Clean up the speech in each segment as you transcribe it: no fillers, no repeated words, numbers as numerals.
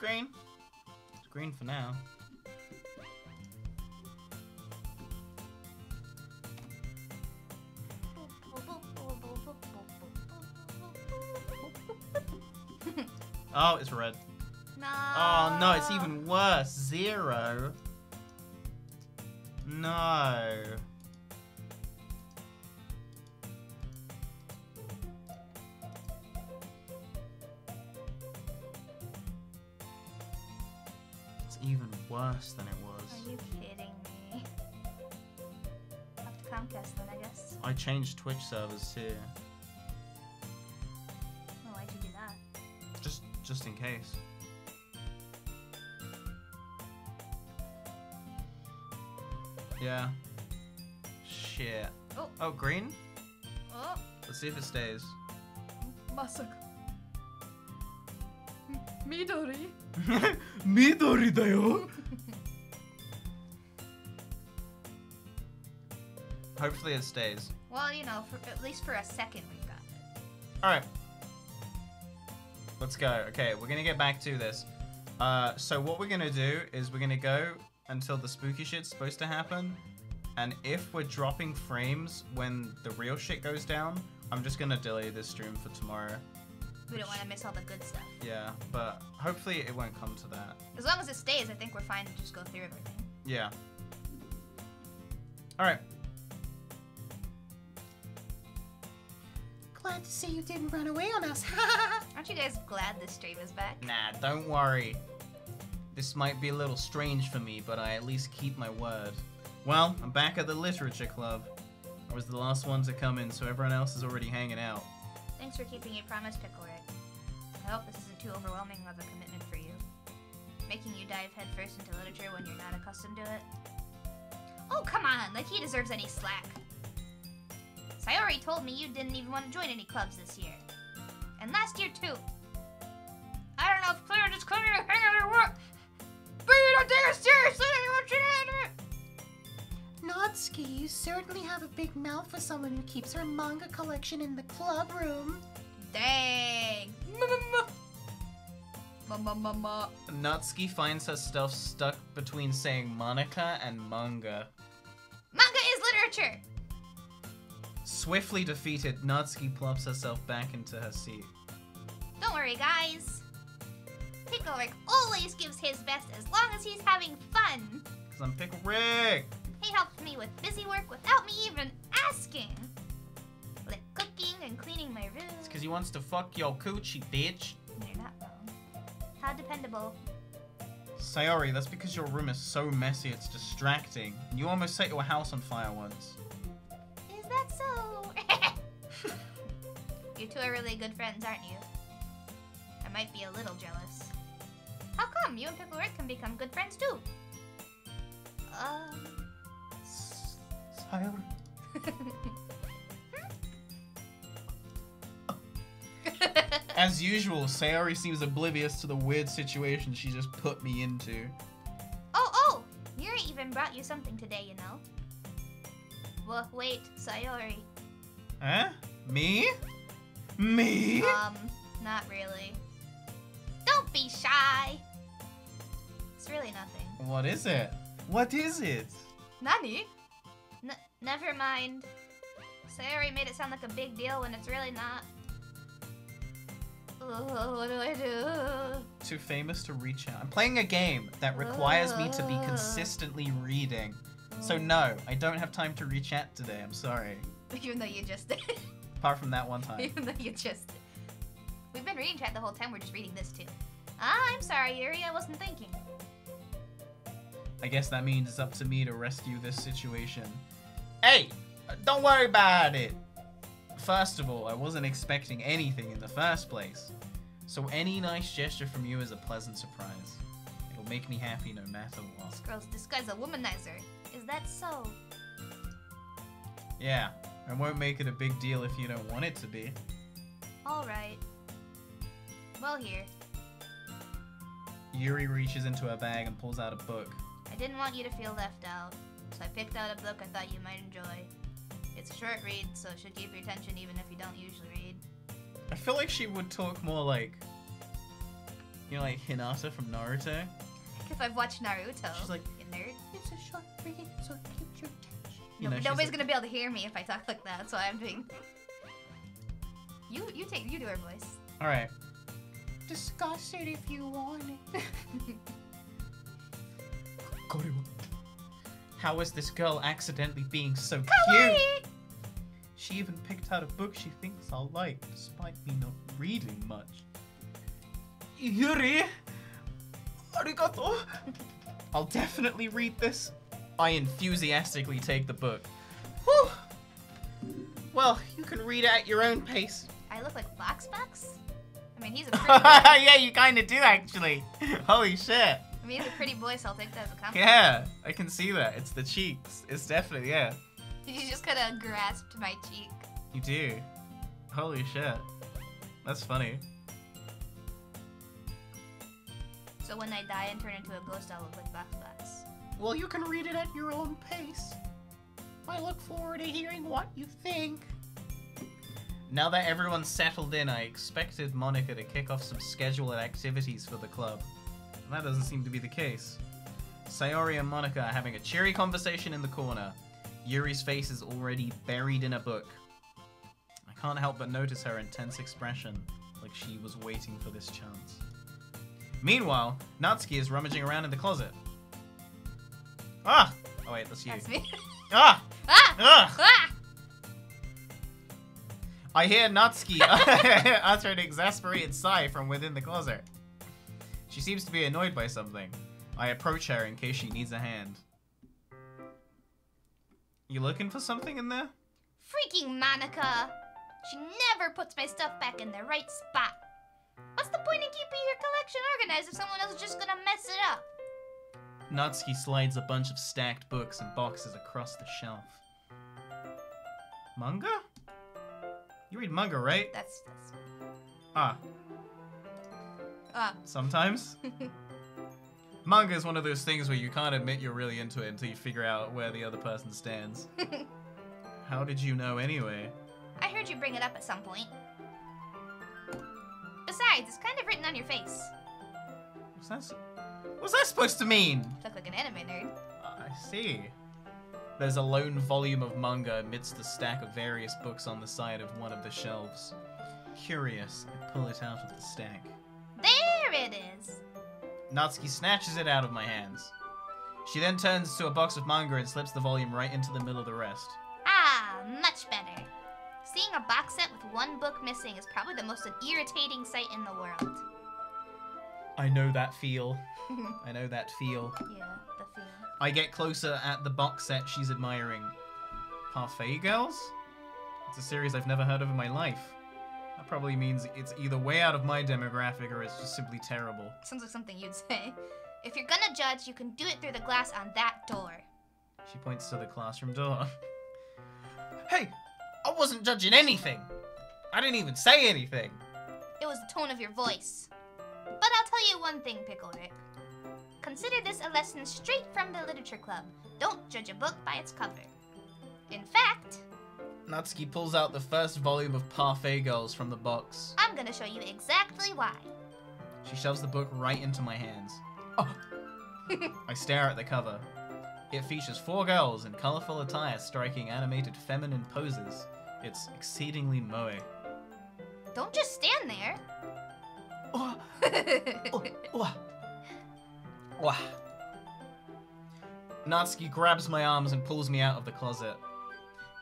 green. It's green for now. Oh, it's red. No. Oh no, it's even worse. 0. No. It's even worse than it was. Are you kidding me? I'll have to Comcast then, I guess. I changed Twitch servers too. Oh, why'd you do that? Just in case. Yeah. Shit. Oh. Oh, green? Oh. Let's see if it stays. Masaka. Midori. Midori da yo. Hopefully it stays. Well, you know, at least for a second we've got it. Alright. Let's go. Okay, we're gonna get back to this. So what we're gonna do is we're gonna go until the spooky shit's supposed to happen. And if we're dropping frames when the real shit goes down, I'm just gonna delay this stream for tomorrow. We don't want to miss all the good stuff. Yeah, but hopefully it won't come to that. As long as it stays, I think we're fine to just go through everything. Yeah. Alright. Glad to see you didn't run away on us. Aren't you guys glad this stream is back? Nah, don't worry. This might be a little strange for me, but I at least keep my word. Well, I'm back at the literature club. I was the last one to come in, so everyone else is already hanging out. Thanks for keeping your promise, Pickle Rick. I hope this isn't too overwhelming of a commitment for you. Making you dive headfirst into literature when you're not accustomed to it. Oh, come on! Like he deserves any slack. Sayori told me you didn't even want to join any clubs this year. And last year, too. I don't know if Claire just coming to hang out or what, but you don't take us seriously anyone should handle it. Natsuki, you certainly have a big mouth for someone who keeps her manga collection in the club room. Dang. Natsuki finds her stuff stuck between saying Monica and manga. Manga is literature! Swiftly defeated, Natsuki plops herself back into her seat. Don't worry, guys. Pickle Rick always gives his best as long as he's having fun. Cause I'm Pickle Rick! He helps me with busy work without me even asking. Like cooking and cleaning my room. It's cause he wants to fuck your coochie, bitch. You're not wrong. How dependable. Sayori, that's because your room is so messy it's distracting. You almost set your house on fire once. Is that so? You two are really good friends, aren't you? I might be a little jealous. How come? You and Pickle Rick can become good friends too. Sayori. As usual, Sayori seems oblivious to the weird situation she just put me into. Oh! Yuri even brought you something today, you know. Well, wait, Sayori. Huh? Me? Me? Not really. Don't be shy! It's really nothing. What is it? What is it? Nani? Never mind. Sayori made it sound like a big deal when it's really not. Oh, what do I do? Too famous to reach out. I'm playing a game that requires me to be consistently reading. So no, I don't have time to reach out today, I'm sorry. Even though you just did. Apart from that one time. Even though you just did. We've been reading chat the whole time, we're just reading this too. I'm sorry, Yuri, I wasn't thinking. I guess that means it's up to me to rescue this situation. Hey! Don't worry about it! First of all, I wasn't expecting anything in the first place. So any nice gesture from you is a pleasant surprise. It'll make me happy no matter what. This girl's disguised a womanizer. Is that so? Yeah, I won't make it a big deal if you don't want it to be. Alright. Well, here. Yuri reaches into her bag and pulls out a book. I didn't want you to feel left out, so I picked out a book I thought you might enjoy. It's a short read, so it should keep your attention even if you don't usually read. I feel like she would talk more like You know, like Hinata from Naruto? If I've watched Naruto. She's like, you nerd. It's a short read, so it keeps your attention. You know, she's Nobody's like- gonna be able to hear me if I talk like that. That's why I'm doing. You do her voice. Alright. Discuss it if you want it. How is this girl accidentally being so cute? Kawaii! She even picked out a book she thinks I'll like, despite me not reading much. Yuri! Arigato! I'll definitely read this. I enthusiastically take the book. Whew! Well, you can read it at your own pace. I look like Box. I mean, he's a pretty boy. Yeah, you kinda do actually. Holy shit. I mean, he's a pretty boy, so I'll take that as a compliment. Yeah, I can see that. It's the cheeks. It's definitely, yeah. You just kind of grasped my cheek. You do. Holy shit. That's funny. So when I die and turn into a ghost, I'll look like Box. Well, you can read it at your own pace. I look forward to hearing what you think. Now that everyone's settled in, I expected Monica to kick off some scheduled activities for the club. That doesn't seem to be the case. Sayori and Monica are having a cheery conversation in the corner. Yuri's face is already buried in a book. I can't help but notice her intense expression, like she was waiting for this chance. Meanwhile, Natsuki is rummaging around in the closet. Ah! Oh wait, that's you. That's me. Ah! Ah! Ugh! Ah! I hear Natsuki utter an exasperated sigh from within the closet. She seems to be annoyed by something. I approach her in case she needs a hand. You looking for something in there? Freaking Monica! She never puts my stuff back in the right spot. What's the point in keeping your collection organized if someone else is just gonna mess it up? Natsuki slides a bunch of stacked books and boxes across the shelf. Manga? You read manga, right? That's Ah, sometimes. Manga is one of those things where you can't admit you're really into it until you figure out where the other person stands. How did you know anyway? I heard you bring it up at some point. Besides, it's kind of written on your face. What's that supposed to mean? Look like an anime nerd. I see. There's a lone volume of manga amidst the stack of various books on the side of one of the shelves. Curious, I pull it out of the stack. There it is. Natsuki snatches it out of my hands. She then turns to a box of manga and slips the volume right into the middle of the rest. Ah, much better. Seeing a box set with one book missing is probably the most irritating sight in the world. I know that feel. I know that feel. Yeah, the feel. I get closer at the box set she's admiring. Parfait Girls? It's a series I've never heard of in my life. That probably means it's either way out of my demographic or it's just simply terrible. Sounds like something you'd say. If you're gonna judge, you can do it through the glass on that door. She points to the classroom door. Hey! I wasn't judging anything! I didn't even say anything! It was the tone of your voice. But I'll tell you one thing, Pickle Rick. Consider this a lesson straight from the literature club. Don't judge a book by its cover. In fact, Natsuki pulls out the first volume of Parfait Girls from the box. I'm gonna show you exactly why. She shoves the book right into my hands. Oh! I stare at the cover. It features 4 girls in colorful attire striking animated feminine poses. It's exceedingly moe. Don't just stand there. Oh, oh, oh. Oh. Natsuki grabs my arms and pulls me out of the closet.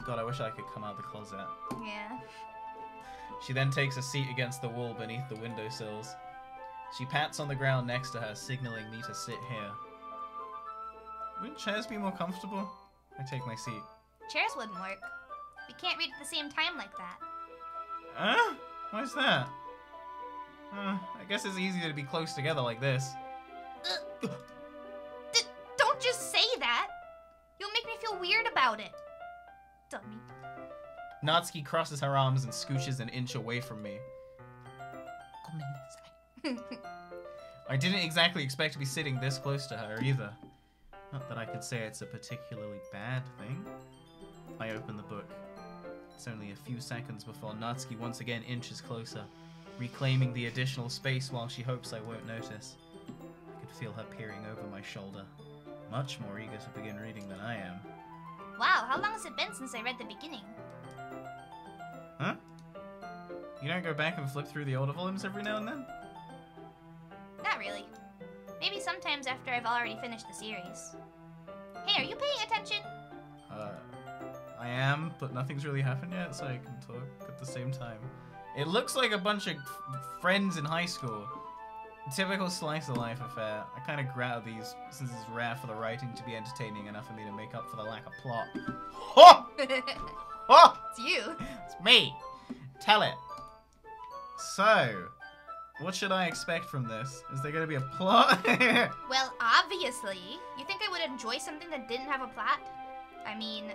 God, I wish I could come out of the closet. Yeah. She then takes a seat against the wall beneath the windowsills. She pats on the ground next to her, signaling me to sit here. Wouldn't chairs be more comfortable? I take my seat. Chairs wouldn't work. We can't read at the same time like that. Huh? Why's that? I guess it's easier to be close together like this. Don't just say that. You'll make me feel weird about it. Dummy. Natsuki crosses her arms and scooches an inch away from me. I didn't exactly expect to be sitting this close to her either. Not that I could say it's a particularly bad thing. I open the book. It's only a few seconds before Natsuki once again inches closer. reclaiming the additional space while she hopes I won't notice. I could feel her peering over my shoulder, much more eager to begin reading than I am. Wow, how long has it been since I read the beginning? Huh? You don't go back and flip through the older volumes every now and then? Not really. Maybe sometimes after I've already finished the series. Hey, are you paying attention? I am, but nothing's really happened yet, so I can talk at the same time. It looks like a bunch of friends in high school. Typical slice of life affair. I kind of grab these since it's rare for the writing to be entertaining enough for me to make up for the lack of plot. Oh! Oh! It's you. It's me! Tell it. So, what should I expect from this? Is there gonna be a plot? Well, obviously. You think I would enjoy something that didn't have a plot? I mean,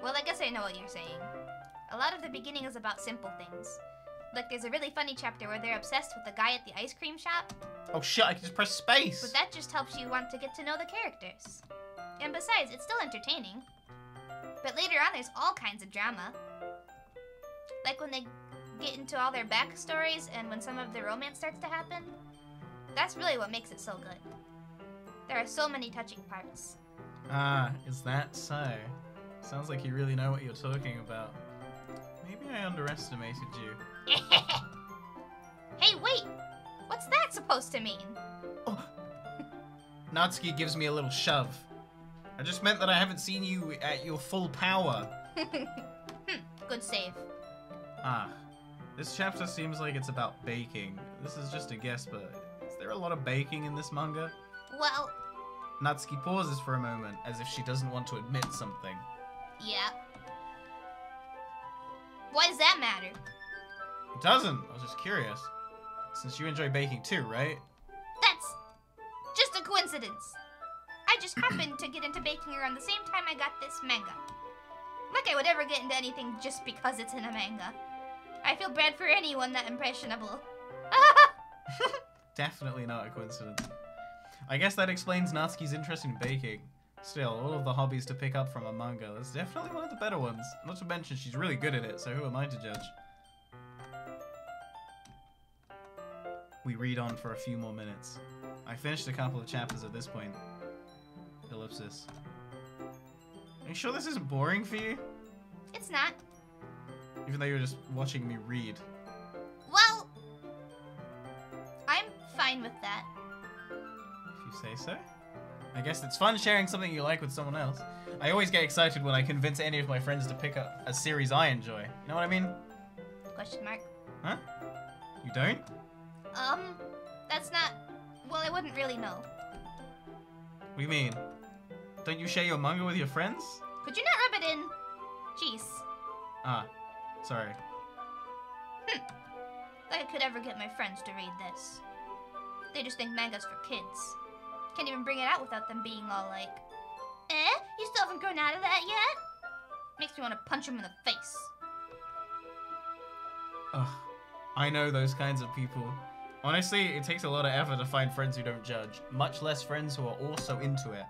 well, I guess I know what you're saying. A lot of the beginning is about simple things. Like, there's a really funny chapter where they're obsessed with the guy at the ice cream shop. Oh shit, I can just press space! But that just helps you want to get to know the characters. And besides, it's still entertaining. But later on, there's all kinds of drama. Like when they get into all their backstories and when some of the romance starts to happen. That's really what makes it so good. There are so many touching parts. Ah, is that so? Sounds like you really know what you're talking about. Maybe I underestimated you. Hey, wait! What's that supposed to mean? Oh. Natsuki gives me a little shove. I just meant that I haven't seen you at your full power. Good save. Ah, this chapter seems like it's about baking. This is just a guess, but is there a lot of baking in this manga? Well, Natsuki pauses for a moment, as if she doesn't want to admit something. yeah. Why does that matter? It doesn't. I was just curious. Since you enjoy baking too, right? That's just a coincidence. I just happened to get into baking around the same time I got this manga. Like I would ever get into anything just because it's in a manga. I feel bad for anyone that impressionable. Definitely not a coincidence. I guess that explains Natsuki's interest in baking. Still, all of the hobbies to pick up from a manga, that's definitely one of the better ones. Not to mention she's really good at it, so who am I to judge? We read on for a few more minutes. I finished a couple of chapters at this point. Ellipsis. Are you sure this isn't boring for you? It's not. Even though you're just watching me read. Well, I'm fine with that. If you say so. I guess it's fun sharing something you like with someone else. I always get excited when I convince any of my friends to pick up a series I enjoy. You know what I mean? Question mark. Huh? You don't? That's not... Well, I wouldn't really know. What do you mean? Don't you share your manga with your friends? Could you not rub it in? Jeez. Ah, sorry. Like I could ever get my friends to read this. They just think manga's for kids. Can't even bring it out without them being all like, you still haven't grown out of that yet? Makes me want to punch them in the face. Ugh, I know those kinds of people. Honestly, it takes a lot of effort to find friends who don't judge, much less friends who are also into it.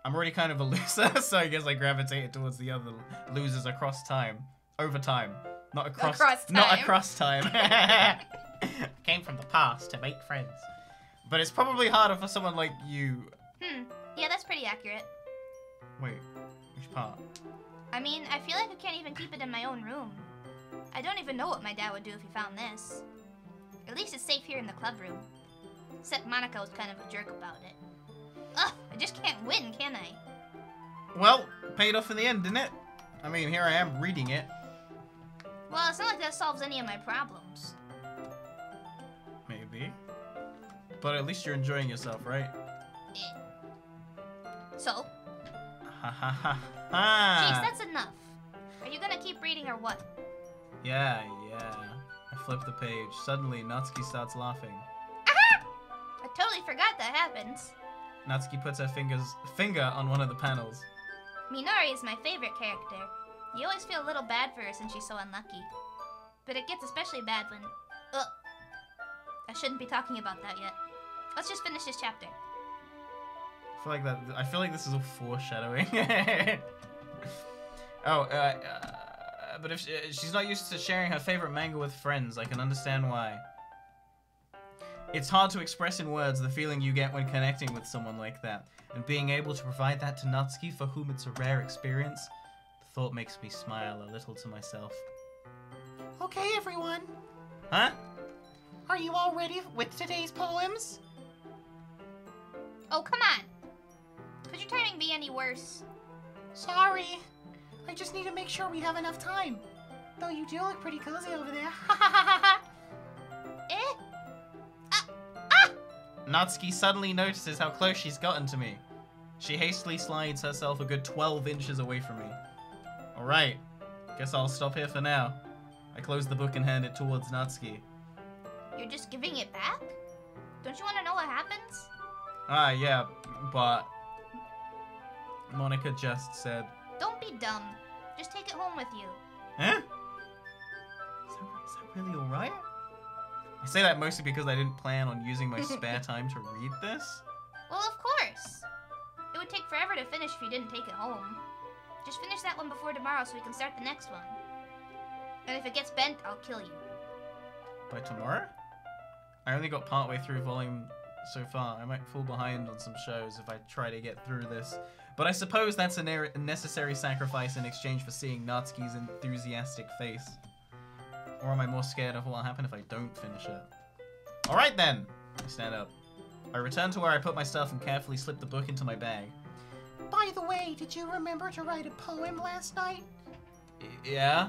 I'm already kind of a loser, so I guess I gravitated towards the other losers across time. Over time. Not across time. Not across time. Came from the past to make friends. But it's probably harder for someone like you. Yeah, that's pretty accurate. Wait, which part? I mean, I feel like I can't even keep it in my own room. I don't even know what my dad would do if he found this. At least it's safe here in the club room. Except Monica was kind of a jerk about it. Ugh, I just can't win, can I? Well, paid off in the end, didn't it? I mean, here I am reading it. Well, it's not like that solves any of my problems. Maybe. But at least you're enjoying yourself, right? So? Ha ha ha Jeez, ha! that's enough. Are you gonna keep reading or what? Yeah. I flip the page. Suddenly, Natsuki starts laughing. Aha! I totally forgot that happens. Natsuki puts her finger on one of the panels. Minori is my favorite character. You always feel a little bad for her since she's so unlucky. But it gets especially bad when... Ugh. I shouldn't be talking about that yet. Let's just finish this chapter. I feel like this is all foreshadowing. But if she's not used to sharing her favorite manga with friends, I can understand why. It's hard to express in words the feeling you get when connecting with someone like that, and being able to provide that to Natsuki, for whom it's a rare experience, the thought makes me smile a little to myself. Okay, everyone. Huh? Are you all ready with today's poems? Oh, come on. Could your timing be any worse? Sorry. I just need to make sure we have enough time. Though you do look pretty cozy over there. Eh? Natsuki suddenly notices how close she's gotten to me. She hastily slides herself a good 12 inches away from me. Alright, guess I'll stop here for now. I close the book and hand it towards Natsuki. You're just giving it back? Don't you want to know what happens? Ah, yeah, but... Monika just said... Don't be dumb. Just take it home with you. Eh? Is that really alright? I say that mostly because I didn't plan on using my spare time to read this. Well, of course. It would take forever to finish if you didn't take it home. Just finish that one before tomorrow so we can start the next one. And if it gets bent, I'll kill you. By tomorrow? I only got partway through volume so far. I might fall behind on some shows if I try to get through this. But I suppose that's a necessary sacrifice in exchange for seeing Natsuki's enthusiastic face. Or am I more scared of what will happen if I don't finish it? Alright then! I stand up. I return to where I put my stuff and carefully slip the book into my bag. By the way, did you remember to write a poem last night? Yeah?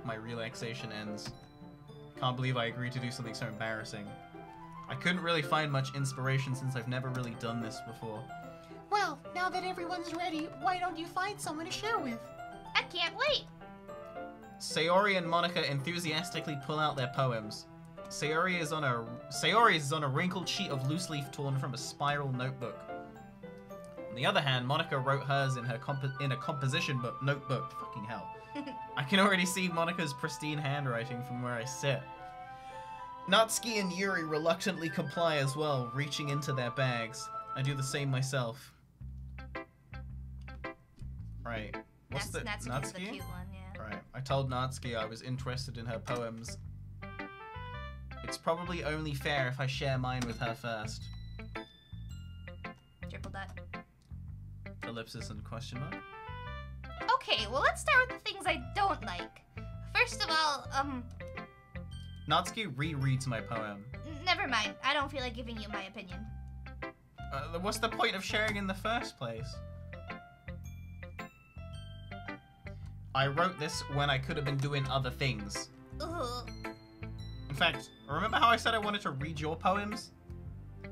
My relaxation ends. Can't believe I agreed to do something so embarrassing. I couldn't really find much inspiration since I've never really done this before. Well, now that everyone's ready, why don't you find someone to share with? I can't wait. Sayori and Monika enthusiastically pull out their poems. Sayori is on a wrinkled sheet of loose leaf torn from a spiral notebook. On the other hand, Monika wrote hers in a composition notebook. Fucking hell. I can already see Monika's pristine handwriting from where I sit. Natsuki and Yuri reluctantly comply as well, reaching into their bags. I do the same myself. Right. What's Natsuki's Natsuki? the cute one, yeah. Right. I told Natsuki I was interested in her poems. It's probably only fair if I share mine with her first. Triple dot. Ellipsis and question mark. Okay, well let's start with the things I don't like. First of all, Natsuki rereads my poem. never mind. I don't feel like giving you my opinion. What's the point of sharing in the first place? I wrote this when I could have been doing other things. Ugh. In fact, remember how I said I wanted to read your poems?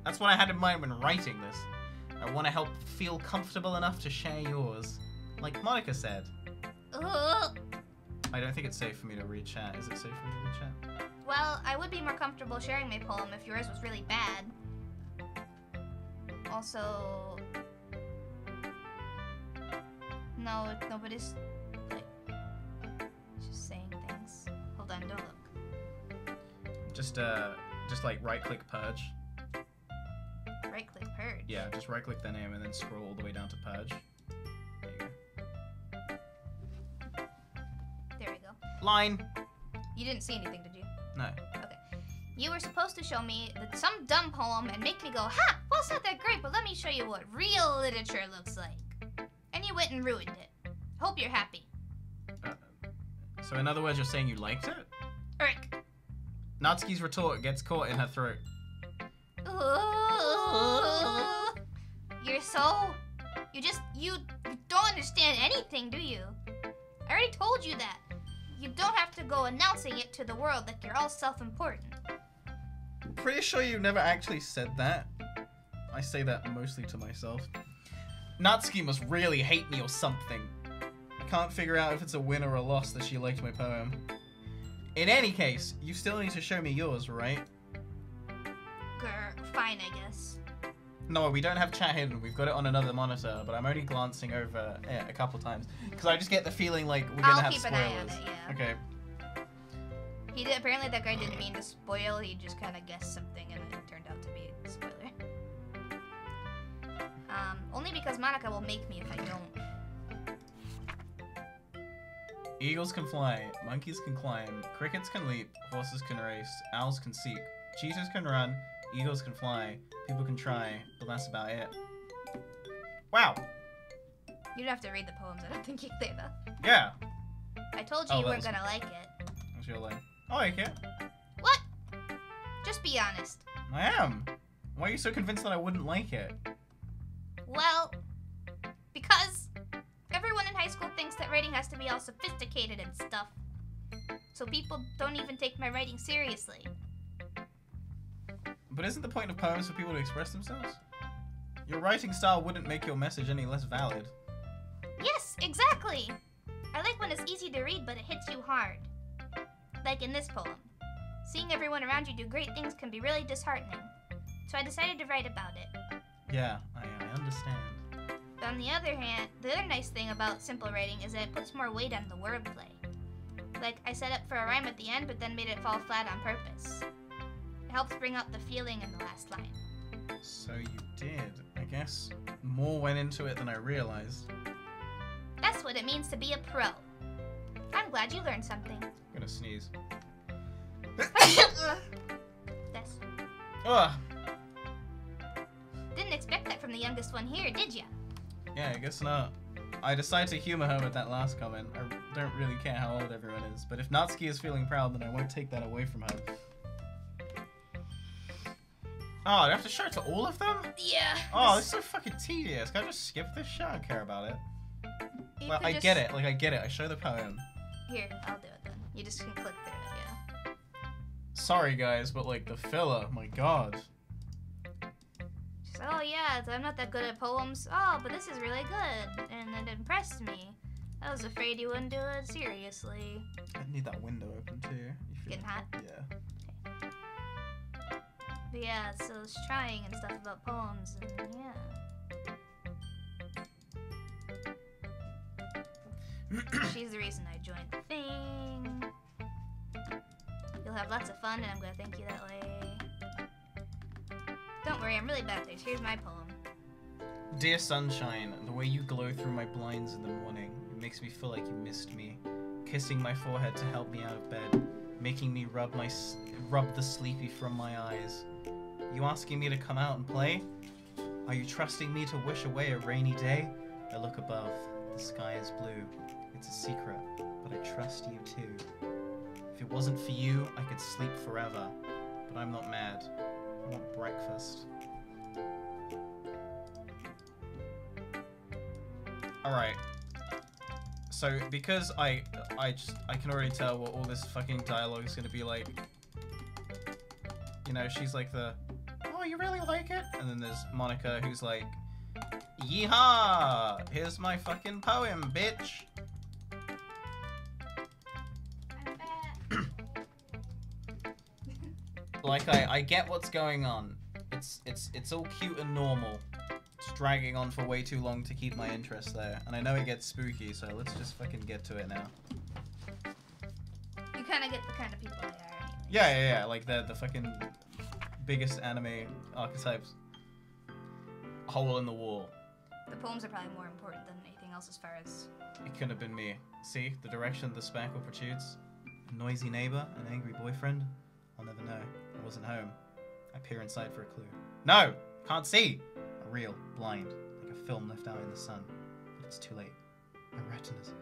That's what I had in mind when writing this. I want to help feel comfortable enough to share yours. Like Monika said. Ugh. I don't think it's safe for me to read chat. Is it safe for me to read chat? Well, I would be more comfortable sharing my poem if yours was really bad. Also... No, nobody's... like... just saying things. Hold on, don't look. Just like right-click purge. Right-click purge. Yeah, just right-click their name and then scroll all the way down to purge. There you go. There we go. Line. You didn't see anything, did you? No. Okay. You were supposed to show me some dumb poem and make me go, ha! Well, it's not that great, but let me show you what real literature looks like. And you went and ruined it. Hope you're happy. So in other words, you're saying you liked it? Eric. Natsuki's retort gets caught in her throat. Ooh. You're so... You don't understand anything, do you? I already told you that. You don't have to go announcing it to the world like you're all self-important. Pretty sure you never actually said that. I say that mostly to myself. Natsuki must really hate me or something. I can't figure out if it's a win or a loss that she liked my poem. In any case, you still need to show me yours, right? Fine, I guess. No, we don't have chat hidden. We've got it on another monitor, but I'm only glancing over it a couple times. Because I just get the feeling like we're going to have keep spoilers. an eye on it, yeah. Okay. Apparently that guy didn't mean to spoil, he just kind of guessed something and it turned out to be a spoiler. Only because Monika will make me if I don't. Eagles can fly, monkeys can climb, crickets can leap, horses can race, owls can seek, cheetahs can run, eagles can fly, people can try, but that's about it. Wow. You don't have to read the poems. I don't think you clear that. Yeah. I told you Oh, you that weren't was- gonna like it. What's your line? I like it. What? Just be honest. I am. Why are you so convinced that I wouldn't like it? Well, because everyone in high school thinks that writing has to be all sophisticated and stuff. So people don't even take my writing seriously. But isn't the point of poems for people to express themselves? Your writing style wouldn't make your message any less valid. Yes, exactly. I like when it's easy to read, but it hits you hard. Like in this poem. Seeing everyone around you do great things can be really disheartening. So I decided to write about it. Yeah, I understand. But on the other hand, the other nice thing about simple writing is that it puts more weight on the wordplay. Like, I set up for a rhyme at the end, but then made it fall flat on purpose. It helps bring out the feeling in the last line. So you did. I guess more went into it than I realized. That's what it means to be a pro. I'm glad you learned something. I'm gonna sneeze. This. Ugh. Didn't expect that from the youngest one here, did ya? Yeah, I guess not. I decided to humor her with that last comment. I don't really care how old everyone is, but if Natsuki is feeling proud, then I won't take that away from her. Oh, do I have to show it to all of them? Yeah. Oh, this is so fucking tedious. Can I just skip this shit? I don't care about it. You Well, could I just- get it. Like, I get it. I show the poem. Here, I'll do it then. You just can click through it, yeah. Sorry, guys, but, like, the filler, my god. She said, oh yeah, I'm not that good at poems. Oh, but this is really good, and it impressed me. I was afraid you wouldn't do it seriously. I need that window open, too. You feel Getting hot? Yeah. But yeah, so it's trying and stuff about poems, and yeah. She's the reason I joined the thing. You'll have lots of fun, and I'm gonna thank you that way. Don't worry, I'm really bad at this. Here's my poem. Dear sunshine, the way you glow through my blinds in the morning, it makes me feel like you missed me. Kissing my forehead to help me out of bed, making me rub the sleepy from my eyes. You asking me to come out and play? Are you trusting me to wish away a rainy day? I look above, the sky is blue. It's a secret, but I trust you too. If it wasn't for you, I could sleep forever, but I'm not mad. I want breakfast. Alright. So, because I can already tell what all this fucking dialogue is gonna be like. You know, she's like the, oh, you really like it? And then there's Monica who's like, yeehaw! Here's my fucking poem, bitch! I'm back. Like, I get what's going on. It's all cute and normal. It's dragging on for way too long to keep my interest there. And I know it gets spooky, so let's just fucking get to it now. You kind of get the kind of people they are, anyway. Yeah, like the fucking biggest anime archetypes. Hole in the wall. The poems are probably more important than anything else as far as... It could have been me. See, the direction the spackle protrudes. A noisy neighbor, an angry boyfriend. I'll never know. I wasn't home. I peer inside for a clue. No! Can't see! A reel, blind, like a film left out in the sun. But it's too late. My retina's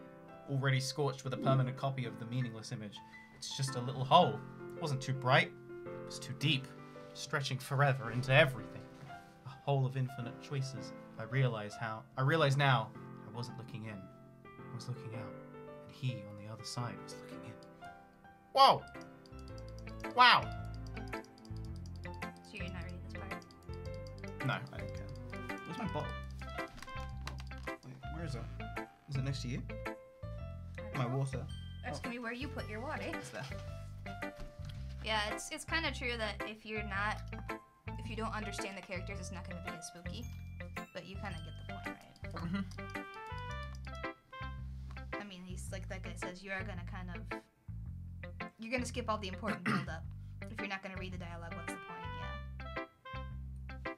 already scorched with a permanent copy of the meaningless image. It's just a little hole. It wasn't too bright. It was too deep. Stretching forever into everything. A hole of infinite choices. I realize now I wasn't looking in. I was looking out. And he on the other side was looking in. Whoa! Wow! So you're not reading this part? No, I don't care. Where's my bottle? Wait, where is it? Is it next to you? My water. Asking me where you put your water. It's there. Yeah, it's kind of true that if you don't understand the characters, it's not going to be as spooky. But you kind of get the point, right? Mm-hmm. I mean, he's like that guy says, you are going to kind of... You're going to skip all the important build-up. If you're not going to read the dialogue, what's the point? Yeah.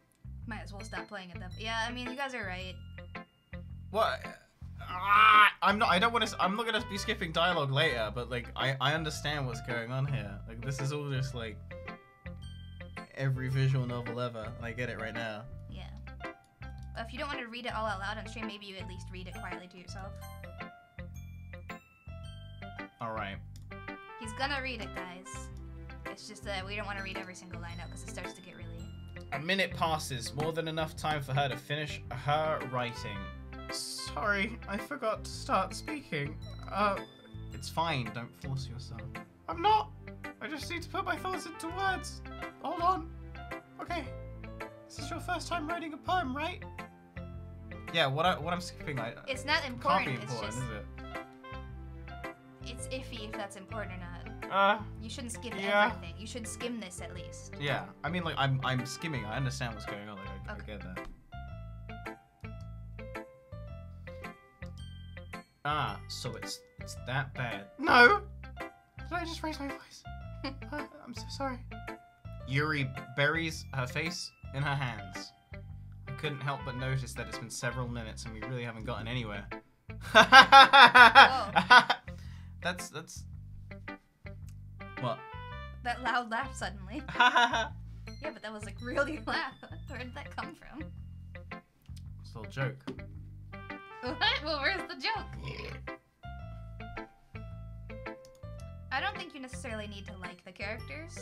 Might as well stop playing it then. Yeah, I mean, you guys are right. Well, I'm not gonna be skipping dialogue later, but like I understand what's going on here. Like this is all just like every visual novel ever, and I get it right now. Yeah. If you don't want to read it all out loud on stream, maybe you at least read it quietly to yourself. Alright. He's gonna read it, guys. It's just that we don't want to read every single line out because it starts to get really... A minute passes, more than enough time for her to finish her writing. Sorry, I forgot to start speaking. It's fine, don't force yourself. I'm not! I just need to put my thoughts into words. Hold on. Okay. This is your first time writing a poem, right? Yeah, what I'm skipping, It's not can't important, be important, it's just... is it? It's iffy if that's important or not. You shouldn't skip everything. You should skim this at least. Yeah. I mean, like, I'm skimming. I understand what's going on. Like, I get that. Ah, so it's that bad. No! Did I just raise my voice? I'm so sorry. Yuri buries her face in her hands. I couldn't help but notice that it's been several minutes and we really haven't gotten anywhere. That's... What? That loud laugh suddenly. Yeah, but that was like really loud. Where did that come from? It's a little joke. What? Well, where's the joke? I don't think you necessarily need to like the characters.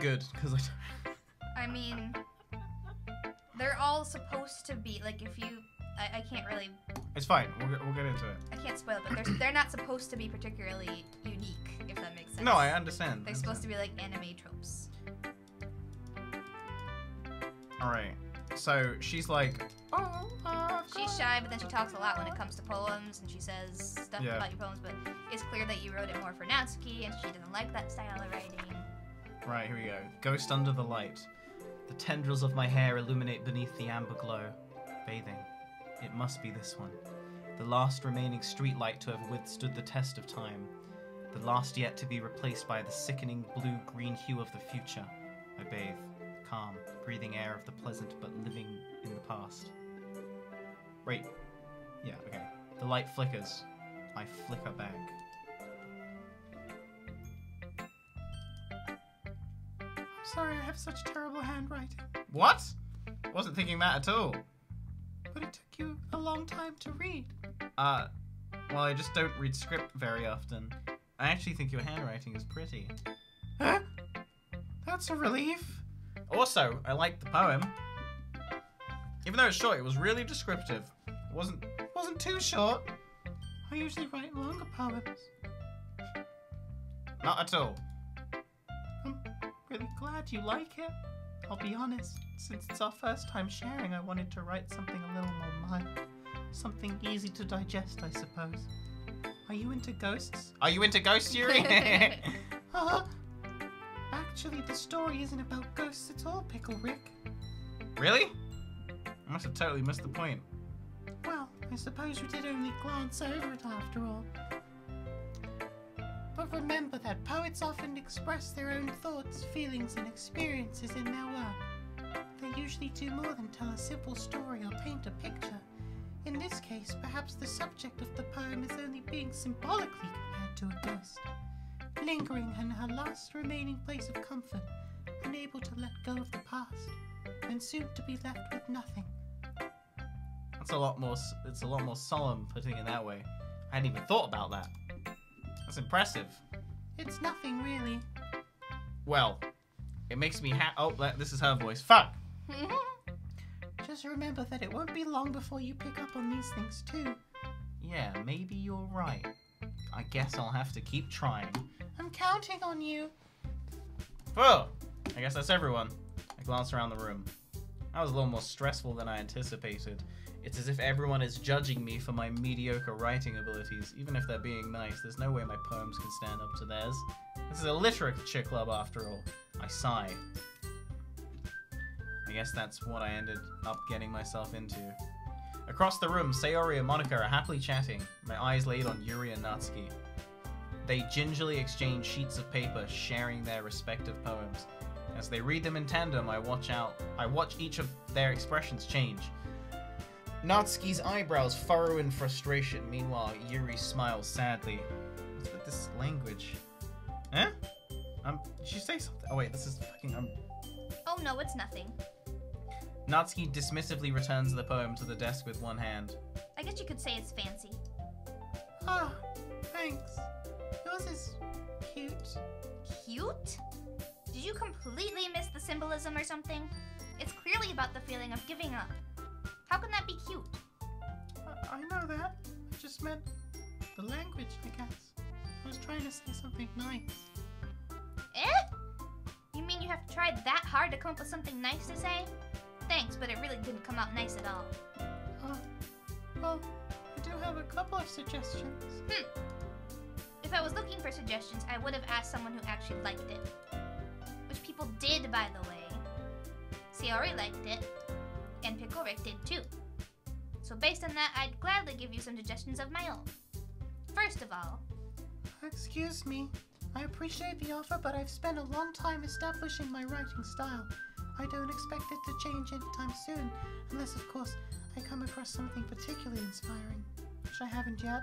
Good, because I mean, they're all supposed to be, like, if you... I can't really... It's fine. We'll get into it. I can't spoil it, but they're not supposed to be particularly unique, if that makes sense. No, I understand. They're supposed to be like anime tropes. Alright. So, she's like... She's shy, but then she talks a lot when it comes to poems, and she says stuff about your poems, but it's clear that you wrote it more for Natsuki, and she doesn't like that style of writing. Right, here we go. Ghost under the light. The tendrils of my hair illuminate beneath the amber glow. Bathing. It must be this one. The last remaining streetlight to have withstood the test of time. The last yet to be replaced by the sickening blue-green hue of the future. I bathe. Calm, breathing air of the pleasant but living in the past. Right. Yeah, okay. The light flickers. I flicker back. I'm sorry I have such terrible handwriting. What? Wasn't thinking that at all. But it took you a long time to read. Well, I just don't read script very often. I actually think your handwriting is pretty. Huh? That's a relief. Also, I like the poem. Even though it's short, it was really descriptive. It wasn't too short. I usually write longer poems. Not at all. I'm really glad you like it. I'll be honest, since it's our first time sharing, I wanted to write something a little more mild. Something easy to digest, I suppose. Are you into ghosts? Are you into ghosts, Yuri? Actually, the story isn't about ghosts at all, Pickle Rick. Really? I must have totally missed the point. Well, I suppose you did only glance over it after all. But remember that poets often express their own thoughts, feelings, and experiences in their work. They usually do more than tell a simple story or paint a picture. In this case, perhaps the subject of the poem is only being symbolically compared to a ghost, lingering in her last remaining place of comfort, unable to let go of the past, and soon to be left with nothing. It's a lot more solemn putting it that way. I hadn't even thought about that. That's impressive. It's nothing, really. Well, it makes me oh, this is her voice. Fuck! Just remember that it won't be long before you pick up on these things, too. Yeah, maybe you're right. I guess I'll have to keep trying. I'm counting on you. Oh, I guess that's everyone. I glance around the room. That was a little more stressful than I anticipated. It's as if everyone is judging me for my mediocre writing abilities. Even if they're being nice, there's no way my poems can stand up to theirs. This is a literature club after all. I sigh. I guess that's what I ended up getting myself into. Across the room, Sayori and Monika are happily chatting, my eyes laid on Yuri and Natsuki. They gingerly exchange sheets of paper, sharing their respective poems. As they read them in tandem, I watch each of their expressions change. Natsuki's eyebrows furrow in frustration. Meanwhile, Yuri smiles sadly. What's with this language? Huh? Did you say something? Oh wait, this is fucking, Oh no, it's nothing. Natsuki dismissively returns the poem to the desk with one hand. I guess you could say it's fancy. Ah, thanks. Yours is cute. Cute? Did you completely miss the symbolism or something? It's clearly about the feeling of giving up. How can that be cute? I know that. I just meant the language, I guess. I was trying to say something nice. Eh? You mean you have to try that hard to come up with something nice to say? Thanks, but it really didn't come out nice at all. Well, I do have a couple of suggestions. If I was looking for suggestions, I would have asked someone who actually liked it. Which people did, by the way. Sayori liked it, and Pickle Rick did too. So based on that, I'd gladly give you some suggestions of my own. First of all... Excuse me. I appreciate the offer, but I've spent a long time establishing my writing style. I don't expect it to change anytime soon, unless, of course, I come across something particularly inspiring, which I haven't yet.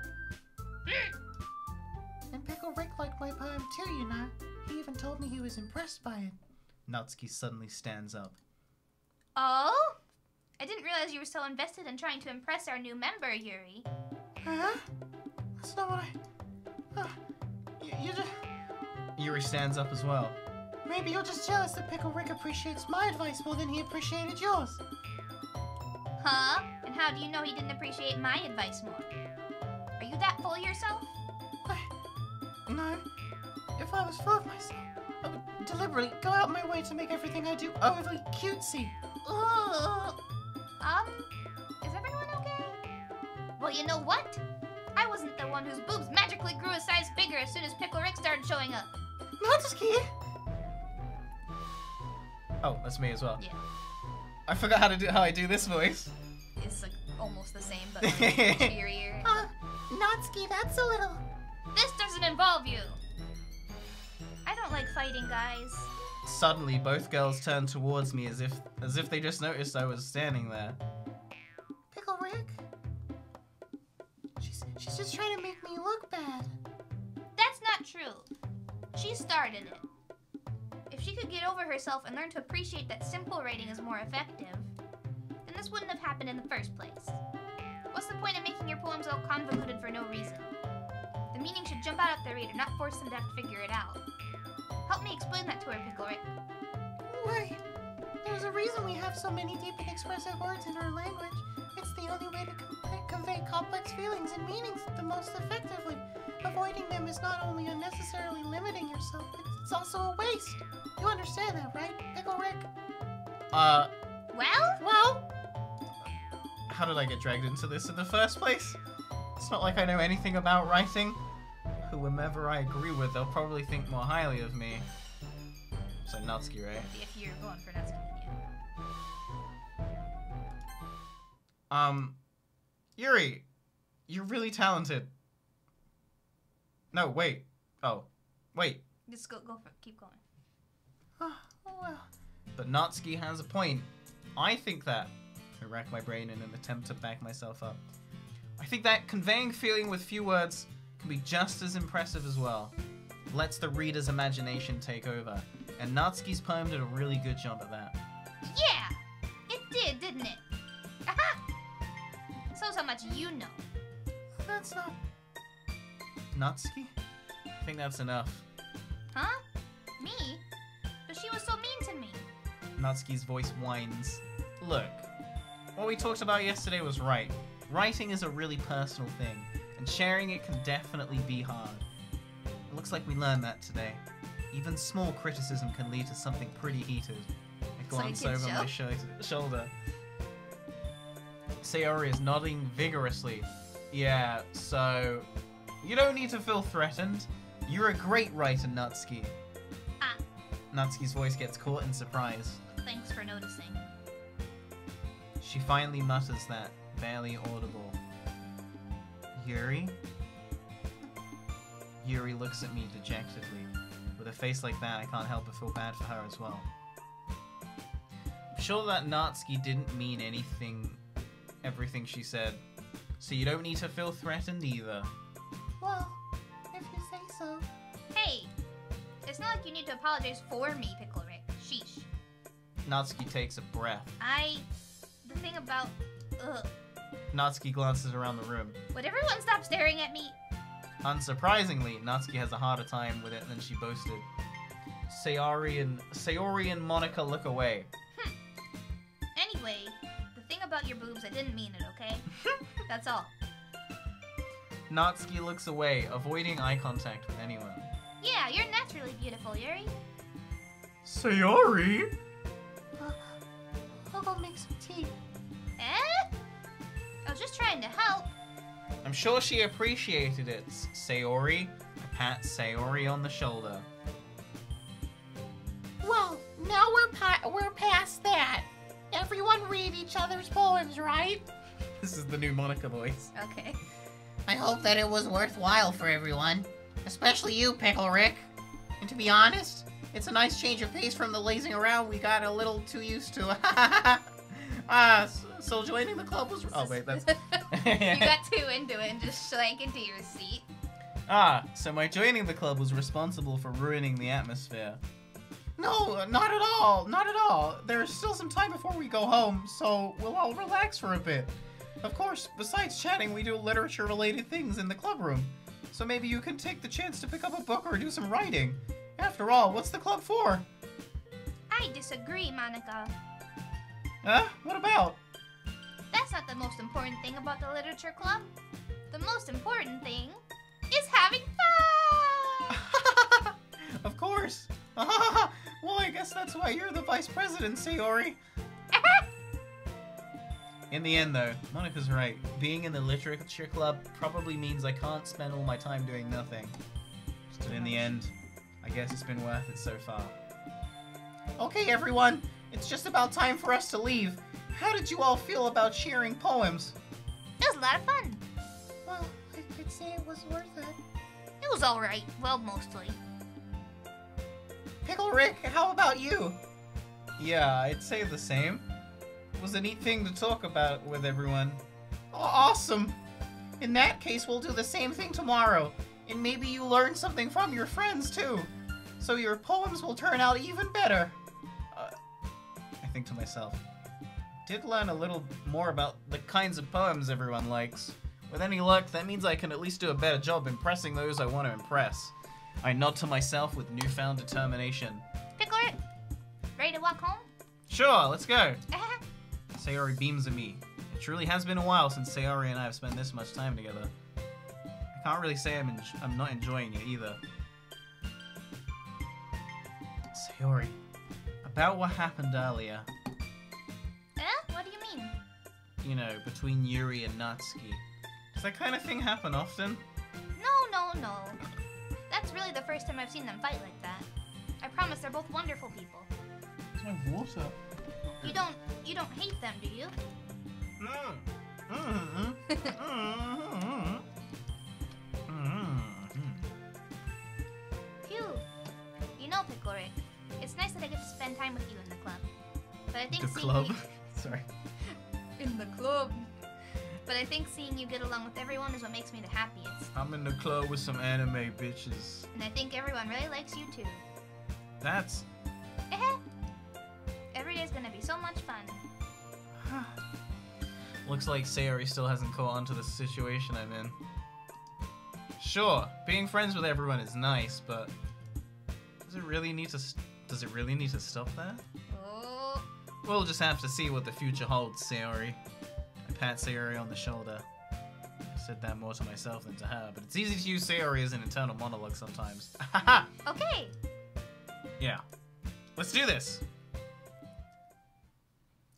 And Pickle Rick liked my poem too, you know. He even told me he was impressed by it. Natsuki suddenly stands up. Oh? I didn't realize you were so invested in trying to impress our new member, Yuri. Huh? That's not what you just... Yuri stands up as well. Maybe you're just jealous that Pickle Rick appreciates my advice more than he appreciated yours. Huh? And how do you know he didn't appreciate my advice more? Are you that full of yourself? No. If I was full of myself, I would deliberately go out my way to make everything I do overly cutesy. Ugh. Is everyone okay? Well, you know what? I wasn't the one whose boobs magically grew a size bigger as soon as Pickle Rick started showing up. Natsuki! Oh, that's me as well. Yeah, I forgot how I do this voice. it's like almost the same, but like cheerier. Natsuki, that's a little... This doesn't involve you. I don't like fighting, guys. Suddenly, both girls turn towards me as if they just noticed I was standing there. Pickle Rick? She's just trying to make me look bad. That's not true. She started it. If she could get over herself and learn to appreciate that simple writing is more effective, then this wouldn't have happened in the first place. What's the point of making your poems all convoluted for no reason? The meaning should jump out at the reader, not force them to have to figure it out. Help me explain that to her, Pickle Rick. Wait, there's a reason we have so many deep and expressive words in our language. It's the only way to convey complex feelings and meanings the most effectively. Avoiding them is not only unnecessarily limiting yourself, it's also a waste. You understand that, right, Pickle Rick? Well? How did I get dragged into this in the first place? It's not like I know anything about writing. Whomever I agree with, they'll probably think more highly of me. So Natsuki, right? If you're going for Natsuki, yeah. Yuri, you're really talented. No, wait. Oh, wait. Just go for it. Keep going. Oh, well. But Natsuki has a point. I think that... I rack my brain in an attempt to back myself up. I think that conveying feeling with few words can be just as impressive as well. Lets the reader's imagination take over. And Natsuki's poem did a really good job at that. Yeah! It did, didn't it? Aha! Shows how much you know. That's not... Natsuki? I think that's enough. Huh? Me? But she was so mean to me. Natsuki's voice whines. Look, what we talked about yesterday was right. Writing is a really personal thing, and sharing it can definitely be hard. It looks like we learned that today. Even small criticism can lead to something pretty heated. I glance like a over my shoulder. Sayori is nodding vigorously. Yeah, so... You don't need to feel threatened. You're a great writer, Natsuki. Ah. Natsuki's voice gets caught in surprise. Thanks for noticing. She finally mutters that, barely audible. Yuri? Yuri looks at me dejectedly. With a face like that, I can't help but feel bad for her as well. I'm sure that Natsuki didn't mean anything everything she said. So you don't need to feel threatened either. Well, if you say so. Hey, it's not like you need to apologize for me, Pickle Rick. Sheesh. Natsuki takes a breath. The thing about, Natsuki glances around the room. would everyone stop staring at me? Unsurprisingly, Natsuki has a harder time with it than she boasted. Sayori and Monica look away. Anyway, the thing about your boobs, I didn't mean it, okay? That's all. Natsuki looks away, avoiding eye contact with anyone. Yeah, you're naturally beautiful, Yuri. Sayori? I'll go make some tea. Eh? I was just trying to help. I'm sure she appreciated it, Sayori. I pat Sayori on the shoulder. Well, now we're past that. Everyone read each other's poems, right? This is the new Monica voice. Okay. I hope that it was worthwhile for everyone. Especially you, Pickle Rick. And to be honest, it's a nice change of pace from the lazing around we got a little too used to. So joining the club was... Oh, wait, that's... You got too into it and just shrank into your seat. So my joining the club was responsible for ruining the atmosphere. No, not at all. Not at all. There's still some time before we go home, so we'll all relax for a bit. Of course, besides chatting, we do literature-related things in the club room. So maybe you can take the chance to pick up a book or do some writing. After all, what's the club for? I disagree, Monica. Huh? What about? That's not the most important thing about the literature club. The most important thing is having fun! Of course. Well, I guess that's why you're the vice president, Sayori. In the end, though, Monica's right. Being in the literature club probably means I can't spend all my time doing nothing. But in the end, I guess it's been worth it so far. Okay, everyone. It's just about time for us to leave. How did you all feel about sharing poems? It was a lot of fun. Well, I could say it was worth it. It was alright. Well, mostly. Pickle Rick, how about you? Yeah, I'd say the same. It was a neat thing to talk about with everyone. Awesome. In that case, we'll do the same thing tomorrow. And maybe you learn something from your friends, too. So your poems will turn out even better. I think to myself, did learn a little more about the kinds of poems everyone likes. With any luck, that means I can at least do a better job impressing those I want to impress. I nod to myself with newfound determination. Pickle Rick, ready to walk home? Sure, let's go. Sayori beams at me. It truly has been a while since Sayori and I have spent this much time together. I can't really say I'm not enjoying it either. Sayori, about what happened earlier. What do you mean? You know, between Yuri and Natsuki. Does that kind of thing happen often? No. That's really the first time I've seen them fight like that. I promise they're both wonderful people. There's no water. You don't hate them, do you? Phew. You know, Pickle Rick, it's nice that I get to spend time with you in the club. But I think The seeing club? you... Sorry. In the club. But I think seeing you get along with everyone is what makes me the happiest. I'm in the club with some anime bitches. And I think everyone really likes you too. That's... Every day's gonna be so much fun. Looks like Sayori still hasn't caught on to the situation I'm in. Sure, being friends with everyone is nice, but does it really need to stop there? Oh. We'll just have to see what the future holds, Sayori. I pat Sayori on the shoulder. I said that more to myself than to her, but it's easy to use Sayori as an internal monologue sometimes. Okay. Yeah. Let's do this!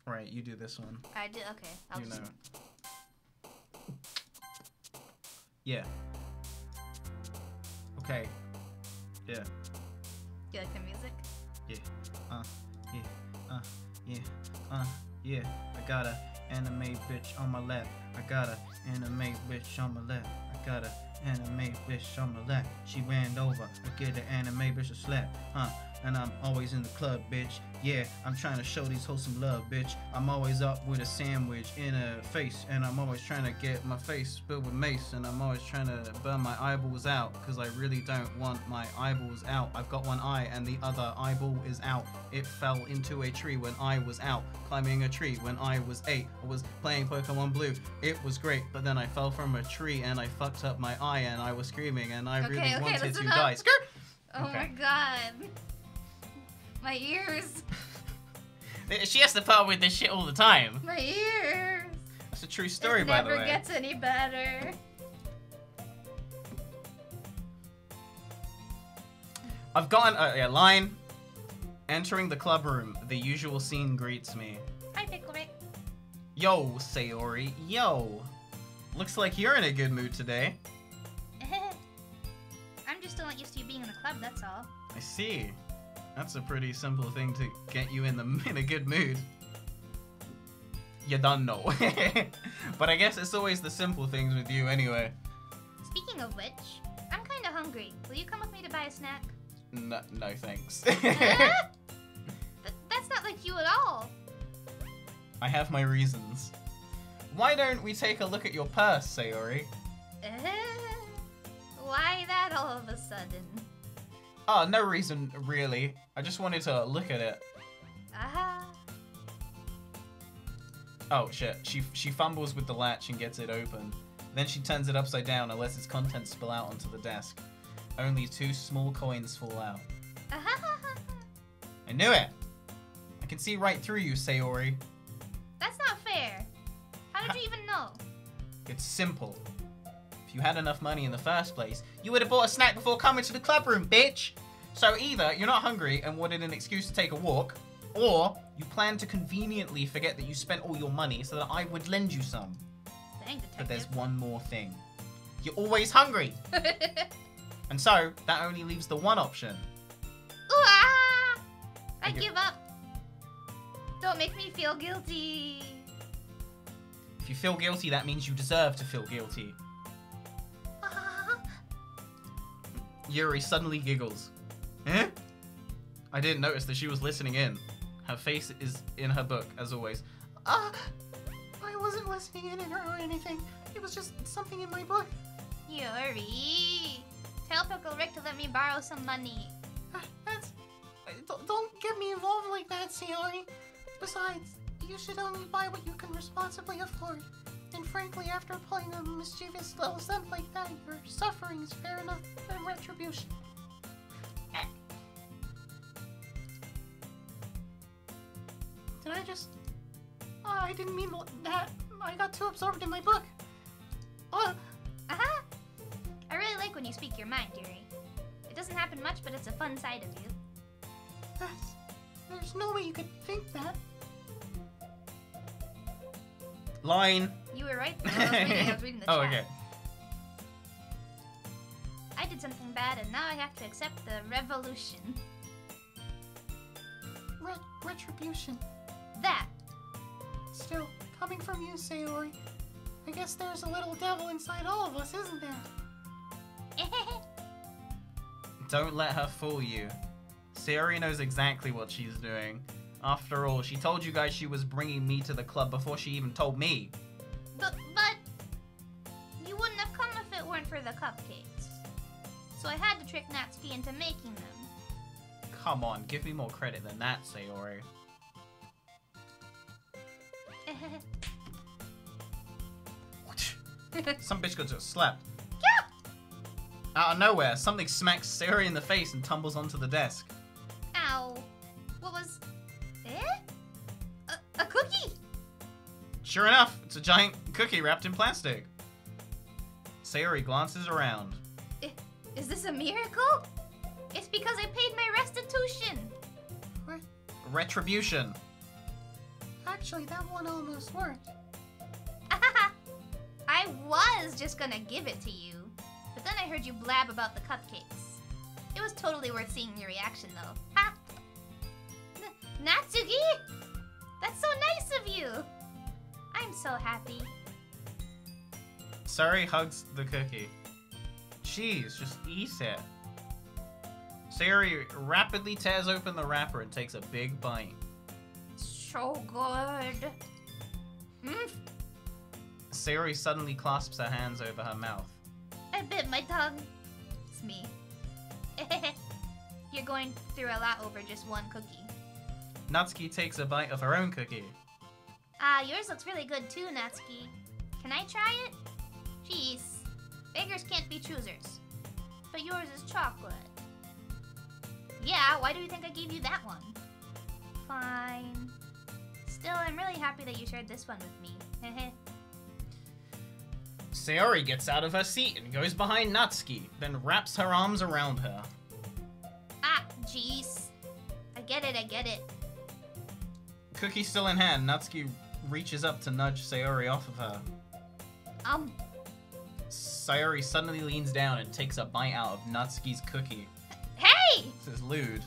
Alright, you do this one. I do. Okay. I'll You just... know. Yeah. Okay. Yeah. Do you like the music? Yeah. Yeah. I got a anime bitch on my lap. I got a anime bitch on my lap. I got a anime bitch on my lap. She ran over. I get an anime bitch a slap. and I'm always in the club, bitch. Yeah, I'm trying to show these hoes some love, bitch. I'm always up with a sandwich in a face, and I'm always trying to get my face filled with mace, and I'm always trying to burn my eyeballs out, because I really don't want my eyeballs out. I've got one eye, and the other eyeball is out. It fell into a tree when I was out, climbing a tree when I was 8. I was playing Pokemon Blue. It was great, but then I fell from a tree, and I fucked up my eye, and I was screaming, and I really wanted to die. Skirt! Oh my god. My ears. She has to put up with this shit all the time. My ears. That's a true story, by the way. It never gets any better. I've gotten a line. Entering the club room, the usual scene greets me. Hi, Pickle Rick. Yo, Sayori. Yo. Looks like you're in a good mood today. I'm just still not used to you being in the club, that's all. I see. That's a pretty simple thing to get you in a good mood. You don't know. But I guess it's always the simple things with you anyway. Speaking of which, I'm kind of hungry. Will you come with me to buy a snack? No thanks. That's not like you at all. I have my reasons. Why don't we take a look at your purse, Sayori? Why that all of a sudden? Oh, no reason, really. I just wanted to look at it. Oh, shit. She fumbles with the latch and gets it open. Then she turns it upside down and lets its contents spill out onto the desk. Only 2 small coins fall out. I knew it! I can see right through you, Sayori. That's not fair. How did you even know? It's simple. If you had enough money in the first place, you would have bought a snack before coming to the club room, bitch! So either you're not hungry and wanted an excuse to take a walk, or you plan to conveniently forget that you spent all your money so that I would lend you some. Dang, detective. But there's one more thing. You're always hungry! And so, that only leaves the one option. Ooh, ah! I give up. Don't make me feel guilty. If you feel guilty, that means you deserve to feel guilty. Yuri suddenly giggles. Eh? I didn't notice that she was listening in. Her face is in her book, as always. I wasn't listening in or anything. It was just something in my book. Yuri, tell Pickle Rick to let me borrow some money. Don't get me involved like that, Sayori. Besides, you should only buy what you can responsibly afford. And frankly, after pulling a mischievous little stunt like that, your suffering is fair enough than retribution. Did I just... I didn't mean that. I got too absorbed in my book. I really like when you speak your mind, Yuri. It doesn't happen much, but it's a fun side of you. There's no way you could think that. Line. You were right, though. I was reading the chat. Oh, okay. I did something bad, and now I have to accept the revolution. Retribution. That. Still, coming from you, Sayori, I guess there's a little devil inside all of us, isn't there? Don't let her fool you. Sayori knows exactly what she's doing. After all, she told you guys she was bringing me to the club before she even told me. But you wouldn't have come if it weren't for the cupcakes. So I had to trick Natsuki into making them. Come on, give me more credit than that, Sayori. Some bitch got just slapped. Out of nowhere, something smacks Sayori in the face and tumbles onto the desk. Ow. What was... A cookie? Sure enough, it's a giant cookie wrapped in plastic. Sayori glances around. Is this a miracle? It's because I paid my restitution. Retribution. Actually, that one almost worked. I was just gonna give it to you, but then I heard you blab about the cupcakes. It was totally worth seeing your reaction, though. Ha! Natsuki? That's so nice of you! I'm so happy. Sayori hugs the cookie. Jeez, just eat it. Sayori rapidly tears open the wrapper and takes a big bite. So good. Mm. Sayori suddenly clasps her hands over her mouth. I bit my tongue. It's me. You're going through a lot over just one cookie. Natsuki takes a bite of her own cookie. Ah, yours looks really good too, Natsuki. Can I try it? Jeez. Beggars can't be choosers. But yours is chocolate. Yeah, why do you think I gave you that one? Fine. Still, I'm really happy that you shared this one with me. Sayori gets out of her seat and goes behind Natsuki, then wraps her arms around her. Ah, jeez. I get it. Cookie still in hand, Natsuki reaches up to nudge Sayori off of her. Sayori suddenly leans down and takes a bite out of Natsuki's cookie. Hey! This is lewd.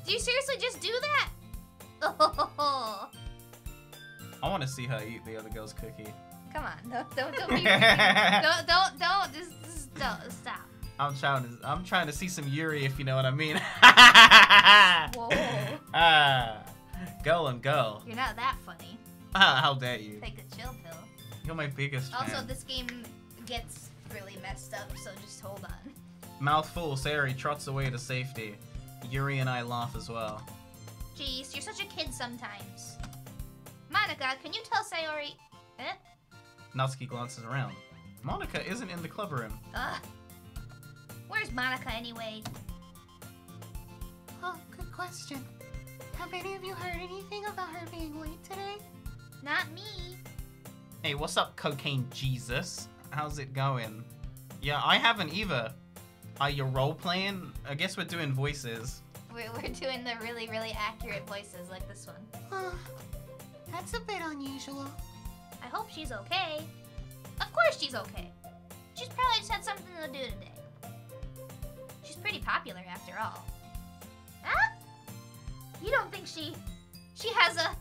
Do you seriously just do that? Oh, I want to see her eat the other girl's cookie. come on, don't be freaking, don't, just don't, stop. I'm trying to see some Yuri, if you know what I mean. Whoa. Girl on girl. You're not that funny. How dare you? Take a chill pill. You're my biggest fan. Also, this game gets really messed up, so just hold on. Mouthful, Sayori trots away to safety. Yuri and I laugh as well. Jeez, you're such a kid sometimes. Monica, can you tell Sayori... Natsuki glances around. Monica isn't in the club room. Ugh. Where's Monica anyway? Oh, good question. Have any of you heard anything about her being late today? Not me. Hey, what's up, Cocaine Jesus? How's it going? Yeah, I haven't either. Are you role-playing? I guess we're doing voices. We're doing the really, really accurate voices like this one. That's a bit unusual. I hope she's okay. Of course she's okay. She's probably just had something to do today. She's pretty popular after all. Huh? You don't think she has a...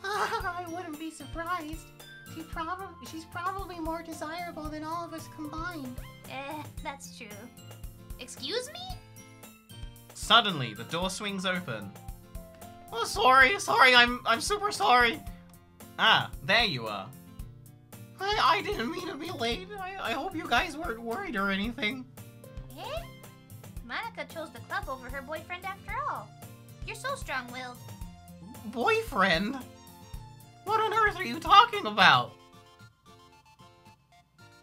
I wouldn't be surprised. She's probably more desirable than all of us combined. That's true. Excuse me? Suddenly, the door swings open. Oh, sorry, I'm super sorry. Ah, there you are. I didn't mean to be late. I hope you guys weren't worried or anything. Eh? Monica chose the club over her boyfriend after all. You're so strong-willed. Boyfriend? What on earth are you talking about?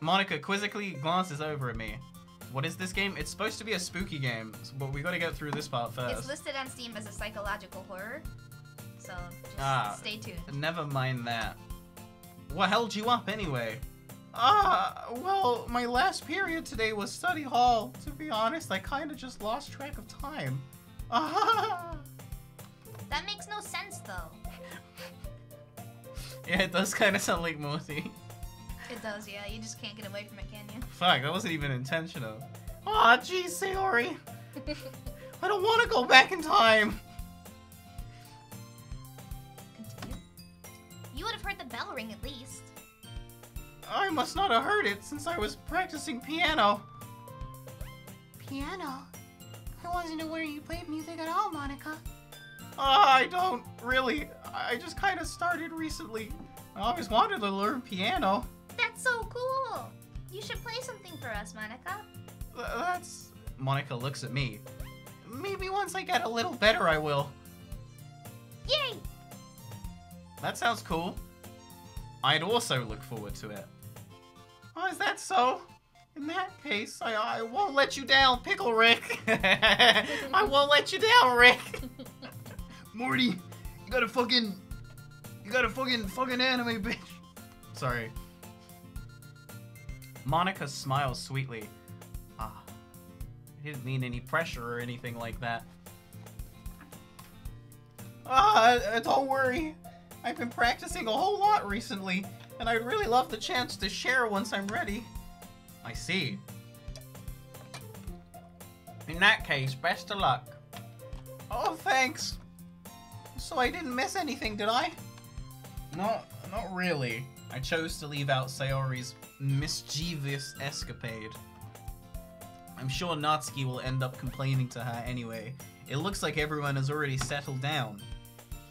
Monica quizzically glances over at me. What is this game? It's supposed to be a spooky game, but we gotta get through this part first. It's listed on Steam as a psychological horror, so just stay tuned. Never mind that. What held you up anyway? Well, my last period today was study hall. To be honest, I kinda just lost track of time. That makes no sense, though. Yeah, it does kinda sound like Morty. It does, yeah. You just can't get away from it, can you? Fuck, that wasn't even intentional. Aw, geez, Sayori. I don't want to go back in time. Continue. You would have heard the bell ring at least. I must not have heard it since I was practicing piano. Piano? I wasn't aware you played music at all, Monica. I don't really. I just kind of started recently. I always wanted to learn piano. That's so cool! You should play something for us, Monica. That's... Monica looks at me. Maybe once I get a little better, I will. Yay! That sounds cool. I'd also look forward to it. Oh, is that so? In that case, I won't let you down, Pickle Rick. I won't let you down, Rick. Morty, you got a fucking anime, bitch. Sorry. Monica smiles sweetly. I didn't mean any pressure or anything like that. Don't worry. I've been practicing a whole lot recently, and I'd really love the chance to share once I'm ready. I see. In that case, best of luck. Oh, thanks. So I didn't miss anything, did I? No, not really. I chose to leave out Sayori's mischievous escapade. I'm sure Natsuki will end up complaining to her anyway. It looks like everyone has already settled down.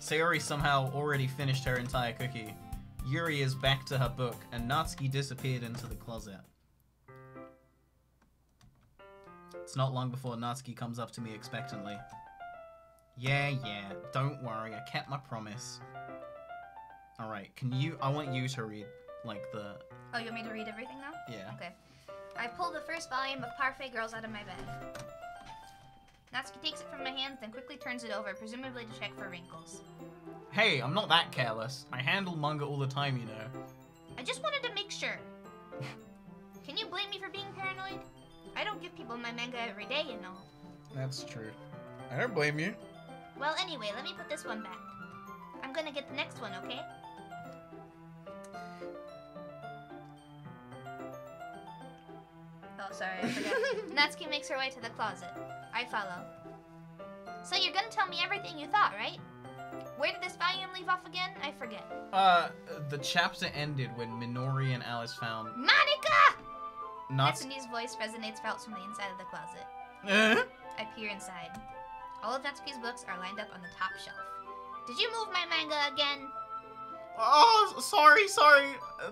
Sayori somehow already finished her entire cookie. Yuri is back to her book, and Natsuki disappeared into the closet. It's not long before Natsuki comes up to me expectantly. Yeah, don't worry, I kept my promise. Alright, I want you to read, like, the... Oh, you want me to read everything now? Yeah. Okay. I pull the first volume of Parfait Girls out of my bag. Natsuki takes it from my hands, then quickly turns it over, presumably to check for wrinkles. Hey, I'm not that careless. I handle manga all the time, you know. I just wanted to make sure. Can you blame me for being paranoid? I don't give people my manga every day, you know. That's true. I don't blame you. Well, anyway, let me put this one back. I'm gonna get the next one, okay? Oh, sorry, I forgot. Natsuki makes her way to the closet. I follow. So you're gonna tell me everything you thought, right? Where did this volume leave off again? I forget. The chapter ended when Minori and Alice found... Monica! Natsuki... Natsuki's voice resonates out from the inside of the closet. I peer inside. All of Natsuki's books are lined up on the top shelf. Did you move my manga again? Oh, sorry.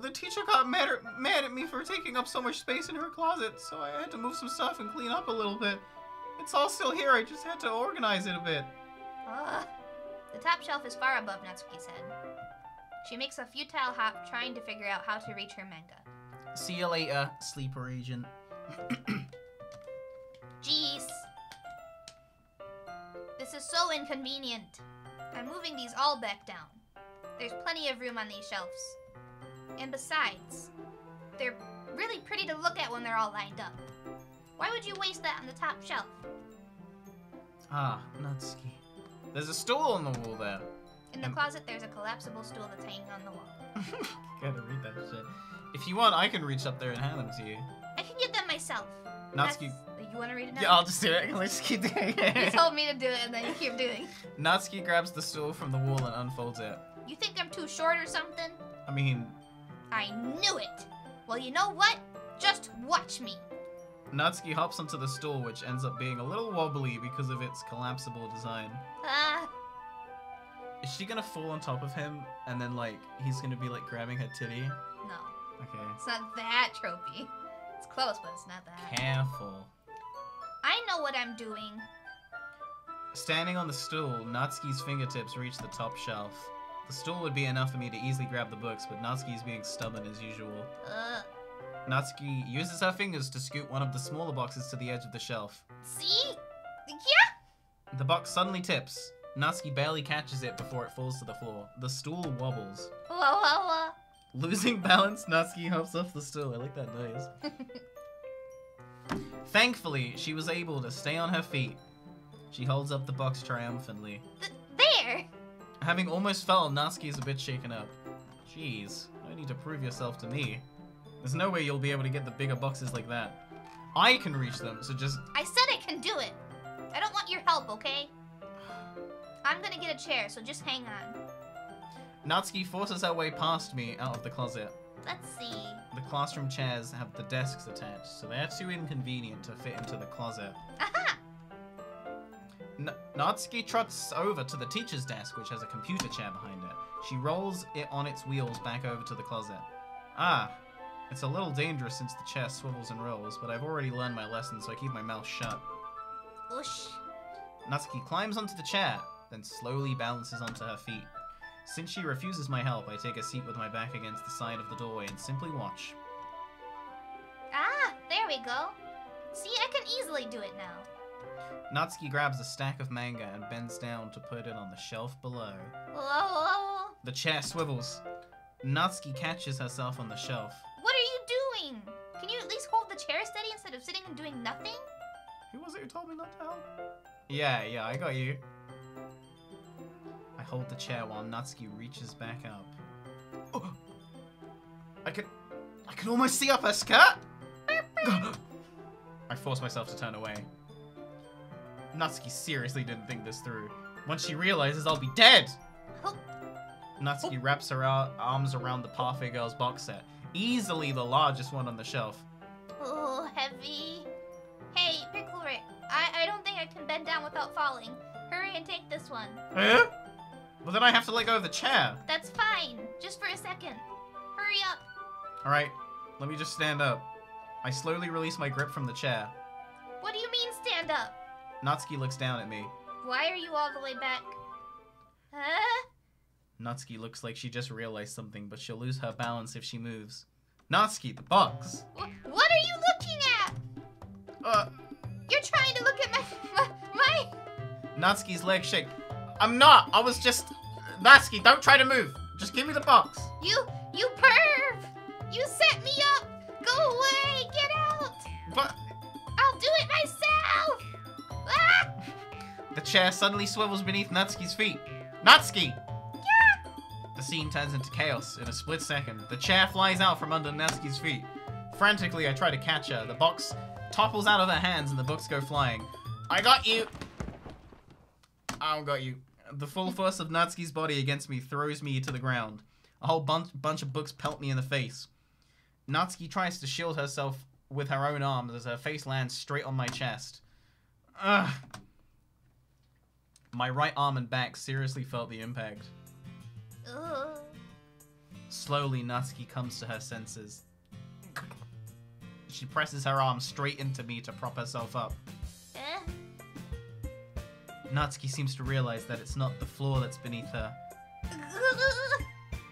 The teacher got mad at me for taking up so much space in her closet, so I had to move some stuff and clean up a little bit. It's all still here, I just had to organize it a bit. The top shelf is far above Natsuki's head. She makes a futile hop, trying to figure out how to reach her manga. See you later, sleeper agent. Jeez. This is so inconvenient. I'm moving these all back down. There's plenty of room on these shelves. And besides, they're really pretty to look at when they're all lined up. Why would you waste that on the top shelf? Ah, Natsuki. There's a stool on the wall there. In the closet, there's a collapsible stool that's hanging on the wall. Gotta read that shit. If you want, I can reach up there and hand them to you. I can get them myself. Natsuki... You want to read it now? Yeah, I'll just do it. Let's just keep doing it. You told me to do it, and then you keep doing. Natsuki grabs the stool from the wall and unfolds it. You think I'm too short or something? I mean... I knew it! Well, you know what? Just watch me. Natsuki hops onto the stool, which ends up being a little wobbly because of its collapsible design. Is she gonna fall on top of him, and then, like, he's gonna be, like, grabbing her titty? No. Okay. It's not that tropey. It's close, but it's not that. Careful. I know what I'm doing. Standing on the stool, Natsuki's fingertips reach the top shelf. The stool would be enough for me to easily grab the books, but Natsuki's being stubborn as usual. Natsuki uses her fingers to scoot one of the smaller boxes to the edge of the shelf. See? Yeah? The box suddenly tips. Natsuki barely catches it before it falls to the floor. The stool wobbles. Whoa. Losing balance, Natsuki hops off the stool. I like that noise. Thankfully, she was able to stay on her feet. She holds up the box triumphantly. There! Having almost fell, Natsuki is a bit shaken up. Jeez, no need to prove yourself to me. There's no way you'll be able to get the bigger boxes like that. I can reach them, so just... I said I can do it! I don't want your help, okay? I'm gonna get a chair, so just hang on. Natsuki forces her way past me out of the closet. Let's see. The classroom chairs have the desks attached, so they're too inconvenient to fit into the closet. Aha! Natsuki trots over to the teacher's desk, which has a computer chair behind it. She rolls it on its wheels back over to the closet. Ah, it's a little dangerous since the chair swivels and rolls, but I've already learned my lesson, so I keep my mouth shut. Whoosh. Natsuki climbs onto the chair, then slowly balances onto her feet. Since she refuses my help, I take a seat with my back against the side of the doorway and simply watch. Ah, there we go. See, I can easily do it now. Natsuki grabs a stack of manga and bends down to put it on the shelf below. Whoa. The chair swivels. Natsuki catches herself on the shelf. What are you doing? Can you at least hold the chair steady instead of sitting and doing nothing? Who was it who told me not to help? Yeah, I got you. I hold the chair while Natsuki reaches back up. Oh, I can almost see up her skirt! I force myself to turn away. Natsuki seriously didn't think this through. Once she realizes I'll be dead! Oh. Natsuki wraps her arms around the Parfait Girls box set. Easily the largest one on the shelf. Oh, heavy. Hey, I don't think I can bend down without falling. Hurry and take this one. Eh? Well, then I have to let go of the chair. That's fine. Just for a second. Hurry up. Alright, let me just stand up. I slowly release my grip from the chair. What do you mean stand up? Natsuki looks down at me. Why are you all the way back? Huh? Natsuki looks like she just realized something, but she'll lose her balance if she moves. Natsuki, the box! What are you looking at? You're trying to look at my... Natsuki's legs shake. I'm not! I was just... Natsuki, don't try to move! Just give me the box! You perv! You set me up! Go away! Get out! But... I'll do it myself! Ah! The chair suddenly swivels beneath Natsuki's feet. Natsuki! Yeah! The scene turns into chaos in a split second. The chair flies out from under Natsuki's feet. Frantically, I try to catch her. The box topples out of her hands and the books go flying. I got you! I got you. The full force of Natsuki's body against me throws me to the ground. A whole bunch of books pelt me in the face. Natsuki tries to shield herself with her own arms as her face lands straight on my chest. Ugh. My right arm and back seriously felt the impact. Ugh. Slowly, Natsuki comes to her senses. She presses her arm straight into me to prop herself up. Natsuki seems to realize that it's not the floor that's beneath her.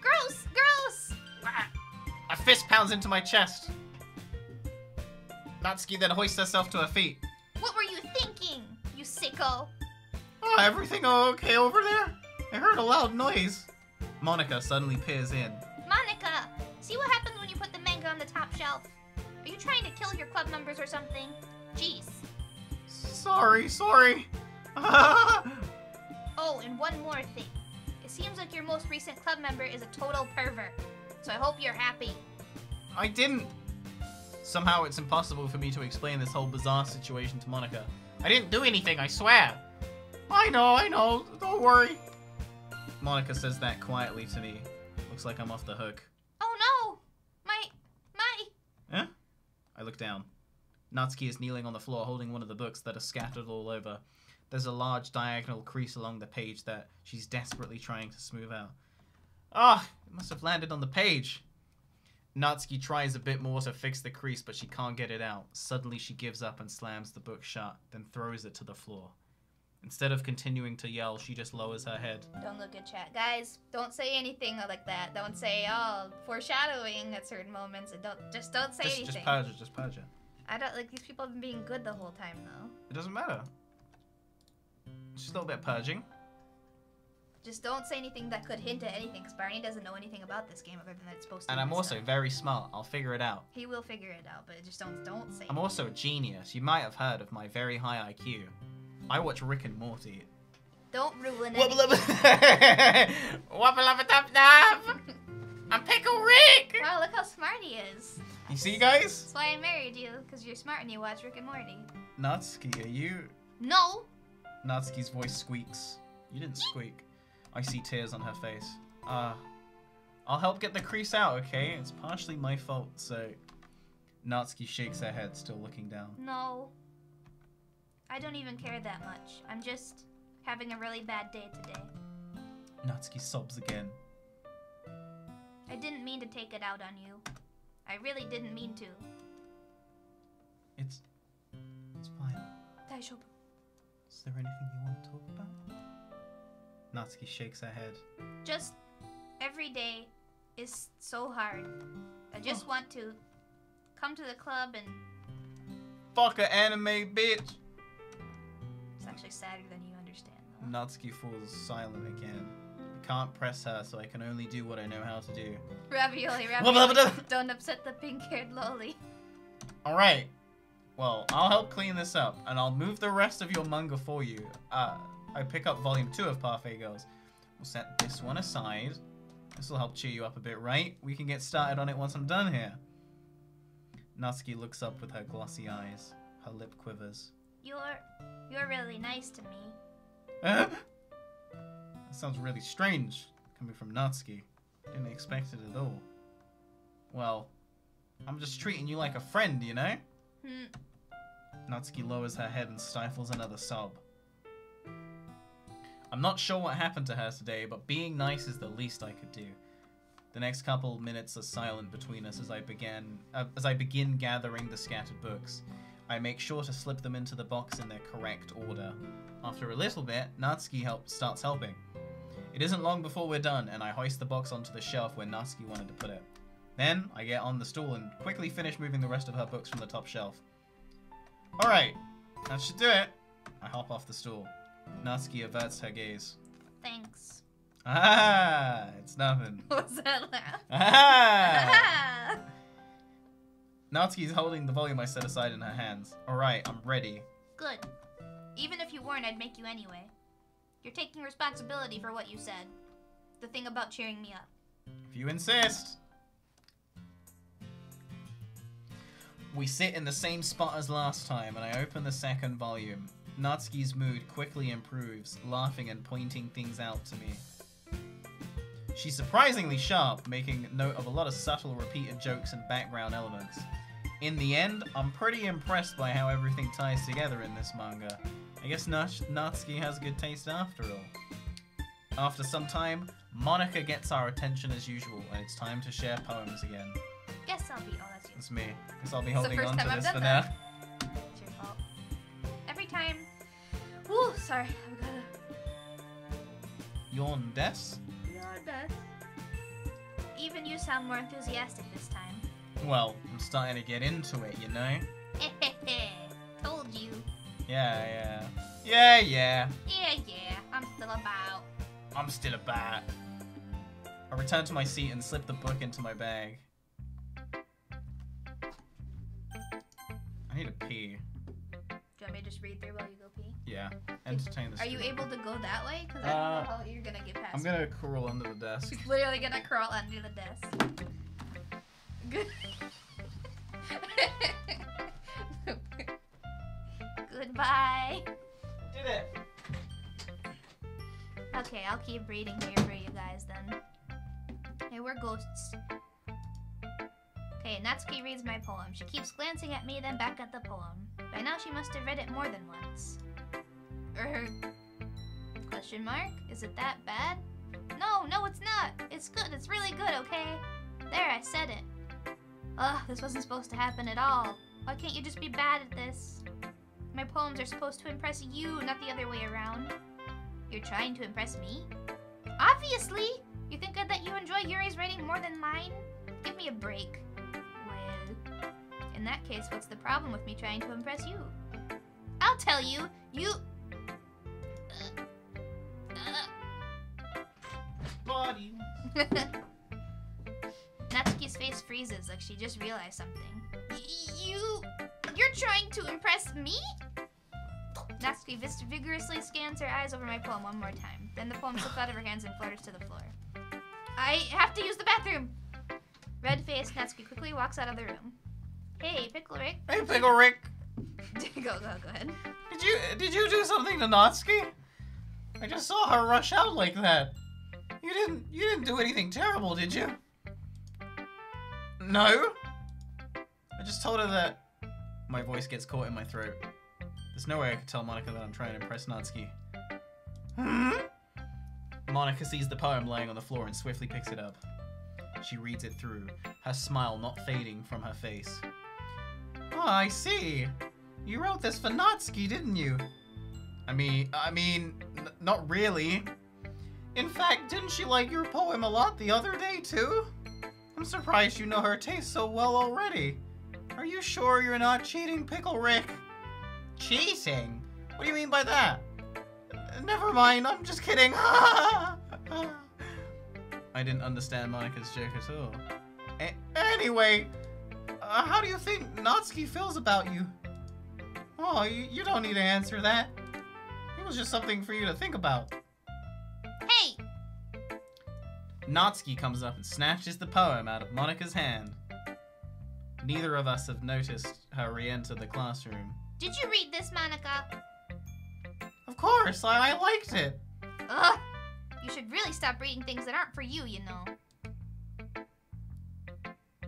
Gross! Gross! A fist pounds into my chest. Natsuki then hoists herself to her feet. What were you thinking, you sicko? Oh, everything okay over there? I heard a loud noise. Monica suddenly peers in. Monica, see what happens when you put the manga on the top shelf? Are you trying to kill your club members or something? Jeez. Sorry. Oh, and one more thing. It seems like your most recent club member is a total pervert. So I hope you're happy. I didn't. Somehow it's impossible for me to explain this whole bizarre situation to Monica. I didn't do anything, I swear. I know. Don't worry. Monica says that quietly to me. Looks like I'm off the hook. Oh no! My... Huh? I look down. Natsuki is kneeling on the floor holding one of the books that are scattered all over. There's a large diagonal crease along the page that she's desperately trying to smooth out. It must have landed on the page. Natsuki tries a bit more to fix the crease, but she can't get it out. Suddenly she gives up and slams the book shut, then throws it to the floor. Instead of continuing to yell, she just lowers her head. Don't look at chat. Guys, don't say anything like that. Don't say, foreshadowing at certain moments. And don't say anything. Just purge it. I don't, these people have been being good the whole time, though. It doesn't matter. Just a little bit purging. Just don't say anything that could hint at anything, because Barney doesn't know anything about this game other than that it's supposed to And be I'm this also stuff. very smart. I'll figure it out. He will figure it out, but just don't say I'm also a genius. You might have heard of my very high IQ. I watch Rick and Morty. Don't ruin it. Wubba-lubba-dub-dub! I'm Pickle Rick! Wow, look how smart he is. You see, guys? That's why I married you, because you're smart and you watch Rick and Morty. Natsuki, are you... No! Natsuki's voice squeaks. You didn't squeak. I see tears on her face. I'll help get the crease out, okay? It's partially my fault, so... Natsuki shakes her head, still looking down. No. I don't even care that much. I'm just having a really bad day today. Natsuki sobs again. I didn't mean to take it out on you. I really didn't mean to. It's fine. Daijoubu. Is there anything you want to talk about? Natsuki shakes her head. Just every day is so hard. I just want to come to the club and... Fuck a anime bitch! It's actually sadder than you understand, though. Natsuki falls silent again. I can't press her, so I can only do what I know how to do. Ravioli. Don't upset the pink-haired loli. Alright. Well, I'll help clean this up, and I'll move the rest of your manga for you. I pick up volume 2 of Parfait Girls. We'll set this one aside. This will help cheer you up a bit, right? We can get started on it once I'm done here. Natsuki looks up with her glossy eyes. Her lip quivers. You're really nice to me. That sounds really strange, coming from Natsuki. Didn't expect it at all. Well, I'm just treating you like a friend, you know? Natsuki lowers her head and stifles another sob. I'm not sure what happened to her today, but being nice is the least I could do. The next couple minutes are silent between us as I begin gathering the scattered books. I make sure to slip them into the box in their correct order. After a little bit, Natsuki starts helping. It isn't long before we're done, and I hoist the box onto the shelf where Natsuki wanted to put it. Then, I get on the stool and quickly finish moving the rest of her books from the top shelf. Alright, that should do it. I hop off the stool. Natsuki averts her gaze. Thanks. Ah, it's nothing. What's that laugh? Ah! Natsuki's holding the volume I set aside in her hands. Alright, I'm ready. Good. Even if you weren't, I'd make you anyway. You're taking responsibility for what you said. The thing about cheering me up. If you insist. We sit in the same spot as last time, and I open the second volume. Natsuki's mood quickly improves, laughing and pointing things out to me. She's surprisingly sharp, making note of a lot of subtle repeated jokes and background elements. In the end, I'm pretty impressed by how everything ties together in this manga. I guess Natsuki has good taste after all. After some time, Monika gets our attention as usual, and it's time to share poems again. Guess I'll be. Oh, that's you. It's me. Guess I'll be It's the holding first on to time I've this done for that. now. It's your fault. Every time. Ooh, sorry. I've got Yawn Des? Your best. Even you sound more enthusiastic this time. Well, I'm starting to get into it, you know? Told you. Yeah. Yeah, I'm still about. I'm still a bat. I return to my seat and slip the book into my bag. I need to pee. Do you want me to just read through while you go pee? Yeah. Entertain the Are you student. able to go that way? Because I don't know how you're gonna get past I'm gonna crawl under the desk. She's literally gonna crawl under the desk. Good. Goodbye. Did it! Okay, I'll keep reading here for you guys then. Hey, we're ghosts. Okay, Natsuki reads my poem. She keeps glancing at me, then back at the poem. By now she must have read it more than once. Question mark? Is it that bad? No, it's not. It's good. It's really good, okay? There, I said it. Ugh, this wasn't supposed to happen at all. Why can't you just be bad at this? My poems are supposed to impress you, not the other way around. You're trying to impress me? Obviously! You think that you enjoy Yuri's writing more than mine? Give me a break. Well, in that case, what's the problem with me trying to impress you? I'll tell you. You... Body. Natsuki's face freezes like she just realized something. You're trying to impress me? Natsuki vigorously scans her eyes over my poem one more time. Then the poem slips out of her hands and flutters to the floor. I have to use the bathroom! Red-faced, Natsuki quickly walks out of the room. Hey, Pickle Rick. Hey, Pickle Rick! Go ahead. Did you do something to Natsuki? I just saw her rush out like that. You didn't do anything terrible, did you? No? I just told her that... My voice gets caught in my throat. There's no way I could tell Monika that I'm trying to impress Natsuki. Monika sees the poem laying on the floor and swiftly picks it up. She reads it through, her smile not fading from her face. Oh, I see. You wrote this for Natsuki, didn't you? I mean, not really. In fact, didn't she like your poem a lot the other day, too? I'm surprised you know her taste so well already. Are you sure you're not cheating, Pickle Rick? Cheating? What do you mean by that? Never mind, I'm just kidding. I didn't understand Monika's joke at all. Anyway, how do you think Natsuki feels about you? Oh, you don't need to answer that. It was just something for you to think about. Hey! Natsuki comes up and snatches the poem out of Monika's hand. Neither of us have noticed her re-enter the classroom. Did you read this, Monika? Of course, I liked it. Ugh! You should really stop reading things that aren't for you, you know.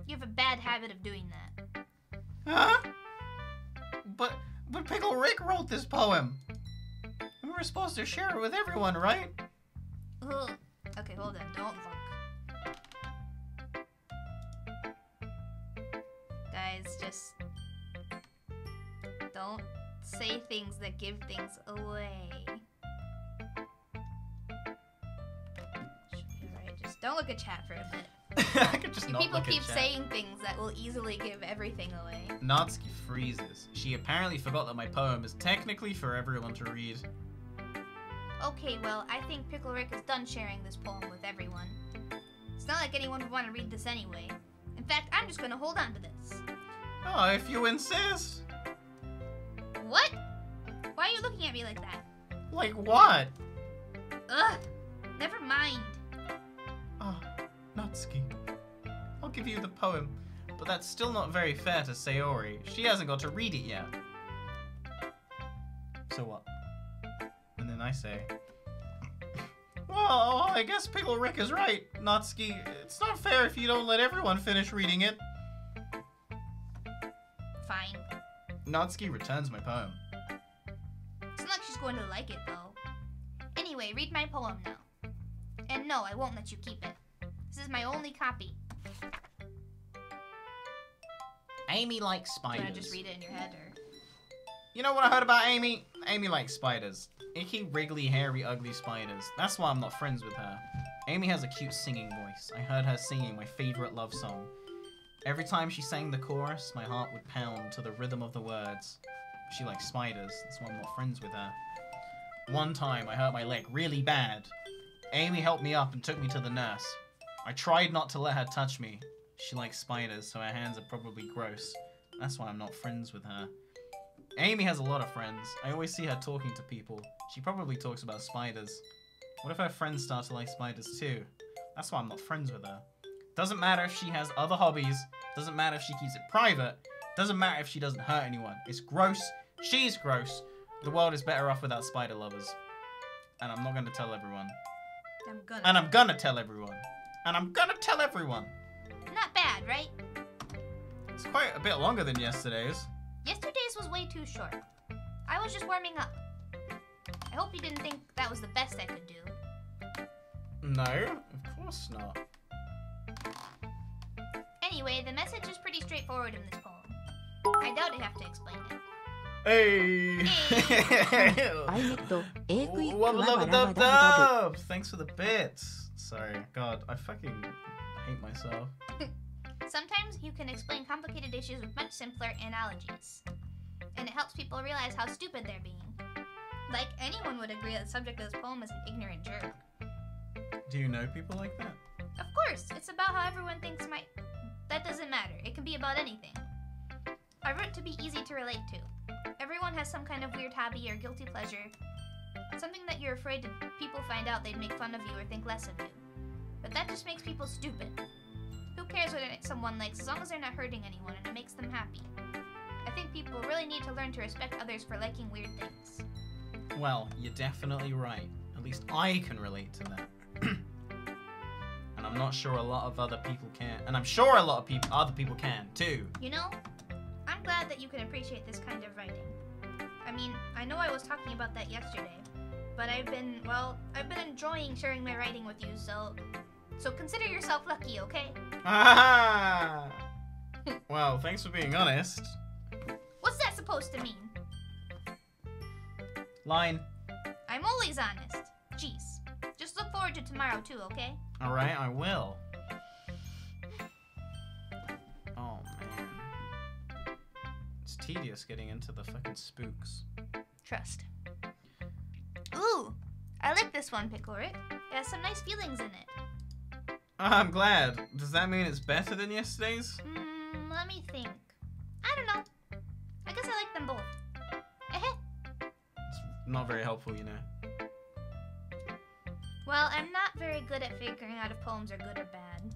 You have a bad habit of doing that. Huh? But Pickle Rick wrote this poem. We were supposed to share it with everyone, right? Ugh. Okay, hold on. Don't look. Guys, just don't say things that give things away. Should be alright. Just don't look at chat for a bit. I could just not People look keep at chat. saying things that will easily give everything away. Natsuki freezes. She apparently forgot that my poem is technically for everyone to read. Okay, well, I think Pickle Rick is done sharing this poem with everyone. It's not like anyone would want to read this anyway. In fact, I'm just gonna hold on to this. Oh, if you insist. What? Why are you looking at me like that? Like what? Ugh! Never mind. Oh, Natsuki. I'll give you the poem, but that's still not very fair to Sayori. She hasn't got to read it yet. So what? And then I say, well, I guess Pickle Rick is right, Natsuki. It's not fair if you don't let everyone finish reading it. Fine. Natsuki returns my poem. It's not like she's going to like it, though. Anyway, read my poem now. And no, I won't let you keep it. This is my only copy. Amy likes Do you spiders. want to just read it in your head, or...? You know what I heard about Amy? Amy likes spiders. Icky, wriggly, hairy, ugly spiders. That's why I'm not friends with her. Amy has a cute singing voice. I heard her singing my favorite love song. Every time she sang the chorus, my heart would pound to the rhythm of the words. She likes spiders. That's why I'm not friends with her. One time, I hurt my leg really bad. Amy helped me up and took me to the nurse. I tried not to let her touch me. She likes spiders, so her hands are probably gross. That's why I'm not friends with her. Amy has a lot of friends. I always see her talking to people. She probably talks about spiders. What if her friends start to like spiders too? That's why I'm not friends with her. Doesn't matter if she has other hobbies. Doesn't matter if she keeps it private. Doesn't matter if she doesn't hurt anyone. It's gross. She's gross. The world is better off without spider lovers. And I'm not going to tell everyone. I'm gonna. And I'm gonna tell everyone. And I'm gonna tell everyone. Not bad, right? It's quite a bit longer than yesterday's. Yesterday's was way too short. I was just warming up. I hope you didn't think that was the best I could do. No, of course not. Anyway, the message is pretty straightforward in this poem. I doubt I have to explain it. Hey! アイネット、英クイックは Wubba バ lubba ラバ dub ダブ dub! Thanks for the bits. Sorry, God, I fucking hate myself. Sometimes you can explain complicated issues with much simpler analogies. And it helps people realize how stupid they're being. Like, anyone would agree that the subject of this poem is an ignorant jerk. Do you know people like that? Of course, it's about how everyone thinks that doesn't matter. It can be about anything. I wrote to be easy to relate to. Everyone has some kind of weird hobby or guilty pleasure. Something that you're afraid that people find out they'd make fun of you or think less of you. But that just makes people stupid. Who cares what someone likes as long as they're not hurting anyone and it makes them happy? I think people really need to learn to respect others for liking weird things. Well, you're definitely right. At least I can relate to that. And I'm not sure a lot of other people can. And I'm sure a lot of other people can, too. You know, I'm glad that you can appreciate this kind of writing. I mean, I know I was talking about that yesterday, but I've been enjoying sharing my writing with you, so consider yourself lucky, okay? Ah! Well, thanks for being honest. What's that supposed to mean? Line. I'm always honest. Jeez. Just look forward to tomorrow too, okay? Alright, I will. Oh, man. It's tedious getting into the fucking spooks. Trust. Ooh! I like this one, Pickle Rick. It has some nice feelings in it. I'm glad. Does that mean it's better than yesterday's? Let me think. I don't know. I guess I like them both. It's not very helpful, you know. Well, I'm not very good at figuring out if poems are good or bad.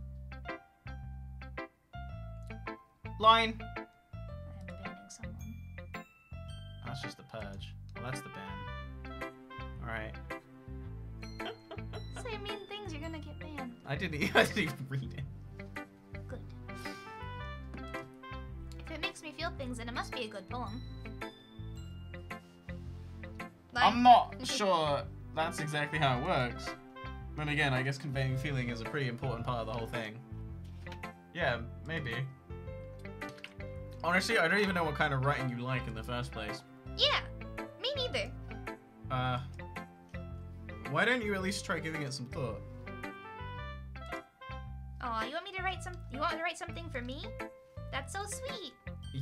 Line. I'm banning someone. That's just the purge. Well, that's the ban. Alright. Say mean things, you're gonna get banned. I didn't even read it. Good. If it makes me feel things, then it must be a good poem. Like, I'm not sure that's exactly how it works. Then again, I guess conveying feeling is a pretty important part of the whole thing. Yeah, maybe. Honestly, I don't even know what kind of writing you like in the first place. Yeah, me neither. Why don't you at least try giving it some thought? Oh, you want me to write some? You want me to write something for me? That's so sweet.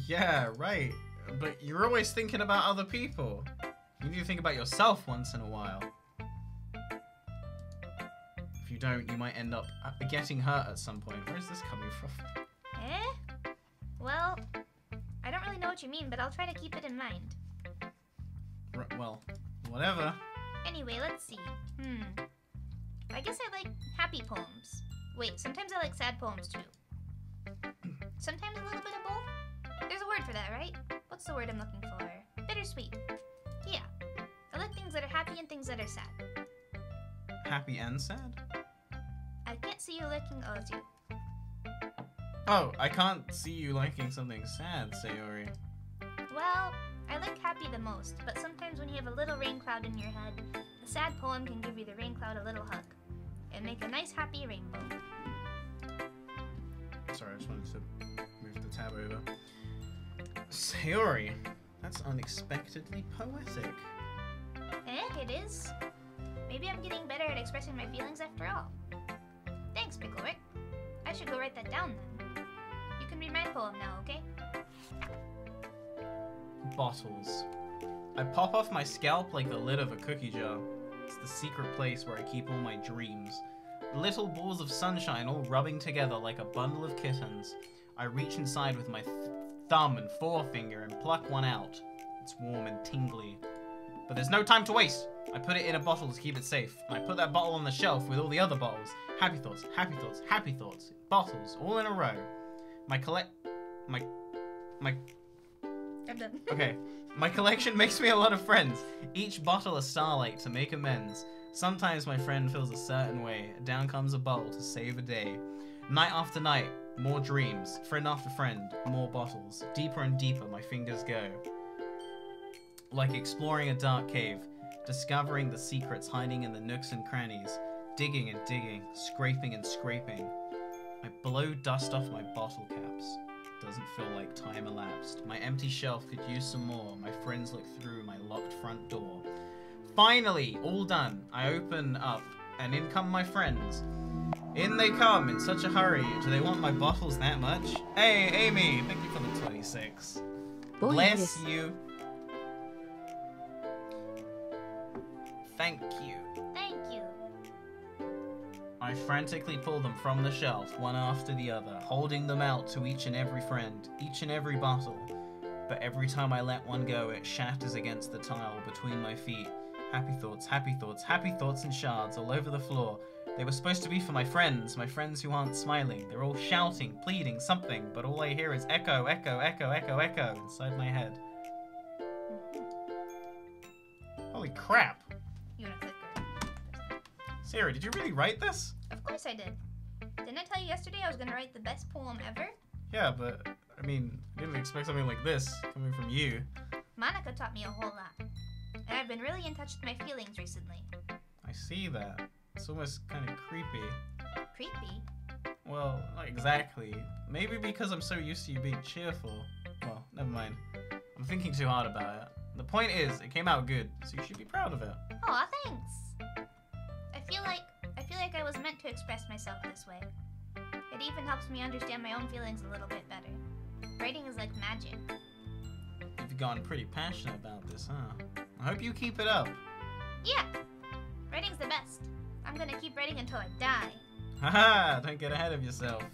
Yeah, right. But you're always thinking about other people. You need to think about yourself once in a while. If you don't, you might end up getting hurt at some point. Where is this coming from? Well, I don't really know what you mean, but I'll try to keep it in mind. Well, whatever. Anyway, let's see. I guess I like happy poems. Wait, sometimes I like sad poems too. Sometimes a little bit of both. There's a word for that, right? What's the word I'm looking for? Bittersweet. Yeah. I like things that are happy and things that are sad. Happy and sad? I can't see you liking Ozu. Oh, I can't see you liking something sad, Sayori. Well, I like happy the most, but sometimes when you have a little rain cloud in your head, a sad poem can give you the rain cloud a little hug and make a nice happy rainbow. Sorry, I just wanted to move the tab over. Sayori, that's unexpectedly poetic. It is. Maybe I'm getting better at expressing my feelings after all. Thanks, Picklewick. I should go write that down then. You can read my poem now, okay? Bottles. I pop off my scalp like the lid of a cookie jar. It's the secret place where I keep all my dreams. Little balls of sunshine all rubbing together like a bundle of kittens. I reach inside with my thumb and forefinger and pluck one out. It's warm and tingly. But there's no time to waste. I put it in a bottle to keep it safe. And I put that bottle on the shelf with all the other bottles. Happy thoughts, happy thoughts, happy thoughts. Bottles, all in a row. I'm done. Okay. My collection makes me a lot of friends. Each bottle a starlight to make amends. Sometimes my friend feels a certain way. Down comes a bowl to save a day. Night after night, more dreams. Friend after friend, more bottles. Deeper and deeper my fingers go. Like exploring a dark cave. Discovering the secrets hiding in the nooks and crannies. Digging and digging. Scraping and scraping. I blow dust off my bottle caps. Doesn't feel like time elapsed. My empty shelf could use some more. My friends look through my locked front door. Finally, all done. I open up, and in come my friends. In they come in such a hurry. Do they want my bottles that much? Hey, Amy, thank you for the 26. Bless you. Thank you. Thank you. I frantically pull them from the shelf, one after the other, holding them out to each and every friend, each and every bottle. But every time I let one go, it shatters against the tile between my feet. Happy thoughts, happy thoughts, happy thoughts in shards all over the floor. They were supposed to be for my friends who aren't smiling. They're all shouting, pleading, something, but all I hear is echo, echo, echo, echo, echo inside my head. Holy crap! You want a clicker? Sarah, did you really write this? Of course I did. Didn't I tell you yesterday I was gonna write the best poem ever? Yeah, but, I mean, I didn't expect something like this coming from you. Monica taught me a whole lot. And I've been really in touch with my feelings recently. I see that. It's almost kind of creepy. Creepy? Well, not exactly. Maybe because I'm so used to you being cheerful. Well, never mind. I'm thinking too hard about it. The point is, it came out good, so you should be proud of it. Aw, thanks. I feel like I was meant to express myself this way. It even helps me understand my own feelings a little bit better. Writing is like magic. You've gotten pretty passionate about this, huh? I hope you keep it up. Yeah, writing's the best. I'm gonna keep writing until I die. Haha, don't get ahead of yourself.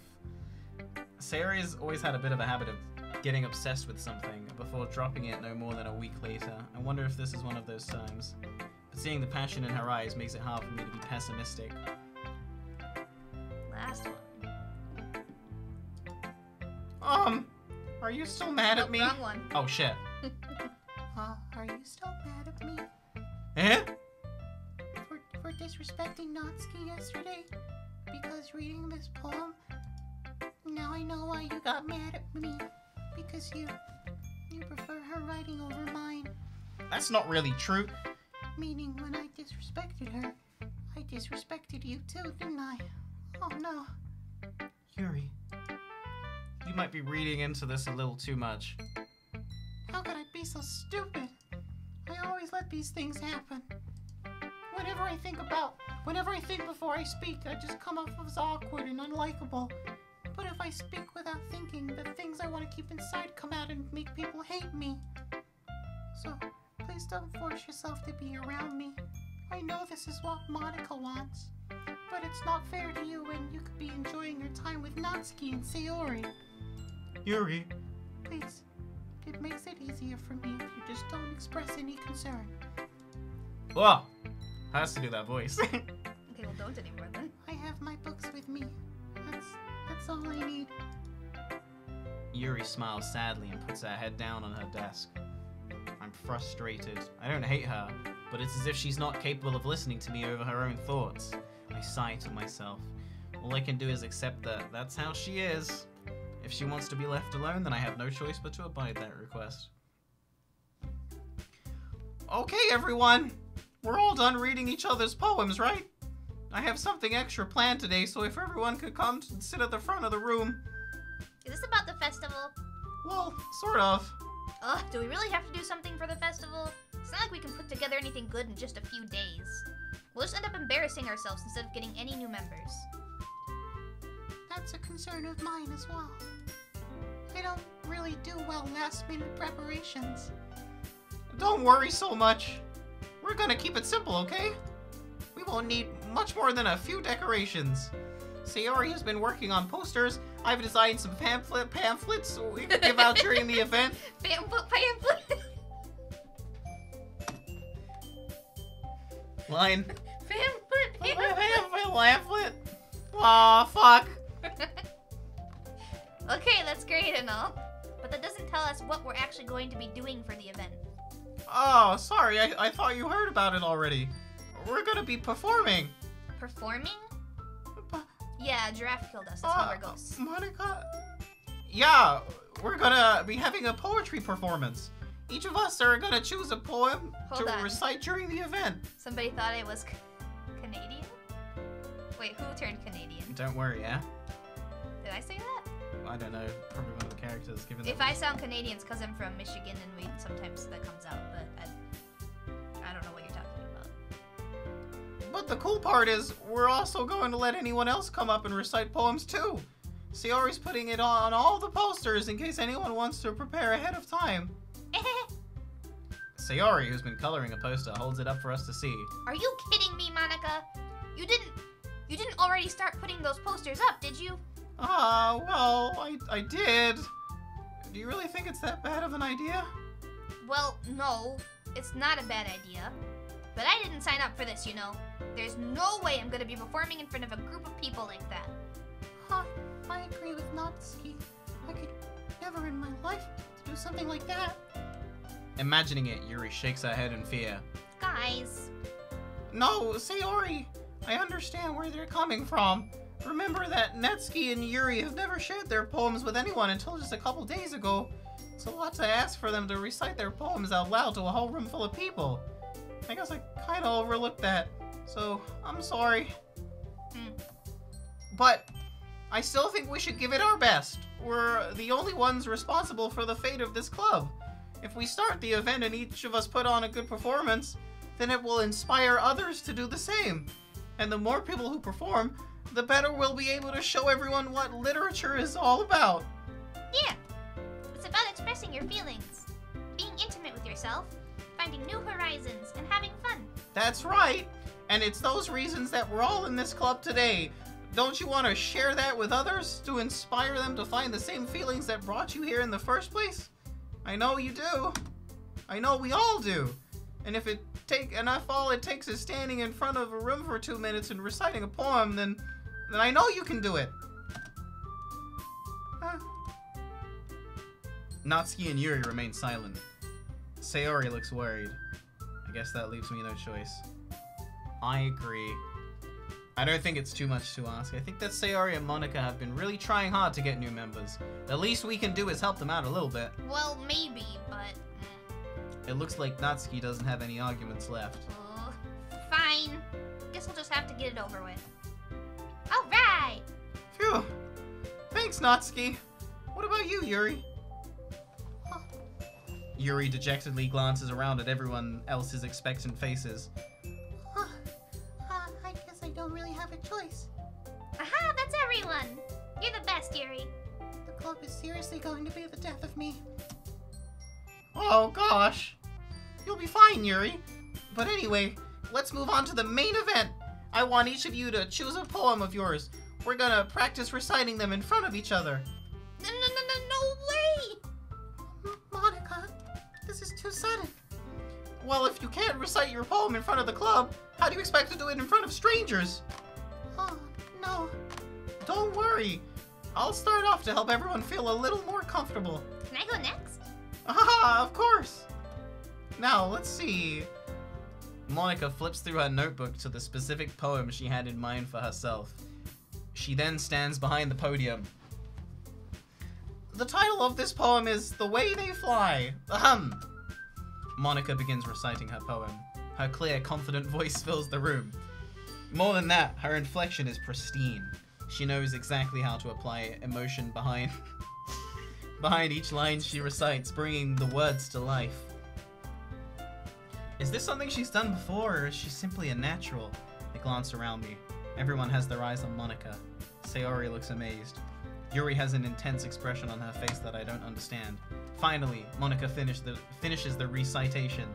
Sayori's always had a bit of a habit of getting obsessed with something before dropping it no more than a week later. I wonder if this is one of those times. But seeing the passion in her eyes makes it hard for me to be pessimistic. Last one. Are you still mad at me? Wrong one. Oh shit. Are you still mad at me Eh? for disrespecting Natsuki yesterday? Because reading this poem, now I know why you got mad at me. Because you prefer her writing over mine. That's not really true. Meaning when I disrespected her, I disrespected you too, didn't I? Oh no. Yuri, you might be reading into this a little too much. How could I be so stupid? I always let these things happen. Whenever I think before I speak, I just come off as awkward and unlikable. But if I speak without thinking, the things I want to keep inside come out and make people hate me. So, please don't force yourself to be around me. I know this is what Monica wants, but it's not fair to you when you could be enjoying your time with Natsuki and Sayori. Yuri. Please, it makes it easier for me if you just don't express any concern. Whoa! Has to do that voice. Okay, well, don't anymore then. I have my books with me. That's all I need. Yuri smiles sadly and puts her head down on her desk. I'm frustrated. I don't hate her, but it's as if she's not capable of listening to me over her own thoughts. I sigh to myself. All I can do is accept that that's how she is. If she wants to be left alone, then I have no choice but to abide that request. Okay, everyone! We're all done reading each other's poems, right? I have something extra planned today, so if everyone could come and sit at the front of the room. Is this about the festival? Well, sort of. Ugh, do we really have to do something for the festival? It's not like we can put together anything good in just a few days. We'll just end up embarrassing ourselves instead of getting any new members. That's a concern of mine as well. I don't really do well last-minute preparations. Don't worry so much. We're gonna keep it simple, okay? We won't need much more than a few decorations. Sayori has been working on posters. I've designed some pamphlets so we can give out during the event. Pamphlet. Line. Pamphlet. Pamphlet. Aw, fuck. Okay, that's great and all. But that doesn't tell us what we're actually going to be doing for the event. Oh, sorry. I thought you heard about it already. We're gonna be performing. Performing? But, Yeah, Giraffe killed us. That's why we're ghosts. Monica, Yeah, we're gonna be having a poetry performance. Each of us are gonna choose a poem Hold to on. recite during the event. Somebody thought I was Canadian? Wait, who turned Canadian? Don't worry, yeah? Did I say that? I don't know. Probably one of the characters given If that. I sound Canadian, it's because I'm from Michigan and we sometimes that comes out, but I don't know what you're talking about. But the cool part is, we're also going to let anyone else come up and recite poems too. Sayori's putting it on all the posters in case anyone wants to prepare ahead of time. Sayori, who's been coloring a poster, holds it up for us to see. Are you kidding me, Monica? You didn't already start putting those posters up, did you? Well, I did. Do you really think it's that bad of an idea? Well, no, it's not a bad idea. But I didn't sign up for this, you know. There's no way I'm gonna be performing in front of a group of people like that. I agree with Natsuki. I could never in my life do something like that. Imagining it, Yuri shakes her head in fear. Guys. No, Sayori! I understand where they're coming from. Remember that Natsuki and Yuri have never shared their poems with anyone until just a couple days ago. It's a lot to ask for them to recite their poems out loud to a whole room full of people. I guess I kind of overlooked that, so I'm sorry. But I still think we should give it our best. We're the only ones responsible for the fate of this club. If we start the event and each of us put on a good performance, then it will inspire others to do the same. And the more people who perform, the better we'll be able to show everyone what literature is all about. Yeah. It's about expressing your feelings, being intimate with yourself, finding new horizons, and having fun. That's right. And it's those reasons that we're all in this club today. Don't you want to share that with others to inspire them to find the same feelings that brought you here in the first place? I know you do. I know we all do. And if all it takes is standing in front of a room for 2 minutes and reciting a poem, then I know you can do it. Natsuki and Yuri remain silent. Sayori looks worried. I guess that leaves me no choice. I agree. I don't think it's too much to ask. I think that Sayori and Monica have been really trying hard to get new members. The least we can do is help them out a little bit. Well, maybe, but... It looks like Natsuki doesn't have any arguments left. enough to get it over with. Alright! Phew. Thanks, Natsuki. What about you, Yuri? Yuri dejectedly glances around at everyone else's expectant faces. I guess I don't really have a choice. Aha, that's everyone! You're the best, Yuri. The club is seriously going to be the death of me. Oh, gosh. You'll be fine, Yuri. But anyway, let's move on to the main event. I want each of you to choose a poem of yours. We're gonna practice reciting them in front of each other. No way! Monica, this is too sudden. Well, if you can't recite your poem in front of the club, how do you expect to do it in front of strangers? Oh, no. Don't worry. I'll start off to help everyone feel a little more comfortable. Can I go next? Ah, of course. Now, let's see. Monica flips through her notebook to the specific poem she had in mind for herself. She then stands behind the podium. The title of this poem is The Way They Fly. Ahem. Monica begins reciting her poem. Her clear, confident voice fills the room. More than that, her inflection is pristine. She knows exactly how to apply emotion behind each line she recites, bringing the words to life. Is this something she's done before, or is she simply a natural? I glance around me. Everyone has their eyes on Monica. Sayori looks amazed. Yuri has an intense expression on her face that I don't understand. Finally, Monica finishes the recitation.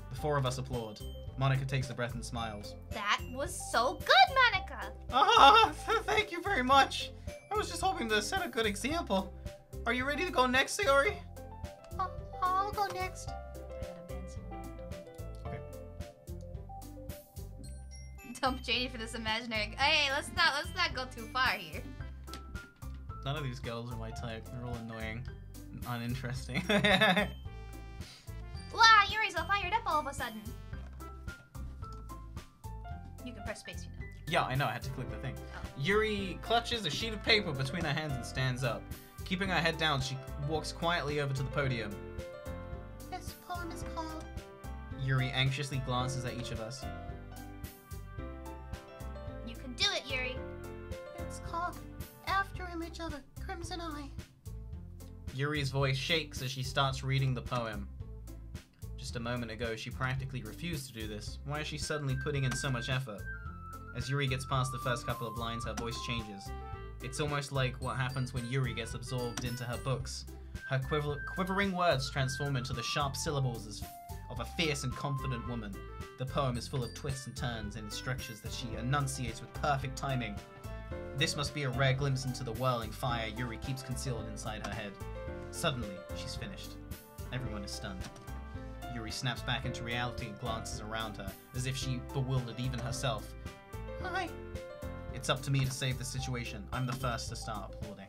The four of us applaud. Monica takes a breath and smiles. That was so good, Monica! Ah, thank you very much. I was just hoping to set a good example. Are you ready to go next, Sayori? I'll go next. Okay. Dump Janie for this imaginary. Hey, let's not go too far here. None of these girls are my type. They're all annoying and uninteresting. Wow, Yuri's all fired up all of a sudden. You can press space, you know. Yeah, I know. I had to click the thing. Oh. Yuri clutches a sheet of paper between her hands and stands up. Keeping her head down, she walks quietly over to the podium. This poem is called... Yuri anxiously glances at each of us. You can do it, Yuri. It's called After Image of a Crimson Eye. Yuri's voice shakes as she starts reading the poem. Just a moment ago, she practically refused to do this. Why is she suddenly putting in so much effort? As Yuri gets past the first couple of lines, her voice changes. It's almost like what happens when Yuri gets absorbed into her books. Her quivering words transform into the sharp syllables of a fierce and confident woman. The poem is full of twists and turns and structures that she enunciates with perfect timing. This must be a rare glimpse into the whirling fire Yuri keeps concealed inside her head. Suddenly, she's finished. Everyone is stunned. Yuri snaps back into reality and glances around her, as if she bewildered even herself. Hi. It's up to me to save the situation. I'm the first to start applauding.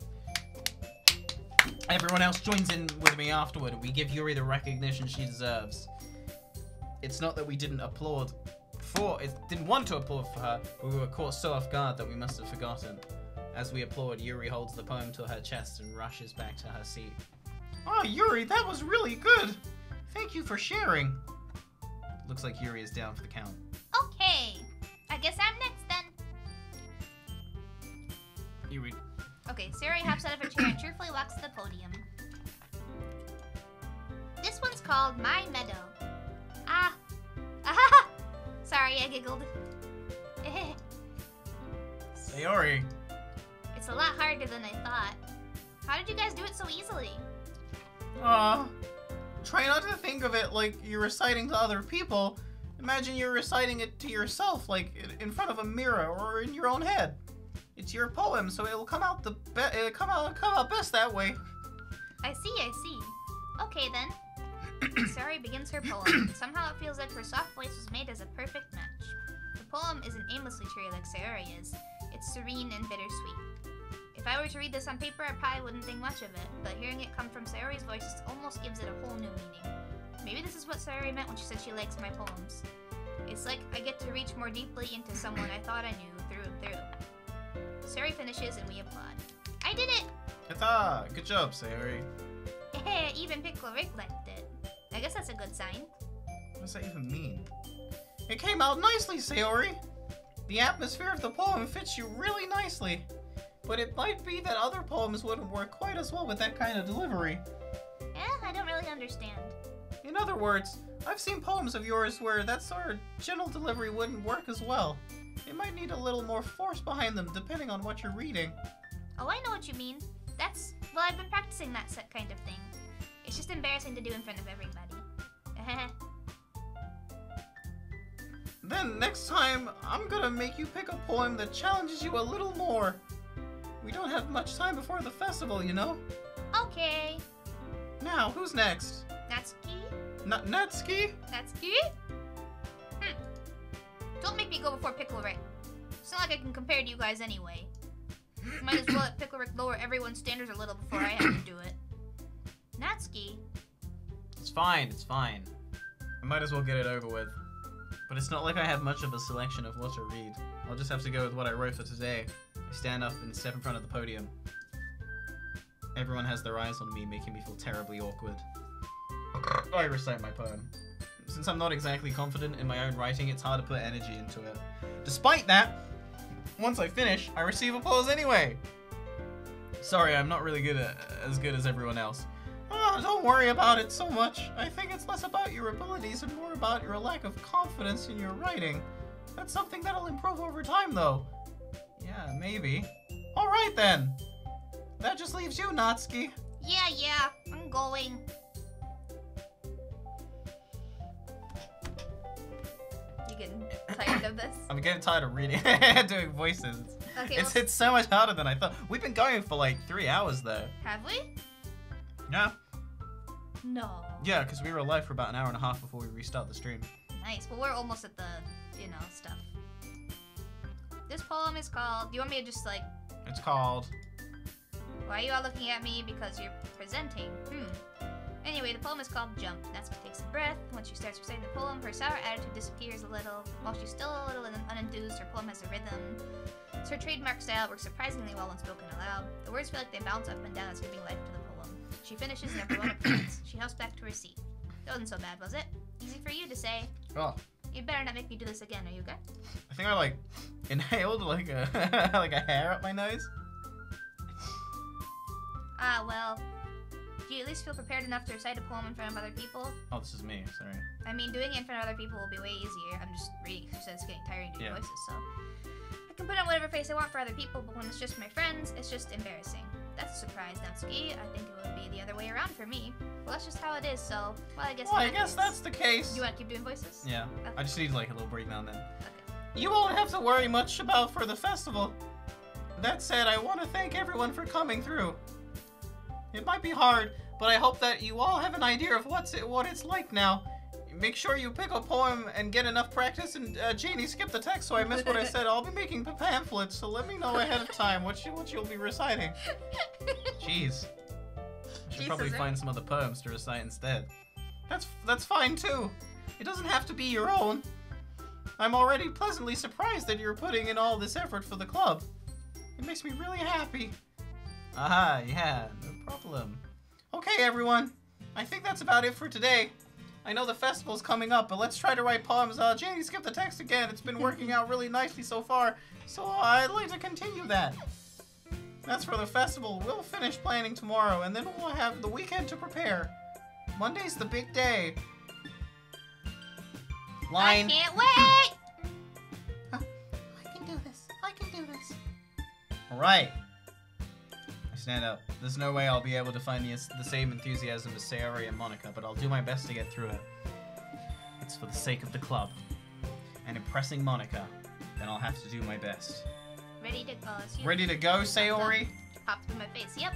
Everyone else joins in with me afterward, and we give Yuri the recognition she deserves. It's not that we didn't want to applaud for her, but we were caught so off guard that we must have forgotten. As we applaud, Yuri holds the poem to her chest and rushes back to her seat. Oh, Yuri, that was really good! Thank you for sharing. Looks like Yuri is down for the count. Okay. I guess I'm next then. Yuri. Okay, Sayori hops out of her chair and cheerfully walks to the podium. This one's called My Meadow. Ah. Ah! Sorry, I giggled. Sayori. It's a lot harder than I thought. How did you guys do it so easily? Try not to think of it like you're reciting to other people. Imagine you're reciting it to yourself, like in front of a mirror or in your own head. It's your poem, so it'll come out come out best that way. I see. Okay then. Sayori begins her poem. Somehow it feels like her soft voice was made as a perfect match. The poem isn't aimlessly cheery like Sayori is. It's serene and bittersweet. If I were to read this on paper, I probably wouldn't think much of it, but hearing it come from Sayori's voice almost gives it a whole new meaning. Maybe this is what Sayori meant when she said she likes my poems. It's like I get to reach more deeply into someone I thought I knew through and through. Sayori finishes and we applaud. I did it! Yata! Good job, Sayori. Even Pickle Rick liked it. I guess that's a good sign. What does that even mean? It came out nicely, Sayori! The atmosphere of the poem fits you really nicely. But it might be that other poems wouldn't work quite as well with that kind of delivery. I don't really understand. In other words, I've seen poems of yours where that sort of gentle delivery wouldn't work as well. It might need a little more force behind them depending on what you're reading. Oh, I know what you mean. Well, I've been practicing that kind of thing. It's just embarrassing to do in front of everybody. Then next time, I'm gonna make you pick a poem that challenges you a little more. We don't have much time before the festival, you know? Okay. Now, who's next? Natsuki? Natsuki? Natsuki? Don't make me go before Pickle Rick. It's not like I can compare to you guys anyway. Might as well let Pickle Rick lower everyone's standards a little before I have to do it. Natsuki? It's fine, it's fine. I might as well get it over with. But it's not like I have much of a selection of what to read. I'll just have to go with what I wrote for today. I stand up and step in front of the podium. Everyone has their eyes on me, making me feel terribly awkward. I recite my poem. Since I'm not exactly confident in my own writing, it's hard to put energy into it. Despite that, once I finish, I receive applause anyway. Sorry, I'm not really as good as everyone else. Oh, don't worry about it so much. I think it's less about your abilities and more about your lack of confidence in your writing. That's something that'll improve over time, though. Yeah, maybe. Alright then. That just leaves you, Natsuki. Yeah, I'm going. You getting tired of this? I'm getting tired of reading, doing voices. Okay, It's so much harder than I thought. We've been going for like 3 hours though. Have we? Yeah. No. Yeah, because we were live for about an hour and a half before we restart the stream. Nice. Well, we're almost at the, stuff. This poem is called... Do you want me to just, It's called... Why are you all looking at me? Because you're presenting. Anyway, the poem is called Jump. Natsuki takes a breath. Once she starts reciting the poem, her sour attitude disappears a little. While she's still a little unenthused, her poem has a rhythm. It's her trademark style, works surprisingly well when spoken aloud. The words feel like they bounce up and down as giving life to the poem. She finishes and everyone applauds. She hops back to her seat. That wasn't so bad, was it? Easy for you to say. Oh. You better not make me do this again, are you okay? I think I, inhaled, like a hair up my nose. Well, do you at least feel prepared enough to recite a poem in front of other people? Oh, this is me, sorry. I mean, doing it in front of other people will be way easier. I'm just reading because it's getting tiring doing voices, so... I can put on whatever face I want for other people, but when it's just my friends, it's just embarrassing. That's a surprise, Natsuki. I think it would be the other way around for me. Well, that's just how it is, so... Well, I guess that's the case. You want to keep doing voices? Yeah. Okay. I just need, a little break now and then. Okay. You won't have to worry much about for the festival. That said, I want to thank everyone for coming through. It might be hard, but I hope that you all have an idea of what it's like now. Make sure you pick a poem and get enough practice, and Janie skipped the text so I missed what I said. I'll be making pamphlets, so let me know ahead of time what you'll be reciting. Jeez. I should probably find some other poems to recite instead. That's fine too. It doesn't have to be your own. I'm already pleasantly surprised that you're putting in all this effort for the club. It makes me really happy. Aha, yeah, no problem. Okay, everyone. I think that's about it for today. I know the festival's coming up, but let's try to write poems. Janie, skip the text again. It's been working out really nicely so far, so I'd like to continue that. That's for the festival. We'll finish planning tomorrow, and then we'll have the weekend to prepare. Monday's the big day. Line. I can't wait! I can do this. I can do this. Alright. I stand up. There's no way I'll be able to find the same enthusiasm as Sayori and Monica, but I'll do my best to get through it. It's for the sake of the club. And impressing Monica, then I'll have to do my best. Ready to go. Ready to go, Sayori? Popped in my face, yep.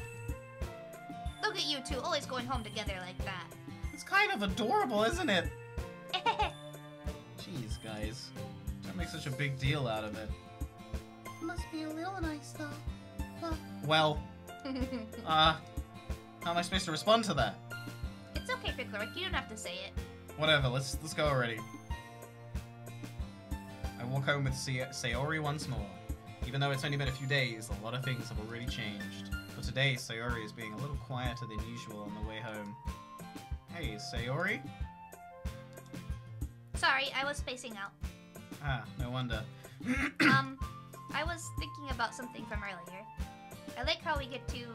Look at you two, always going home together like that. It's kind of adorable, isn't it? Jeez, guys. Don't make such a big deal out of it. Must be a little nice, though. Well, how am I supposed to respond to that? It's okay, Pickle Rick, you don't have to say it. Whatever, let's go already. I walk home with Sayori once more. Even though it's only been a few days, a lot of things have already changed. But today, Sayori is being a little quieter than usual on the way home. Hey, Sayori? Sorry, I was spacing out. Ah, no wonder. I was thinking about something from earlier. I like how we get to,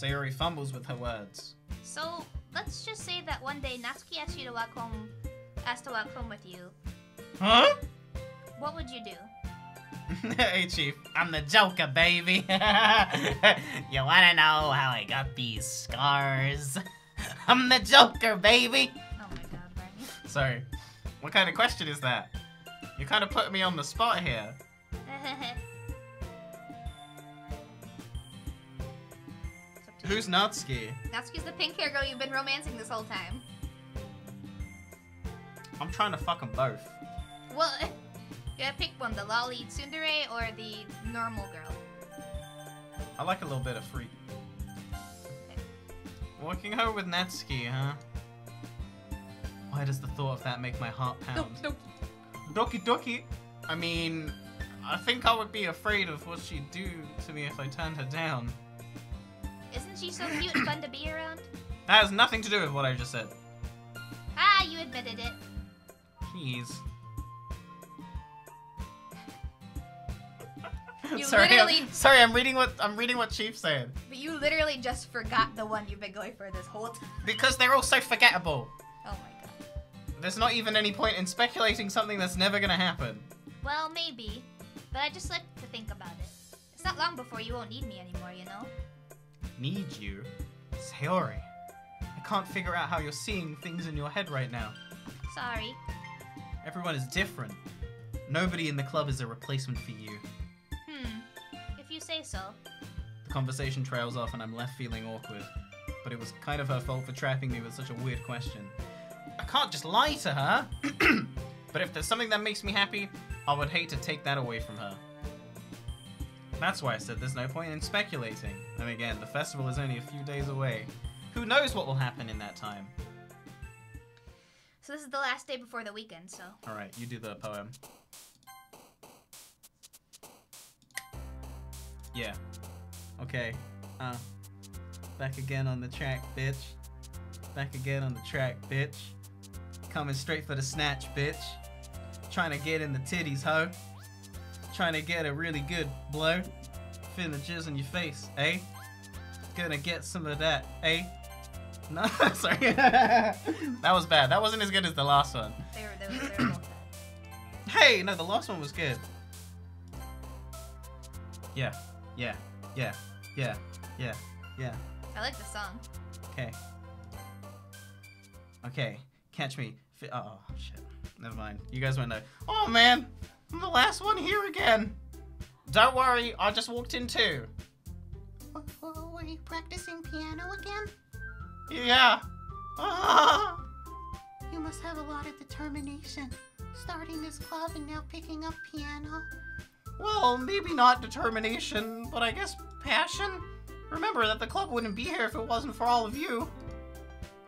Sayori fumbles with her words. so let's just say that one day Natsuki asked to walk home with you. Huh? What would you do? Hey, Chief. I'm the Joker, baby. You wanna know how I got these scars? I'm the Joker, baby. Oh my god, Barney. Sorry. What kind of question is that? You kind of put me on the spot here. Who's Natsuki? Natsuki's the pink hair girl you've been romancing this whole time. I'm trying to fuck them both. Well, you gotta pick one, the lolly tsundere or the normal girl. I like a little bit of freak. Walking home with Natsuki, huh? Why does the thought of that make my heart pound? Doki Doki. I mean, I think I would be afraid of what she'd do to me if I turned her down. Isn't she so cute and fun to be around? That has nothing to do with what I just said. Ah, you admitted it. Jeez. You sorry, literally- I'm reading what Chief said. But you literally just forgot the one you've been going for this whole time. Because they're all so forgettable. Oh my god. There's not even any point in speculating something that's never gonna happen. Well, maybe. But I just like to think about it. It's not long before you won't need me anymore, you know? Need you? Sayori. I can't figure out how you're seeing things in your head right now. Sorry. Everyone is different. Nobody in the club is a replacement for you. If you say so. The conversation trails off and I'm left feeling awkward. But it was kind of her fault for trapping me with such a weird question. I can't just lie to her! But if there's something that makes me happy, I would hate to take that away from her. That's why I said there's no point in speculating. And again, the festival is only a few days away. Who knows what will happen in that time? So this is the last day before the weekend, so. Alright, you do the poem. Yeah. Okay. Back again on the track, bitch. Back again on the track, bitch. Coming straight for the snatch, bitch. Trying to get in the titties, ho. Trying to get a really good blow. Finna jizz in your face, eh? Gonna get some of that, eh? No, sorry. That was bad. That wasn't as good as the last one. They were both bad. Hey, no, the last one was good. Yeah. I like the song. Okay. Okay. Catch me. Oh, shit. Never mind. You guys won't know. Oh, man. I'm the last one here again. Don't worry. I just walked in too. Were you practicing piano again? Yeah. Ah. You must have a lot of determination. Starting this club and now picking up piano. Well, maybe not determination, but I guess passion. Remember that the club wouldn't be here if it wasn't for all of you.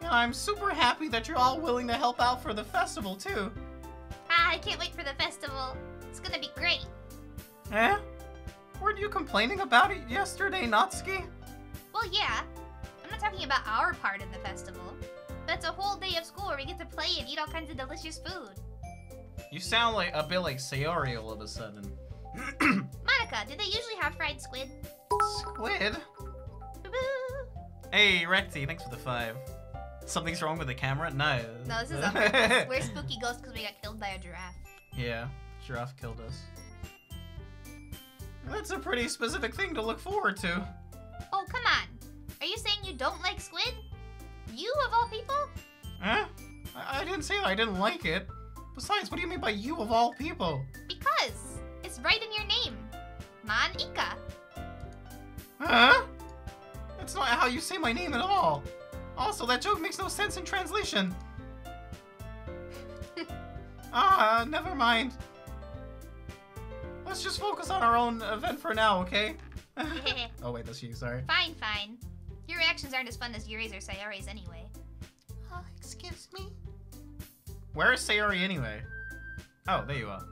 And I'm super happy that you're all willing to help out for the festival, too. Ah, I can't wait for the festival. It's gonna be great. Eh? Weren't you complaining about it yesterday, Natsuki? Well, yeah. I'm not talking about our part in the festival. That's a whole day of school where we get to play and eat all kinds of delicious food. You sound like a bit like Sayori all of a sudden. Monica, do they usually have fried squid? Squid? Boo-boo. Hey, Recti, thanks for the 5. Something's wrong with the camera? No. No, this is on purpose. We're spooky ghosts because we got killed by a giraffe. Yeah, giraffe killed us. That's a pretty specific thing to look forward to. Oh, come on. Are you saying you don't like squid? You, of all people? Huh? I didn't say that I didn't like it. Besides, what do you mean by you of all people? Because it's right in your name. Man-ika. Huh? That's not how you say my name at all. Also, that joke makes no sense in translation. Never mind. Let's just focus on our own event for now, okay? Oh wait, that's you, sorry. Fine, fine. Your reactions aren't as fun as Yuri's or Sayori's anyway. Excuse me? Where is Sayori anyway? Oh, there you are.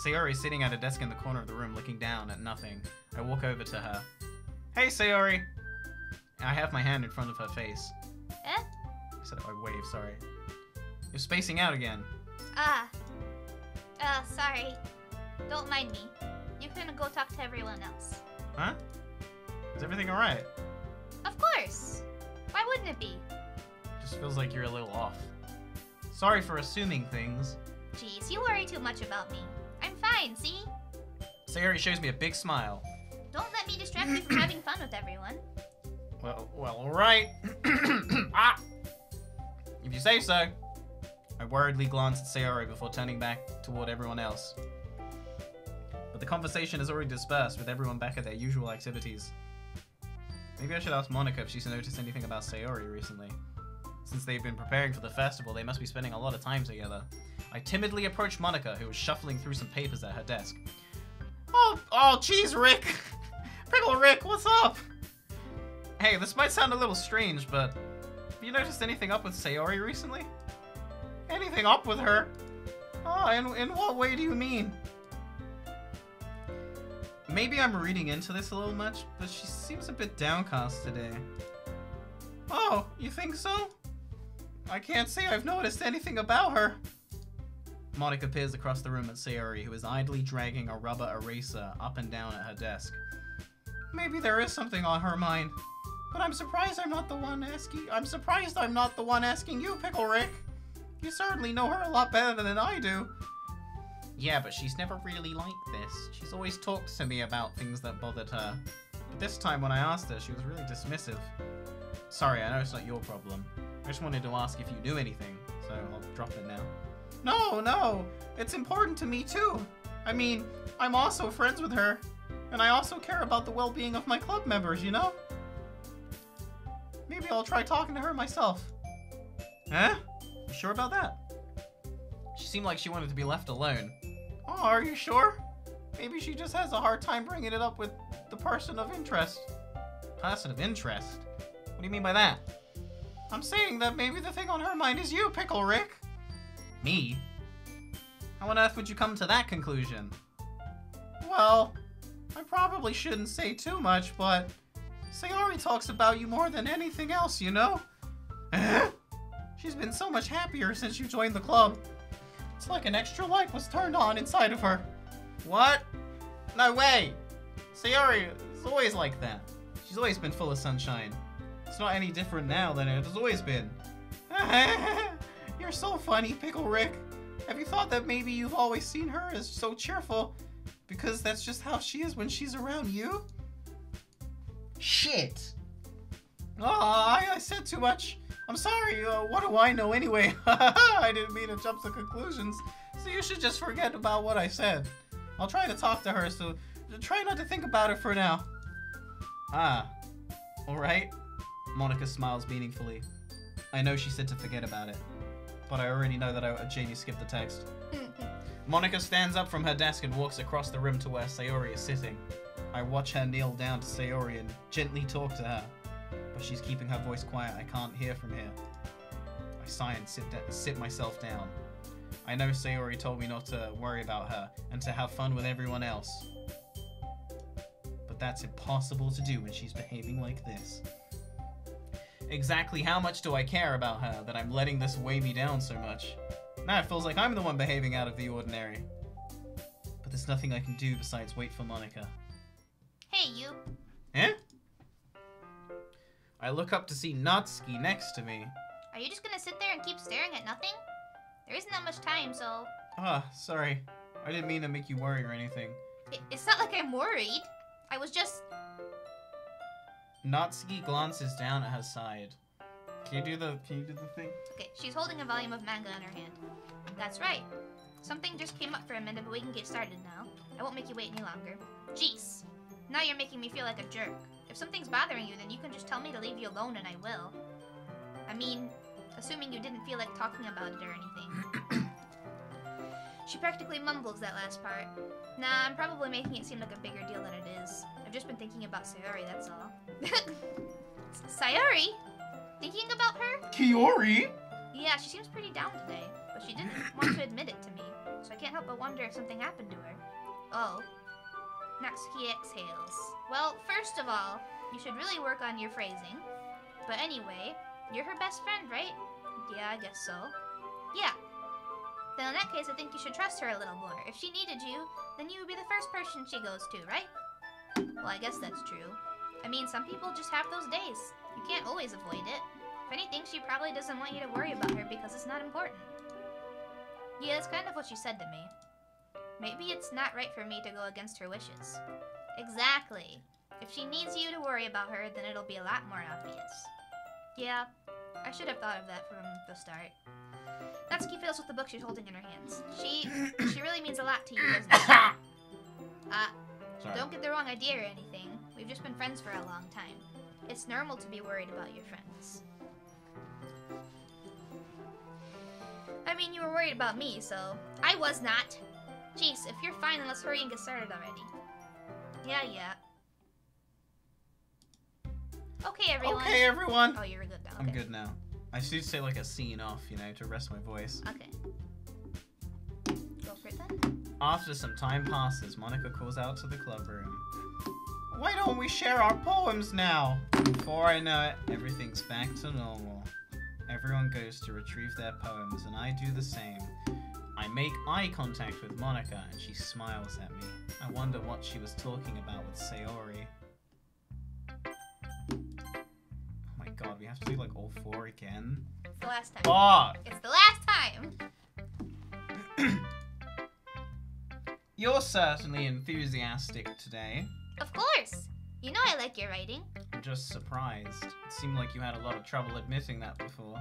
Sayori is sitting at a desk in the corner of the room looking down at nothing. I walk over to her. Hey, Sayori! I have my hand in front of her face. Eh? I said I wave, sorry. You're spacing out again. Ah. Sorry. Don't mind me. You can go talk to everyone else. Huh? Is everything alright? Of course. Why wouldn't it be? Just feels like you're a little off. Sorry for assuming things. Jeez, you worry too much about me. I'm fine, see? Sayori shows me a big smile. Don't let me distract you from having fun with everyone. Well, alright. Ah! If you say so. I worriedly glance at Sayori before turning back toward everyone else. But the conversation has already dispersed, with everyone back at their usual activities. Maybe I should ask Monika if she's noticed anything about Sayori recently. Since they've been preparing for the festival, they must be spending a lot of time together. I timidly approached Monika, who was shuffling through some papers at her desk. Oh, jeez, Rick! Pickle Rick, what's up? Hey, this might sound a little strange, but have you noticed anything up with Sayori recently? Anything up with her? Oh, in what way do you mean? Maybe I'm reading into this a little much, but she seems a bit downcast today. Oh, you think so? I can't say I've noticed anything about her. Monika peers across the room at Sayori, who is idly dragging a rubber eraser up and down at her desk. Maybe there is something on her mind, but I'm surprised I'm not the one asking you, Pickle Rick. You certainly know her a lot better than I do. Yeah, but she's never really like this. She's always talked to me about things that bothered her. But this time when I asked her, she was really dismissive. Sorry, I know it's not your problem. I just wanted to ask if you knew anything, so I'll drop it now. No, it's important to me too. I mean, I'm also friends with her, and I also care about the well-being of my club members, you know? Maybe I'll try talking to her myself. Huh? You sure about that? She seemed like she wanted to be left alone. Oh, are you sure? Maybe she just has a hard time bringing it up with the person of interest. Person of interest? What do you mean by that? I'm saying that maybe the thing on her mind is you, Pickle Rick. Me? How on earth would you come to that conclusion? Well, I probably shouldn't say too much, but Sayori talks about you more than anything else, you know? She's been so much happier since you joined the club. It's like an extra light was turned on inside of her. What? No way! Sayori is always like that. She's always been full of sunshine. It's not any different now than it has always been. You're so funny, Pickle Rick. Have you thought that maybe you've always seen her as so cheerful because that's just how she is when she's around you? Shit! I said too much. I'm sorry, what do I know anyway? I didn't mean to jump to conclusions, so you should just forget about what I said. I'll try to talk to her, so try not to think about it for now. Ah, alright. Monika smiles meaningfully. I know she said to forget about it, but I already know that Jamie skipped the text. Monika stands up from her desk and walks across the room to where Sayori is sitting. I watch her kneel down to Sayori and gently talk to her. But she's keeping her voice quiet. I can't hear from here. I sigh and sit myself down. I know Sayori told me not to worry about her and to have fun with everyone else. But that's impossible to do when she's behaving like this. Exactly how much do I care about her that I'm letting this weigh me down so much? Now it feels like I'm the one behaving out of the ordinary. But there's nothing I can do besides wait for Monika. Hey, you. Eh? I look up to see Natsuki next to me. Are you just gonna sit there and keep staring at nothing? There isn't that much time, so... Ah, sorry. I didn't mean to make you worry or anything. It's not like I'm worried. I was just... Natsuki glances down at her side. Can you do the thing? Okay, she's holding a volume of manga in her hand. That's right. Something just came up for a minute, but we can get started now. I won't make you wait any longer. Jeez. Now you're making me feel like a jerk. If something's bothering you, then you can just tell me to leave you alone and I will. I mean, assuming you didn't feel like talking about it or anything. She practically mumbles that last part. Nah, I'm probably making it seem like a bigger deal than it is. I've just been thinking about Sayori, that's all. Sayori? Thinking about her? Kiori? Yeah, she seems pretty down today, but she didn't want to admit it to me, so I can't help but wonder if something happened to her. Oh. Natsuki exhales. Well, first of all, you should really work on your phrasing. But anyway, you're her best friend, right? Yeah, I guess so. Yeah. Then in that case, I think you should trust her a little more. If she needed you, then you would be the first person she goes to, right? Well, I guess that's true. I mean, some people just have those days. You can't always avoid it. If anything, she probably doesn't want you to worry about her because it's not important. Yeah, that's kind of what she said to me. Maybe it's not right for me to go against her wishes. Exactly. If she needs you to worry about her, then it'll be a lot more obvious. Yeah, I should have thought of that from the start. Natsuki fiddles with the book she's holding in her hands. She really means a lot to you, doesn't she? Sorry. Don't get the wrong idea or anything. We've just been friends for a long time. It's normal to be worried about your friends. I mean, you were worried about me, so... I was not. Jeez, if you're fine, then let's hurry and get started already. Yeah. Okay, everyone. Okay, everyone. Oh, you're good now. I'm Okay. good now. I should say like a scene off, you know, to rest my voice. Okay. Go for it then. After some time passes, Monica calls out to the club room. Why don't we share our poems now? Before I know it, everything's back to normal. Everyone goes to retrieve their poems, and I do the same. I make eye contact with Monica, and she smiles at me. I wonder what she was talking about with Sayori. Oh my god, we have to do like all four again? It's the last time. Fuck! It's the last time! You're certainly enthusiastic today. Of course! You know I like your writing. I'm just surprised. It seemed like you had a lot of trouble admitting that before.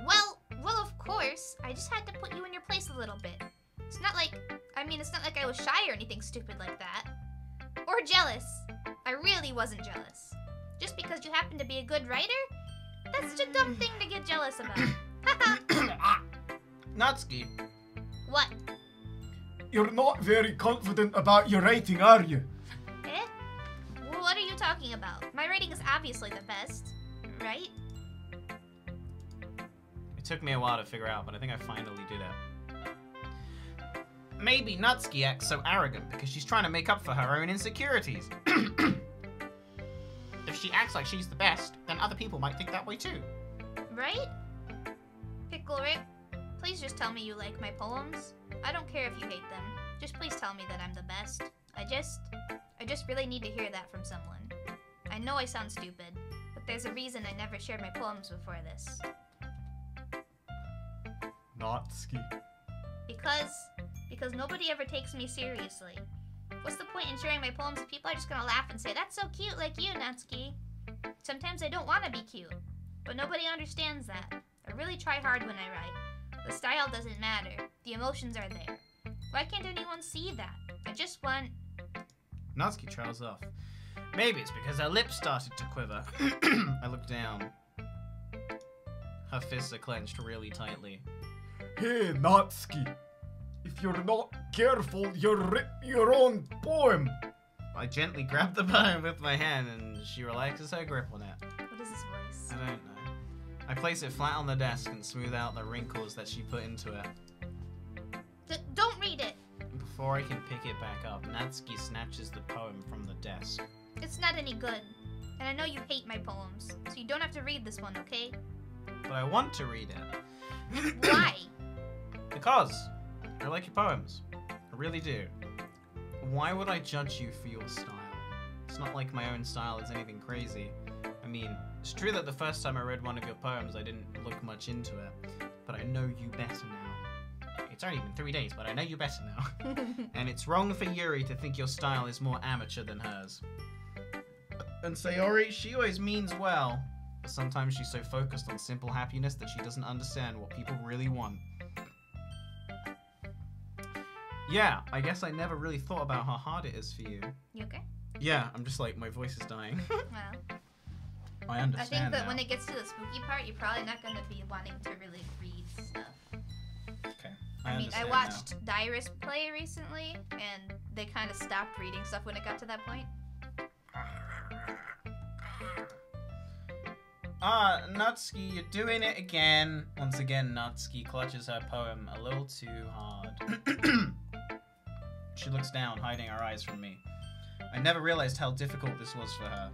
Well, of course. I just had to put you in your place a little bit. It's not like I was shy or anything stupid like that. Or jealous. I really wasn't jealous. Just because you happen to be a good writer? That's such a dumb thing to get jealous about. Haha. Natsuki, What? You're not very confident about your writing, are you? Eh? Well, what are you talking about? My writing is obviously the best, right? it took me a while to figure out, but I think I finally did it. Maybe Natsuki acts so arrogant because she's trying to make up for her own insecurities. If she acts like she's the best, then other people might think that way too. Right? Pickle Rick, please just tell me you like my poems. I don't care if you hate them. Just please tell me that I'm the best. I just really need to hear that from someone. I know I sound stupid, but there's a reason I never shared my poems before this. Natsuki. Because nobody ever takes me seriously. What's the point in sharing my poems if people are just gonna laugh and say, that's so cute like you, Natsuki? Sometimes I don't want to be cute, but nobody understands that. I really try hard when I write. The style doesn't matter. The emotions are there. Why can't anyone see that? I just want... Natsuki trails off. Maybe it's because her lips started to quiver. I look down. Her fists are clenched really tightly. Hey, Natsuki. If you're not careful, you'll rip your own poem. I gently grab the poem with my hand and she relaxes her grip on it. What is this voice? I don't know. I place it flat on the desk and smooth out the wrinkles that she put into it. Don't read it! Before I can pick it back up, Natsuki snatches the poem from the desk. It's not any good. And I know you hate my poems, so you don't have to read this one, okay? But I want to read it. Why? Because I like your poems. I really do. Why would I judge you for your style? It's not like my own style is anything crazy. I mean, it's true that the first time I read one of your poems, I didn't look much into it. But I know you better now. It's only been 3 days, but I know you better now. And it's wrong for Yuri to think your style is more amateur than hers. And Sayori, she always means well. But sometimes she's so focused on simple happiness that she doesn't understand what people really want. Yeah, I guess I never really thought about how hard it is for you. You okay? Yeah, I'm just like, my voice is dying. Well, I I understand think that now. when it gets to the spooky part, you're probably not going to be wanting to really read stuff. Okay, I mean, I understand watched Dyrus play recently, and they kind of stopped reading stuff when it got to that point. Natsuki, you're doing it again. Once again, Natsuki clutches her poem a little too hard. She looks down, hiding her eyes from me. I never realized how difficult this was for her.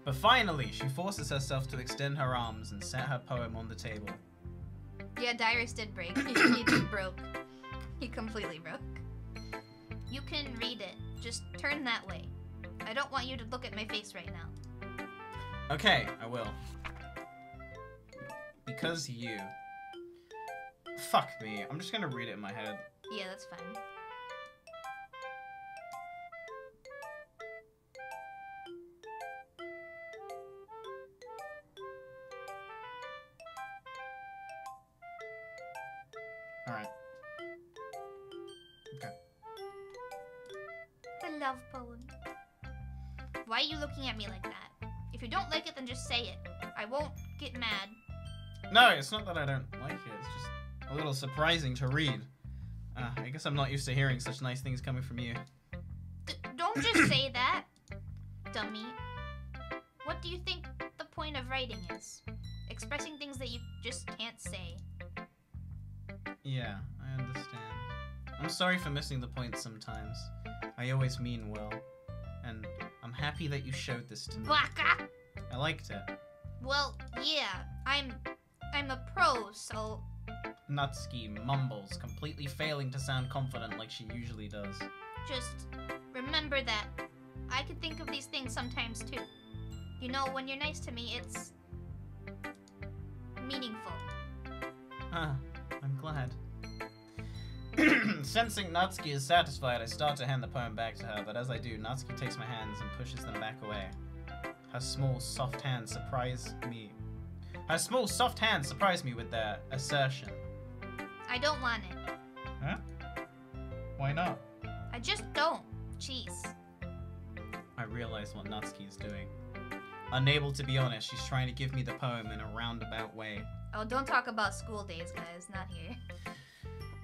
But finally, she forces herself to extend her arms and set her poem on the table. Yeah, Dyrus did break. He broke. He completely broke. You can read it. Just turn that way. I don't want you to look at my face right now. Okay, I will. Because you. Fuck me. I'm just gonna read it in my head. Yeah, that's fine. Alright. Okay. The love poem. Why are you looking at me like that? If you don't like it, then just say it. I won't get mad. No, it's not that I don't like it. It's just a little surprising to read. I guess I'm not used to hearing such nice things coming from you. Don't just say that, dummy. What do you think the point of writing is? Expressing things that you just can't say. Yeah, I understand. I'm sorry for missing the point sometimes. I always mean well. And I'm happy that you showed this to me. Baka! I liked it. Well, yeah, I'm a pro, so Natsuki mumbles, completely failing to sound confident like she usually does. just remember that I can think of these things sometimes too. You know, when you're nice to me, it's meaningful. Ah, I'm glad. Sensing Natsuki is satisfied, I start to hand the poem back to her, but as I do, Natsuki takes my hands and pushes them back away. Her small, soft hands surprise me. Her small, soft hands surprise me with their assertion. I don't want it. Huh? Why not? I just don't. Jeez. I realize what Natsuki is doing. Unable to be honest, she's trying to give me the poem in a roundabout way. Oh, don't talk about school days, guys. Not here.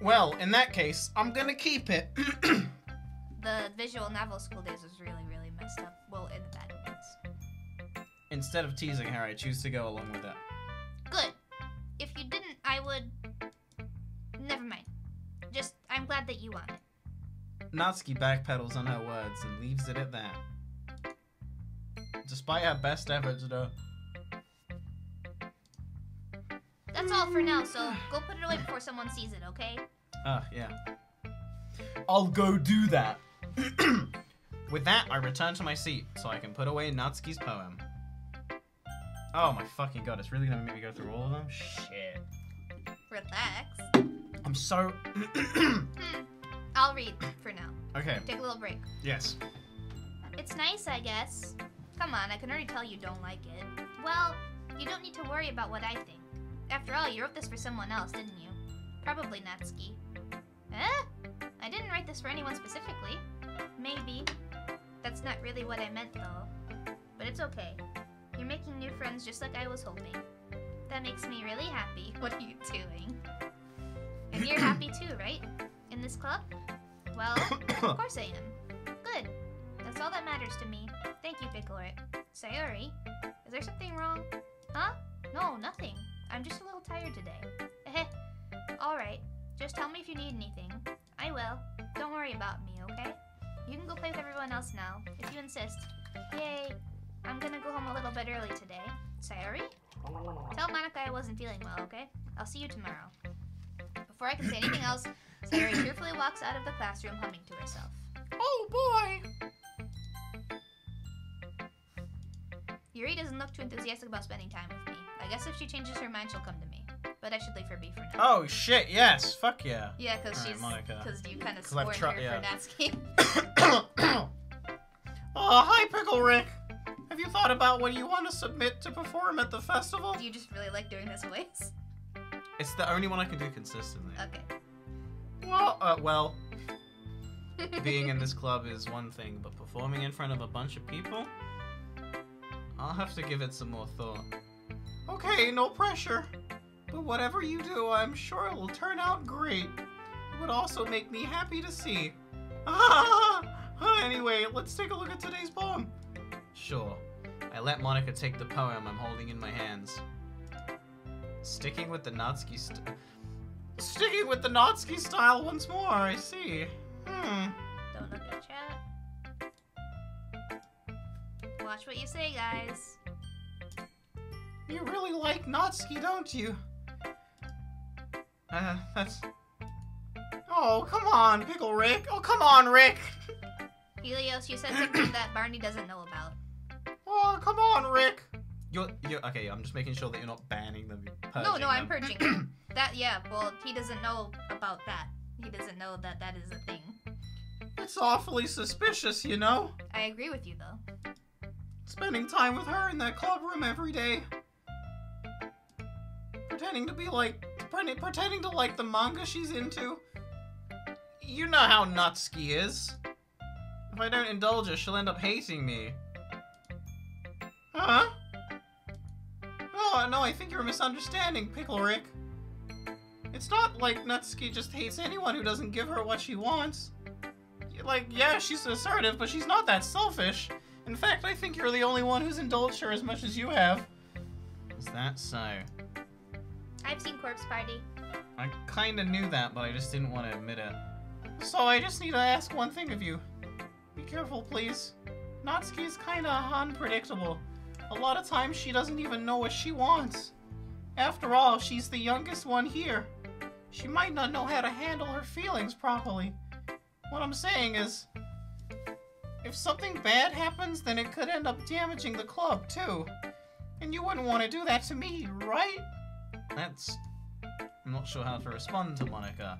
Well, in that case, I'm gonna keep it. The visual novel school days was really, really messed up. Well, in the bad ones. Instead of teasing her, I choose to go along with it. Good. If you didn't, I would... Never mind. Just, I'm glad that you want it. Natsuki backpedals on her words and leaves it at that. Despite her best efforts, though. That's all for now, so go put it away before someone sees it, okay? Yeah. I'll go do that. With that, I return to my seat so I can put away Natsuki's poem. Oh my fucking god, it's really gonna make me go through all of them? Shit. Relax. I'm so... I'll read for now. Okay, Take a little break. yes. It's nice, I guess. Come on, I can already tell you don't like it. Well, you don't need to worry about what I think. After all, you wrote this for someone else, didn't you? Probably Natsuki. Eh? I didn't write this for anyone specifically. Maybe. That's not really what I meant, though. But it's okay. You're making new friends just like I was hoping. That makes me really happy. What are you doing? And you're happy too, right? In this club? Well, of course I am. Good. That's all that matters to me. Thank you, Picklerit. Sayori, is there something wrong? Huh? No, nothing. I'm just a little tired today. Heh. Alright. Just tell me if you need anything. I will. Don't worry about me, okay? You can go play with everyone else now, if you insist. Yay. I'm gonna go home a little bit early today. Sayori? Tell Monica I wasn't feeling well, okay? I'll see you tomorrow. Before I can say anything else, Sayori cheerfully walks out of the classroom humming to herself. Oh boy! Yuri doesn't look too enthusiastic about spending time with me. I guess if she changes her mind, she'll come to me. But I should leave for B for now. Oh shit, yes, fuck yeah. Yeah, because Alright, she's... Monica. Because you kind of 'Cause I've scorned her yeah. for Natsuki. Oh, hi, Pickle Rick. Have you thought about what you want to submit to perform at the festival? Do you just really like doing this voice? It's the only one I can do consistently. Okay. Well, being in this club is one thing, but performing in front of a bunch of people? I'll have to give it some more thought. Okay, no pressure. But whatever you do, I'm sure it will turn out great. It would also make me happy to see. Anyway, let's take a look at today's poem. Sure. I let Monica take the poem I'm holding in my hands. Sticking with the Natsuki style once more, I see. Don't look at chat. Watch what you say, guys. You really like Natsuki, don't you? That's... Oh, come on, Pickle Rick. Oh, come on, Rick. Helios, you said something that Barney doesn't know about. Oh, come on, Rick. You're okay. I'm just making sure that you're not banning them. No, I'm them. purging him. That, yeah, well, he doesn't know about that. He doesn't know that that is a thing. It's awfully suspicious, you know? I agree with you, though. Spending time with her in that club room every day. Pretending to like the manga she's into. You know how Natsuki is. If I don't indulge her, she'll end up hating me. Huh? Oh, no, I think you're misunderstanding, Pickle Rick. It's not like Natsuki just hates anyone who doesn't give her what she wants. Like, yeah, she's assertive, but she's not that selfish. In fact, I think you're the only one who's indulged her as much as you have. Is that so? I've seen Corpse Party. I kinda knew that, but I just didn't want to admit it. So I just need to ask one thing of you. Be careful, please. Natsuki's kinda unpredictable. A lot of times she doesn't even know what she wants. After all, she's the youngest one here. She might not know how to handle her feelings properly. What I'm saying is, if something bad happens, then it could end up damaging the club, too. And you wouldn't want to do that to me, right? I'm not sure how to respond to Monika.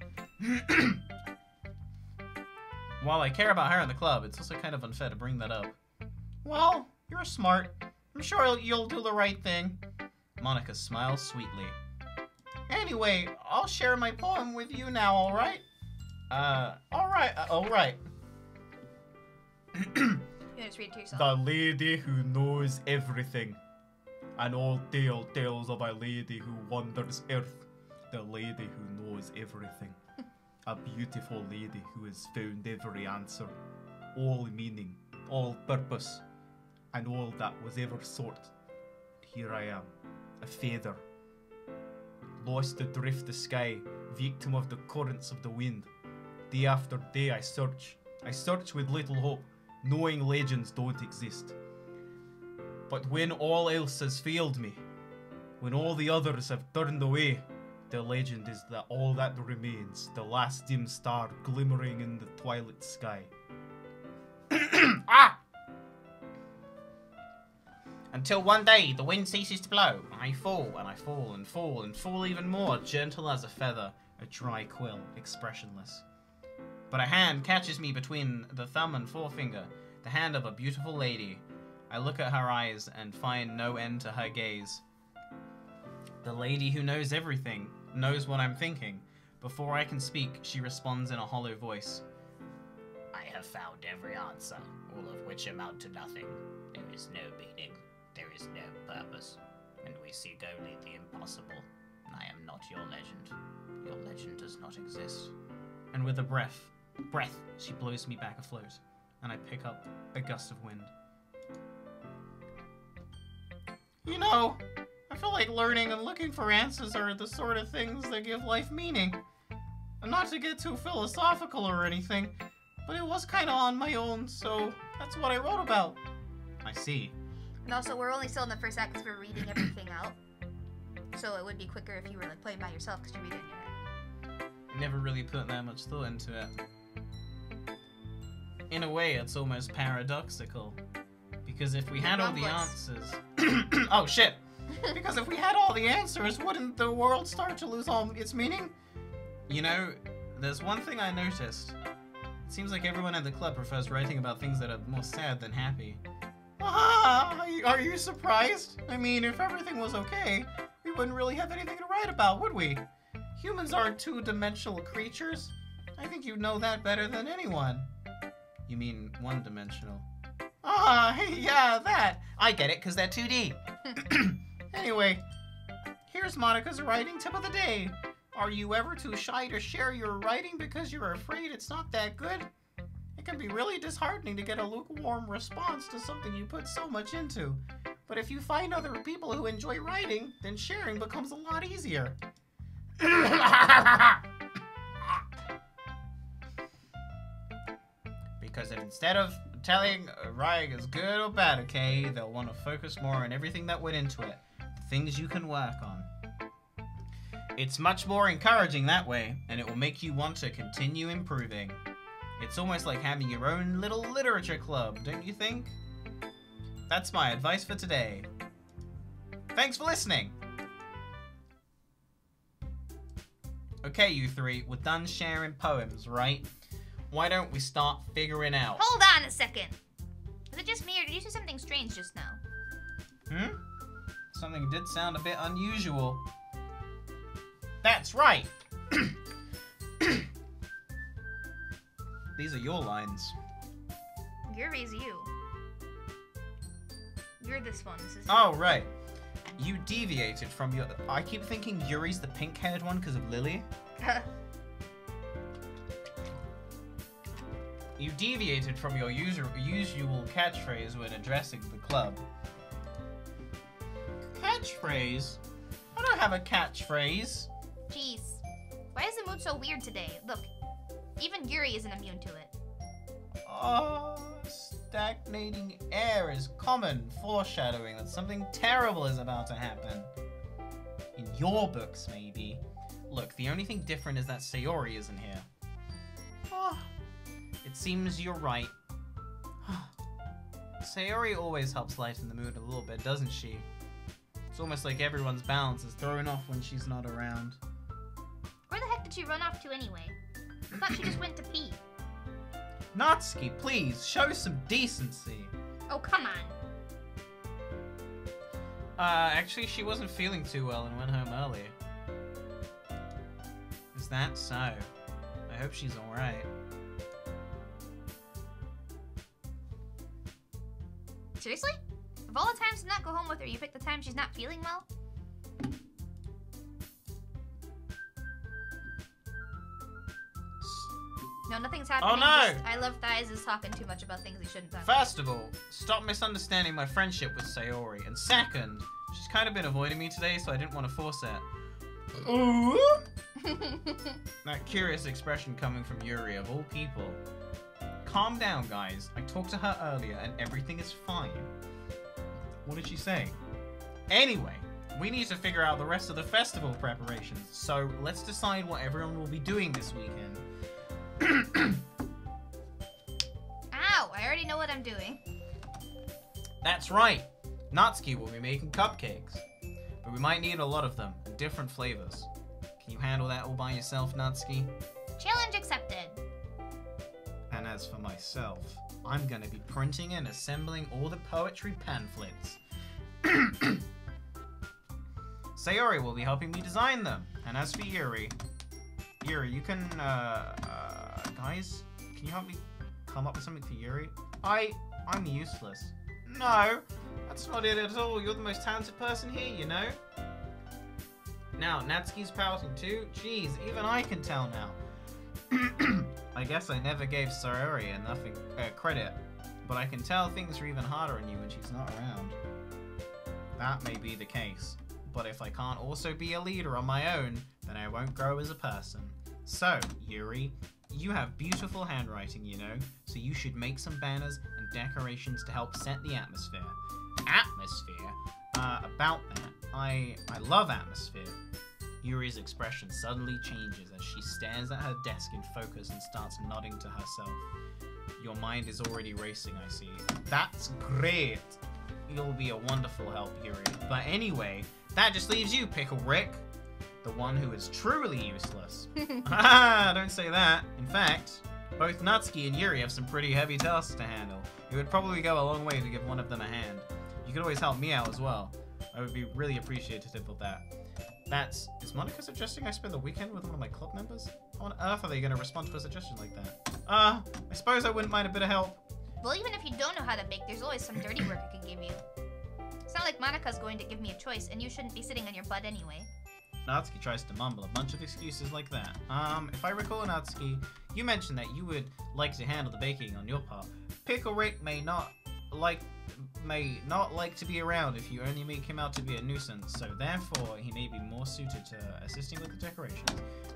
While I care about her and the club, it's also kind of unfair to bring that up. Well, you're smart. I'm sure you'll do the right thing. Monika smiles sweetly. Anyway, I'll share my poem with you now, alright? Alright. You just read it to yourself. The lady who knows everything. An old tale tells of a lady who wanders earth. The lady who knows everything. A beautiful lady who has found every answer. All meaning, all purpose, and all that was ever sought. Here I am, a feather. Lost adrift the sky, victim of the currents of the wind. Day after day I search with little hope, knowing legends don't exist. But when all else has failed me, when all the others have turned away, the legend is that all that remains, the last dim star glimmering in the twilight sky. Ah! Until one day the wind ceases to blow, and I fall, and I fall, and fall, and fall even more, gentle as a feather, a dry quill, expressionless. But a hand catches me between the thumb and forefinger, the hand of a beautiful lady. I look at her eyes and find no end to her gaze. The lady who knows everything, knows what I'm thinking. Before I can speak, she responds in a hollow voice. I have found every answer, all of which amount to nothing. There is no meaning, there is no purpose, and we seek only the impossible. I am not your legend. Your legend does not exist. And with a breath, she blows me back afloat, and I pick up a gust of wind. You know, I feel like learning and looking for answers are the sort of things that give life meaning. And not to get too philosophical or anything, but it was kind of on my own, so that's what I wrote about. I see. And also, we're only still in the first act because we're reading everything out. So it would be quicker if you were like playing by yourself because you read it in your head. I never really put that much thought into it. In a way, it's almost paradoxical. Because if we had all the answers... Oh, shit! Because if we had all the answers, wouldn't the world start to lose all its meaning? You know, there's one thing I noticed. It seems like everyone at the club prefers writing about things that are more sad than happy. Ah, are you surprised? I mean, if everything was okay, we wouldn't really have anything to write about, would we? Humans aren't two-dimensional creatures. I think you know that better than anyone. You mean one-dimensional? Ah, yeah, that. I get it, because they're 2D. Anyway, here's Monika's writing tip of the day. Are you ever too shy to share your writing because you're afraid it's not that good? It can be really disheartening to get a lukewarm response to something you put so much into. But if you find other people who enjoy writing, then sharing becomes a lot easier. Because instead of telling writing is good or bad, okay, they'll want to focus more on everything that went into it. The things you can work on. It's much more encouraging that way, and it will make you want to continue improving. It's almost like having your own little literature club, don't you think? That's my advice for today. Thanks for listening! Okay, you three, we're done sharing poems, right? Why don't we start figuring out? Hold on a second. Was it just me, or did you say something strange just now? Something did sound a bit unusual. That's right! These are your lines. Yuri's you. You're this one. This is Oh, right. You deviated from your... I keep thinking Yuri's the pink-haired one because of Lily. You deviated from your usual catchphrase when addressing the club. Catchphrase? I don't have a catchphrase. Jeez. Why is the mood so weird today? Look, even Yuri isn't immune to it. Oh, stagnating air is common foreshadowing that something terrible is about to happen. In your books, maybe. Look, the only thing different is that Sayori isn't here. Oh, it seems you're right. Sayori always helps lighten the mood a little bit, doesn't she? It's almost like everyone's balance is thrown off when she's not around. Where the heck did she run off to anyway? I thought she just went to pee. Natsuki, please, show some decency. Oh, come on. Actually, she wasn't feeling too well and went home early. Is that so? I hope she's alright. Seriously? Of all the times to not go home with her, you picked the time she's not feeling well? No, nothing's happening. Oh, no! Just, I Love Thighs is talking too much about things he shouldn't talk First of all, stop misunderstanding my friendship with Sayori. And second, she's kind of been avoiding me today, so I didn't want to force it. Ooh! That curious expression coming from Yuri, of all people. Calm down, guys. I talked to her earlier, and everything is fine. What did she say? Anyway, we need to figure out the rest of the festival preparations, so let's decide what everyone will be doing this weekend. Ow, I already know what I'm doing. That's right. Natsuki will be making cupcakes. But we might need a lot of them, in different flavors. Can you handle that all by yourself, Natsuki? Challenge accepted. And as for myself, I'm gonna be printing and assembling all the poetry pamphlets. Sayori will be helping me design them. And as for Yuri, you can, guys, can you help me come up with something for Yuri? I'm useless. No, that's not it at all. You're the most talented person here, you know? Now, Natsuki's pouting too? Jeez, even I can tell now. I guess I never gave Sayori enough credit, but I can tell things are even harder on you when she's not around. That may be the case, but if I can't also be a leader on my own, then I won't grow as a person. So, Yuri, you have beautiful handwriting, you know, so you should make some banners and decorations to help set the atmosphere. Atmosphere? About that, I love atmosphere. Yuri's expression suddenly changes as she stares at her desk in focus and starts nodding to herself. Your mind is already racing, I see. That's great! You'll be a wonderful help, Yuri. But anyway, that just leaves you, Pickle Rick. The one who is truly useless. Ah, don't say that. In fact, both Natsuki and Yuri have some pretty heavy tasks to handle. It would probably go a long way to give one of them a hand. You could always help me out as well. I would be really appreciative of that. Is Monica suggesting I spend the weekend with one of my club members? How on earth are they going to respond to a suggestion like that? I suppose I wouldn't mind a bit of help. Well, even if you don't know how to bake, there's always some dirty work I could give you. It's not like Monica's going to give me a choice, and you shouldn't be sitting on your butt anyway. Natsuki tries to mumble a bunch of excuses like that. If I recall, Natsuki, you mentioned that you would like to handle the baking on your part. Pickle Rick may not like to be around if you only make him out to be a nuisance, so therefore he may be more suited to assisting with the decorations.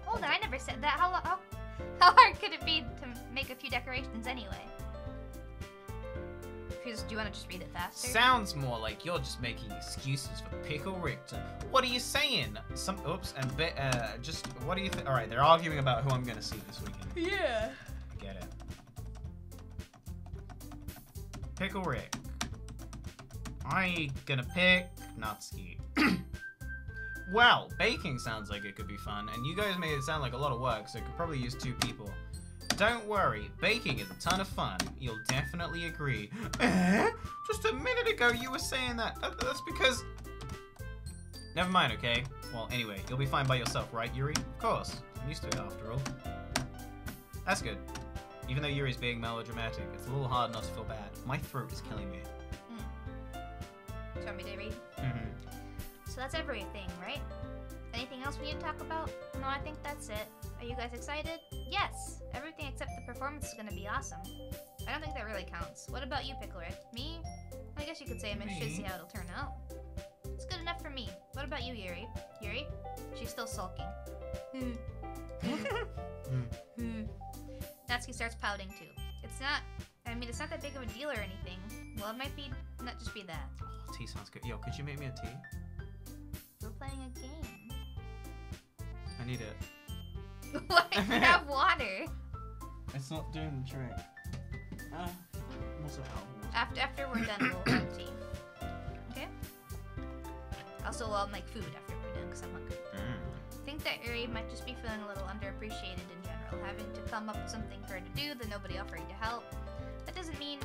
Hold on, I never said that. How hard could it be to make a few decorations anyway? Do you want to just read it faster? Sounds more like you're just making excuses for Pickle Rick. What are you saying? Just what do you think? All right, they're arguing about who I'm gonna see this weekend. Yeah. I get it. Pickle Rick. I gonna pick Natsuki. Well, baking sounds like it could be fun, and you guys made it sound like a lot of work, so it could probably use 2 people. Don't worry, baking is a ton of fun. You'll definitely agree. Just a minute ago you were saying that. That's because... Never mind, okay? Well, anyway, you'll be fine by yourself, right, Yuri? Of course. I'm used to it, after all. That's good. Even though Yuri's being melodramatic, it's a little hard not to feel bad. My throat is killing me. Do you want me to read? Mm-hmm. So that's everything, right? Anything else we need to talk about? No, I think that's it. Are you guys excited? Yes! Everything except the performance is gonna be awesome. I don't think that really counts. What about you, Pickle Rick? Me? I guess you could say I'm interested to see how it'll turn out. It's good enough for me. What about you, Yuri? Yuri? She's still sulking. Natsuki starts pouting too. It's not that big of a deal or anything. Well, it might be, not just be that. Oh, tea sounds good. Yo, could you make me a tea? We're playing a game. I need it. What? You have water. It's not doing the trick. What's it After we're done, we'll have tea. Okay? Also, we'll make food after we're done, because I'm hungry. I think that Yuri might just be feeling a little underappreciated in general, having to come up with something for her to do, then nobody offering to help. That doesn't mean...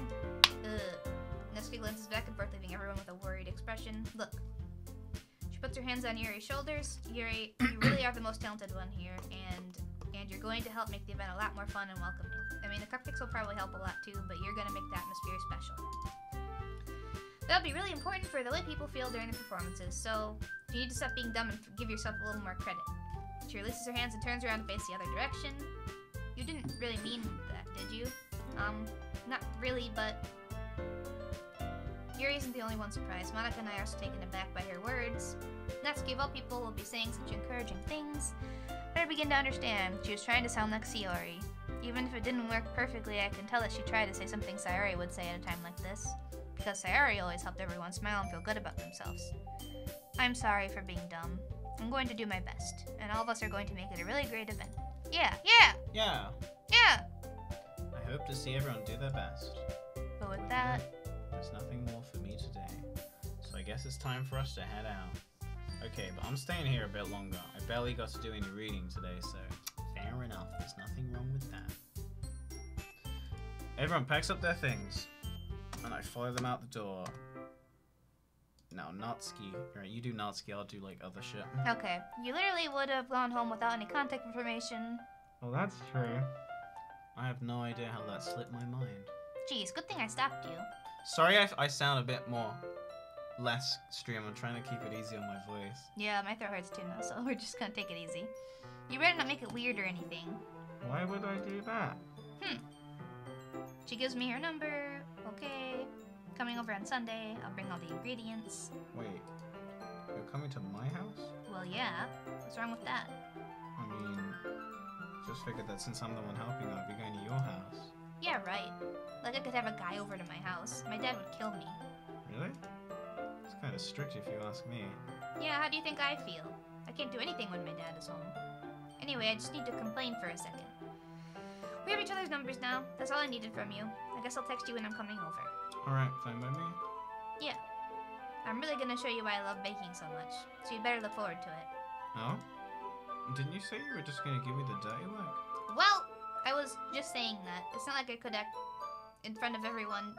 Natsuki glances back and forth, leaving everyone with a worried expression. Look. She puts her hands on Yuri's shoulders. Yuri, you really are the most talented one here, and you're going to help make the event a lot more fun and welcoming. I mean, the cupcakes will probably help a lot too, but you're going to make the atmosphere special. That'll be really important for the way people feel during the performances, so you need to stop being dumb and give yourself a little more credit. She releases her hands and turns around to face the other direction. You didn't really mean that, did you? Not really, but... Yuri isn't the only one surprised. Monika and I are also taken aback by her words. Natsuki, of all people, will be saying such encouraging things. But I begin to understand. She was trying to sound like Sayori. Even if it didn't work perfectly, I can tell that she tried to say something Sayori would say at a time like this. Because Sayori always helped everyone smile and feel good about themselves. I'm sorry for being dumb. I'm going to do my best. And all of us are going to make it a really great event. Yeah! Yeah. I hope to see everyone do their best. But with that... There's nothing more for me today. So I guess it's time for us to head out. Okay, but I'm staying here a bit longer. I barely got to do any reading today, so fair enough. There's nothing wrong with that. Everyone packs up their things, and I follow them out the door. Now, Natsuki. Alright, you do Natsuki, I'll do, like, other shit. Okay. You literally would have gone home without any contact information. Well, that's true. I have no idea how that slipped my mind. Jeez, good thing I stopped you. Sorry I sound a bit less stream. I'm trying to keep it easy on my voice. Yeah, my throat hurts too now, so we're just gonna take it easy. You better not make it weird or anything. Why would I do that? She gives me her number. Okay. Coming over on Sunday. I'll bring all the ingredients. Wait, you're coming to my house? Well, yeah. What's wrong with that? I mean, just figured that since I'm the one helping, I'd be going to your house. Yeah, right. Like I could have a guy over to my house. My dad would kill me. Really? It's kind of strict if you ask me. Yeah, how do you think I feel? I can't do anything when my dad is home. Anyway, I just need to complain for a second. We have each other's numbers now. That's all I needed from you. I guess I'll text you when I'm coming over. Alright, fine by me. Yeah. I'm really gonna show you why I love baking so much, so you better look forward to it. Oh? Didn't you say you were just gonna give me the dirty work? Well, I was just saying that. It's not like I could act in front of everyone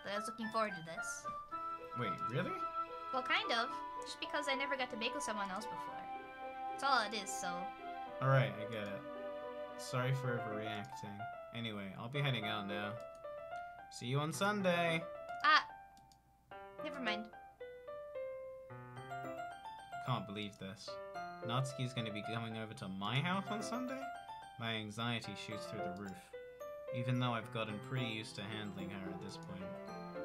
that I was looking forward to this. Wait, really? Well, kind of. Just because I never got to bake with someone else before. That's all it is, so... Alright, I get it. Sorry for overreacting. Anyway, I'll be heading out now. See you on Sunday! Never mind. Can't believe this. Natsuki's gonna be coming over to my house on Sunday? My anxiety shoots through the roof. Even though I've gotten pretty used to handling her at this point,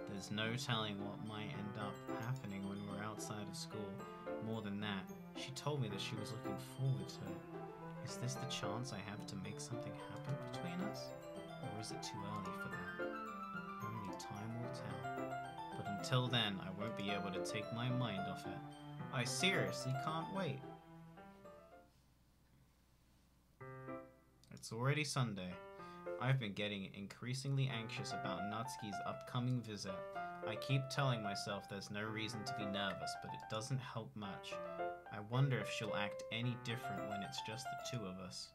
there's no telling what might end up happening when we're outside of school. More than that, she told me that she was looking forward to it. Is this the chance I have to make something happen between us? Or is it too early for that? Only time will tell. But until then, I won't be able to take my mind off it. I seriously can't wait. It's already Sunday. I've been getting increasingly anxious about Natsuki's upcoming visit. I keep telling myself there's no reason to be nervous, but it doesn't help much. I wonder if she'll act any different when it's just the two of us.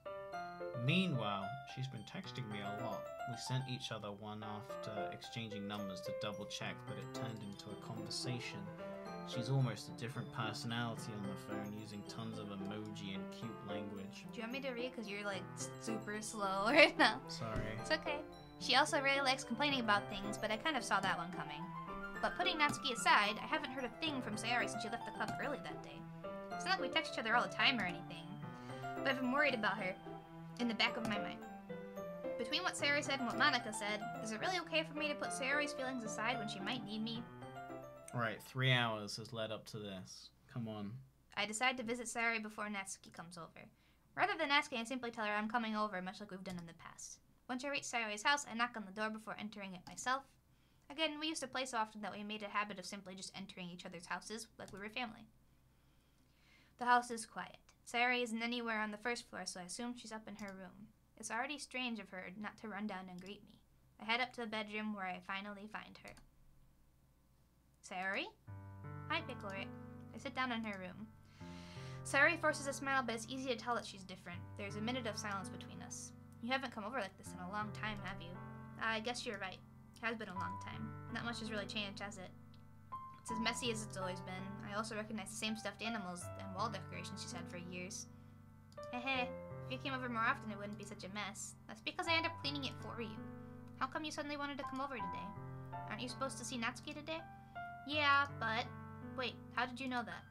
Meanwhile, she's been texting me a lot. We sent each other one after exchanging numbers to double check, but it turned into a conversation. She's almost a different personality on the phone, using tons of emoji and cute language. Do you want me to read? Because you're like super slow right now. Sorry. It's okay. She also really likes complaining about things, but I kind of saw that one coming. But putting Natsuki aside, I haven't heard a thing from Sayori since she left the club early that day. It's not like we text each other all the time or anything, but I've been worried about her in the back of my mind. Between what Sayori said and what Monika said, is it really okay for me to put Sayori's feelings aside when she might need me? Right, 3 hours has led up to this. Come on. I decide to visit Sayori before Natsuki comes over. Rather than asking, I simply tell her I'm coming over, much like we've done in the past. Once I reach Sayori's house, I knock on the door before entering it myself. Again, we used to play so often that we made a habit of simply just entering each other's houses like we were family. The house is quiet. Sayori isn't anywhere on the first floor, so I assume she's up in her room. It's already strange of her not to run down and greet me. I head up to the bedroom where I finally find her. Sayori? Hi, Picklerit. I sit down in her room. Sayori forces a smile, but it's easy to tell that she's different. There's a minute of silence between us. You haven't come over like this in a long time, have you? I guess you're right. It has been a long time. Not much has really changed, has it? It's as messy as it's always been. I also recognize the same stuffed animals and wall decorations she's had for years. Heh, if you came over more often, it wouldn't be such a mess. That's because I end up cleaning it for you. How come you suddenly wanted to come over today? Aren't you supposed to see Natsuki today? Yeah, but... Wait, how did you know that?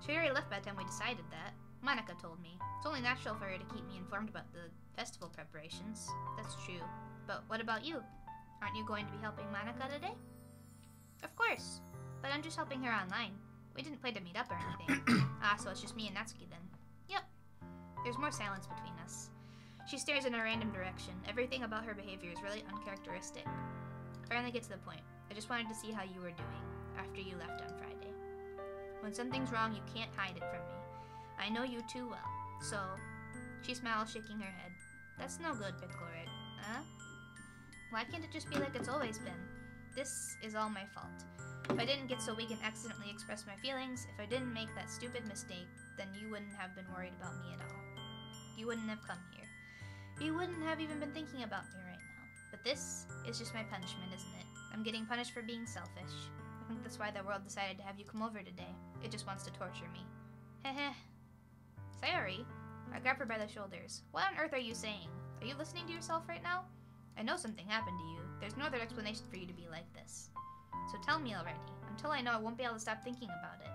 She already left by the time we decided that. Monika told me. It's only natural for her to keep me informed about the festival preparations. That's true. But what about you? Aren't you going to be helping Monika today? Of course. But I'm just helping her online. We didn't plan to meet up or anything. So it's just me and Natsuki then. Yep. There's more silence between us. She stares in a random direction. Everything about her behavior is really uncharacteristic. Finally get to the point. I just wanted to see how you were doing after you left on Friday. When something's wrong, you can't hide it from me. I know you too well. So, she smiles, shaking her head. That's no good, Picklerit. Huh? Why can't it just be like it's always been? This is all my fault. If I didn't get so weak and accidentally express my feelings, if I didn't make that stupid mistake, then you wouldn't have been worried about me at all. You wouldn't have come here. You wouldn't have even been thinking about me right now. But this is just my punishment, isn't it? I'm getting punished for being selfish. I think that's why the world decided to have you come over today. It just wants to torture me. Heh. Sayori? I grab her by the shoulders. What on earth are you saying? Are you listening to yourself right now? I know something happened to you. There's no other explanation for you to be like this. So tell me already. Until I know, I won't be able to stop thinking about it.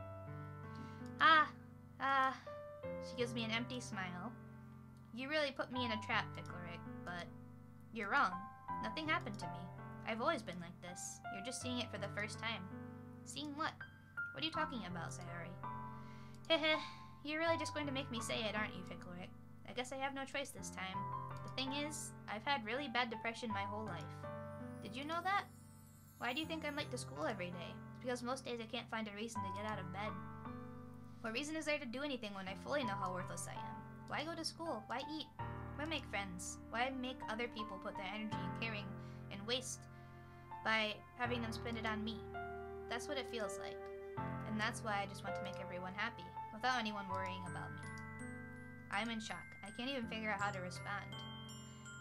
She gives me an empty smile. You really put me in a trap, Picklerit, but you're wrong. Nothing happened to me. I've always been like this. You're just seeing it for the first time. Seeing what? What are you talking about, Sayori? Heh, you're really just going to make me say it, aren't you, Picklerit? I guess I have no choice this time. The thing is, I've had really bad depression my whole life. Did you know that? Why do you think I'm late to school every day? It's because most days I can't find a reason to get out of bed. What reason is there to do anything when I fully know how worthless I am? Why go to school? Why eat? Why make friends? Why make other people put their energy in caring and waste by having them spend it on me? That's what it feels like. And that's why I just want to make everyone happy, without anyone worrying about me. I'm in shock. I can't even figure out how to respond.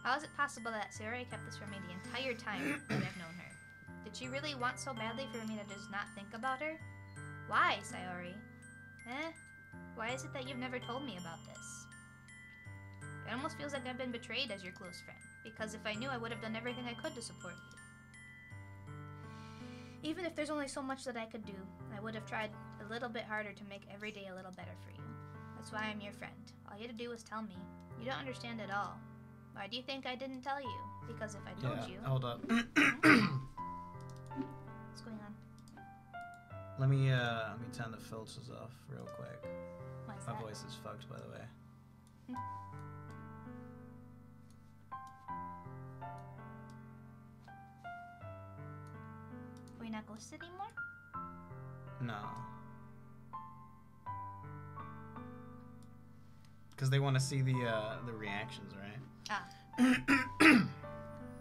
How is it possible that Sayori kept this from me the entire time that I've known her? Did she really want so badly for me to just not think about her? Why, Sayori? Why is it that you've never told me about this? It almost feels like I've been betrayed as your close friend, because if I knew, I would have done everything I could to support you. Even if there's only so much that I could do, I would have tried a little bit harder to make every day a little better for you. That's why I'm your friend. All you had to do was tell me. You don't understand at all. Why do you think I didn't tell you? Because if I told you... Hold up. What's going on? Let me turn the filters off real quick. Why is My that? voice is fucked, by the way. necklace anymore? No. Because they want to see the reactions, right? Ah.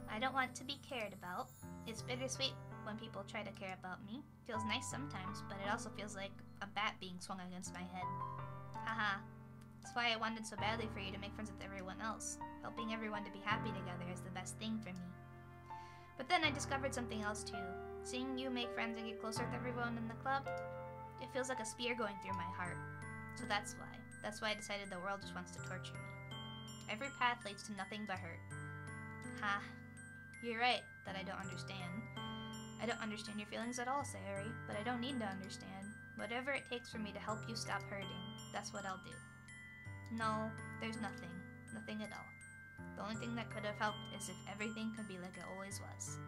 I don't want to be cared about. It's bittersweet when people try to care about me. Feels nice sometimes, but it also feels like a bat being swung against my head. Haha. That's why I wanted so badly for you to make friends with everyone else. Helping everyone to be happy together is the best thing for me. But then I discovered something else too. Seeing you make friends and get closer with everyone in the club, it feels like a spear going through my heart. So that's why. That's why I decided the world just wants to torture me. Every path leads to nothing but hurt. Ha. You're right that I don't understand. I don't understand your feelings at all, Sayori, but I don't need to understand. Whatever it takes for me to help you stop hurting, that's what I'll do. No, there's nothing. Nothing at all. The only thing that could have helped is if everything could be like it always was.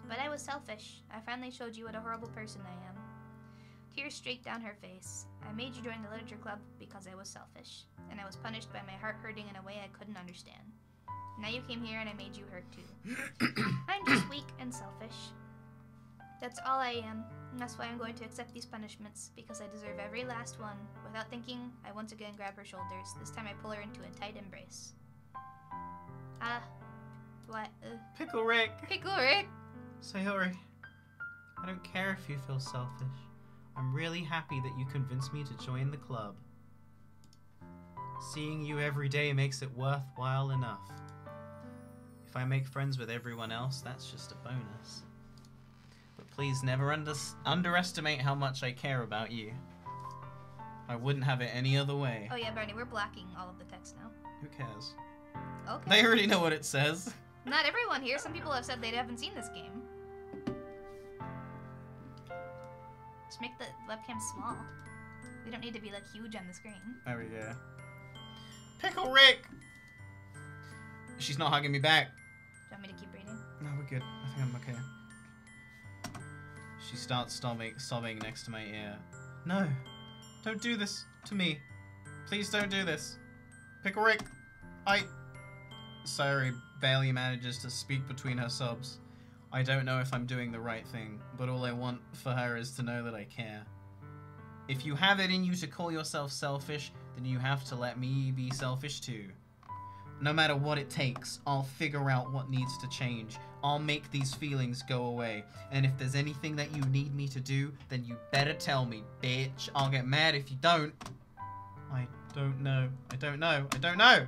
But I was selfish. I finally showed you what a horrible person I am. Tears streaked down her face. I made you join the literature club because I was selfish, and I was punished by my heart hurting in a way I couldn't understand. Now you came here and I made you hurt too. I'm just weak and selfish. That's all I am, and that's why I'm going to accept these punishments, because I deserve every last one. Without thinking, I once again grab her shoulders. This time I pull her into a tight embrace. What? Pickle Rick! Pickle Rick! Sayori, I don't care if you feel selfish. I'm really happy that you convinced me to join the club. Seeing you every day makes it worthwhile enough. If I make friends with everyone else, that's just a bonus. But please never underestimate how much I care about you. I wouldn't have it any other way. Oh yeah, Barney, we're blocking all of the text now. Who cares? Okay. They already know what it says. Not everyone here. Some people have said they haven't seen this game. Just make the webcam small. We don't need to be like huge on the screen. There we go. Pickle Rick! She's not hugging me back. Do you want me to keep reading? No, we're good. I think I'm okay. She starts sobbing next to my ear. No, don't do this to me. Please don't do this. Pickle Rick, Sayori barely manages to speak between her sobs. I don't know if I'm doing the right thing, but all I want for her is to know that I care. If you have it in you to call yourself selfish, then you have to let me be selfish too. No matter what it takes, I'll figure out what needs to change. I'll make these feelings go away. And if there's anything that you need me to do, then you better tell me, bitch. I'll get mad if you don't. I don't know. I don't know. I don't know.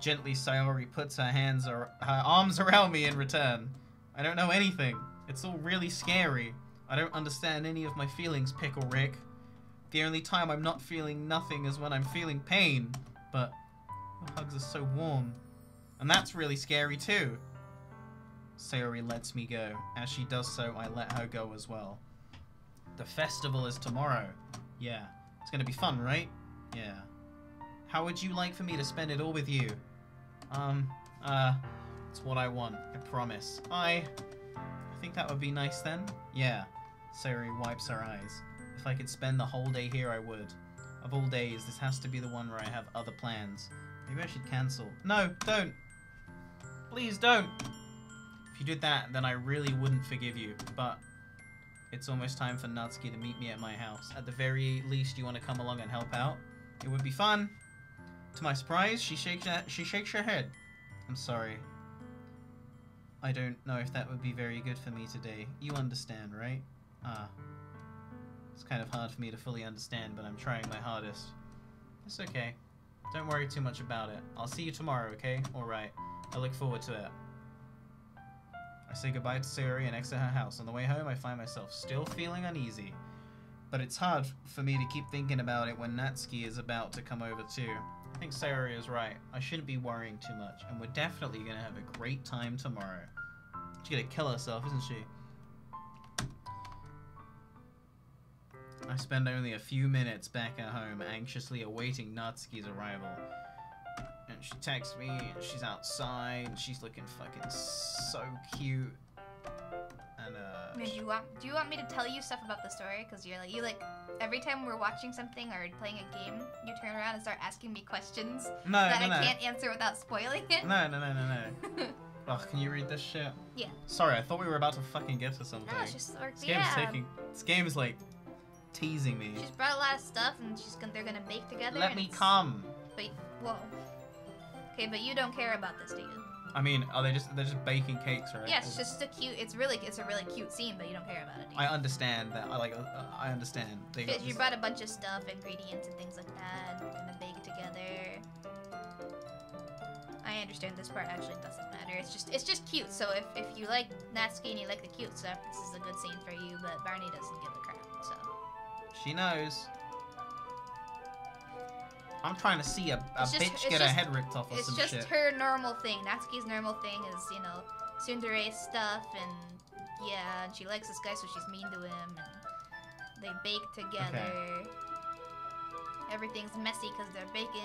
Gently, Sayori puts her arms around me in return. I don't know anything. It's all really scary. I don't understand any of my feelings, Pickle Rick. The only time I'm not feeling nothing is when I'm feeling pain. But your hugs are so warm. And that's really scary too. Sayori lets me go. As she does so, I let her go as well. The festival is tomorrow. Yeah. It's gonna be fun, right? Yeah. How would you like for me to spend it all with you? It's what I want, I promise. I think that would be nice then. Yeah. Sayori wipes her eyes. If I could spend the whole day here, I would. Of all days, this has to be the one where I have other plans. Maybe I should cancel. No, don't! Please don't! If you did that, then I really wouldn't forgive you, but it's almost time for Natsuki to meet me at my house. At the very least, you want to come along and help out? It would be fun. To my surprise, she shakes her head. I'm sorry. I don't know if that would be very good for me today. You understand, right? It's kind of hard for me to fully understand, but I'm trying my hardest. It's okay. Don't worry too much about it. I'll see you tomorrow, okay? Alright. I look forward to it. I say goodbye to Sayori and exit her house. On the way home, I find myself still feeling uneasy. But it's hard for me to keep thinking about it when Natsuki is about to come over too. I think Sayori is right. I shouldn't be worrying too much, and we're definitely going to have a great time tomorrow. She's going to kill herself, isn't she? I spend only a few minutes back at home, anxiously awaiting Natsuki's arrival. And she texts me, and she's outside, and she's looking fucking so cute. And, Do you want me to tell you stuff about the story? Because you every time we're watching something or playing a game, you turn around and start asking me questions that I can't answer without spoiling it. No. Ugh, can you read this shit? Yeah. Sorry, I thought we were about to fucking get to something. No, it's just or, This game's taking. This game is like teasing me. She's brought a lot of stuff, and they're gonna bake together. Let and me it's- come. But whoa. Okay, but you don't care about this, do you? I mean, they're just baking cakes, right? Yeah, it's just a cute. It's a really cute scene, but you don't care about it. Do you? I understand that. I understand. They got Because you this- brought a bunch of stuff, ingredients, and things like that. We're gonna bake together. I understand this part actually doesn't matter. It's just cute. So if you like Natsuki and you like the cute stuff, this is a good scene for you. But Barney doesn't give a crap. So She knows. I'm trying to see a It's just- bitch it's get her just- head ripped off or it's some just shit. her normal thing. Natsuki's normal thing is tsundere stuff, and yeah, and she likes this guy, so she's mean to him, and they bake together. Everything's messy because they're baking,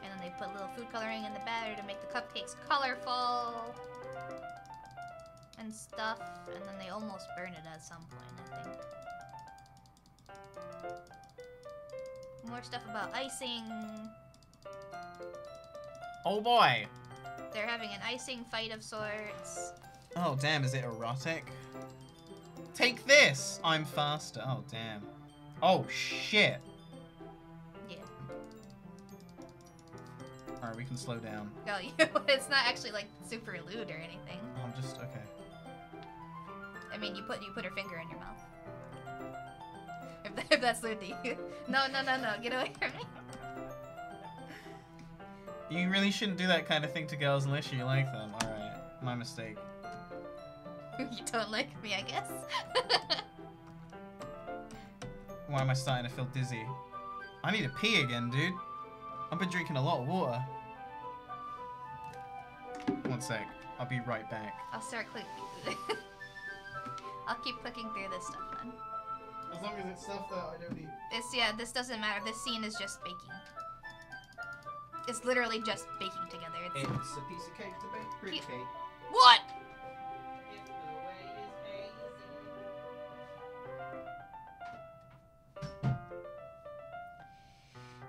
and then they put little food coloring in the batter to make the cupcakes colorful and stuff, and then they almost burn it at some point, I think. More stuff about icing. Oh boy. They're having an icing fight of sorts. Oh damn, is it erotic? Take this! I'm faster. Oh damn. Oh shit. Yeah. Alright, we can slow down. No, it's not actually like super lewd or anything. I'm just okay. I mean, you put her finger in your mouth. If that's lewd to you. No, get away from me. You really shouldn't do that kind of thing to girls unless you like them. Alright, my mistake. You don't like me, I guess. Why am I starting to feel dizzy? I need to pee again, dude. I've been drinking a lot of water. One sec. I'll be right back. I'll start clicking. I'll keep clicking through this stuff then. As long as it's stuff that I don't need. This doesn't matter. This scene is just baking. It's literally just baking together. It's a piece of cake to bake. Fruit Cute. cake. what?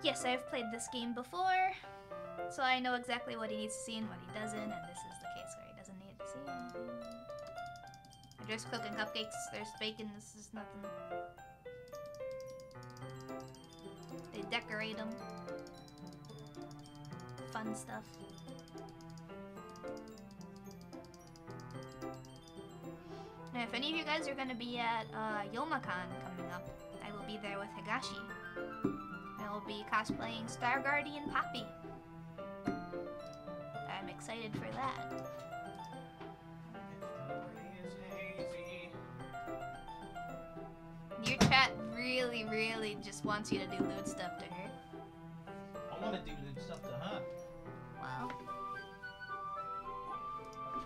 Yes, I've played this game before, so I know exactly what he needs to see and what he doesn't, and this is the case where he doesn't need to see anything. They're just cooking cupcakes, there's bacon, this is nothing. They decorate them. Fun stuff. Now, if any of you guys are going to be at Youmacon coming up, I will be there with Higashi. I will be cosplaying Star Guardian Poppy. I'm excited for that. Your chat really, really just wants you to do lewd stuff to her. I want to do lewd stuff to her. Wow.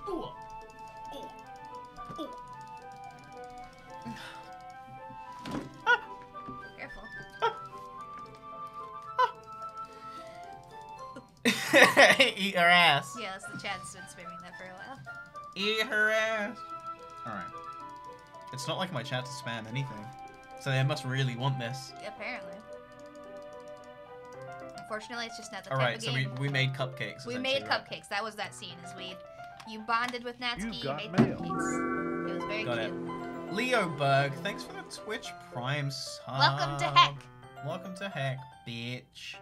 Ooh. Ooh. Ooh. Careful. Eat her ass. Yeah, that's the chat's been spamming that for a while. Eat her ass. Alright. It's not like my chat to spam anything. So they must really want this. Apparently. Unfortunately, it's just not the type Alright, of so game. we made cupcakes. We essentially, made right? cupcakes. That was that scene. You bonded with Natsuki. You got made mail. cupcakes. It was very Got cute. it. Leo Berg, thanks for the Twitch Prime sub. Welcome to Heck. Welcome to Heck, bitch.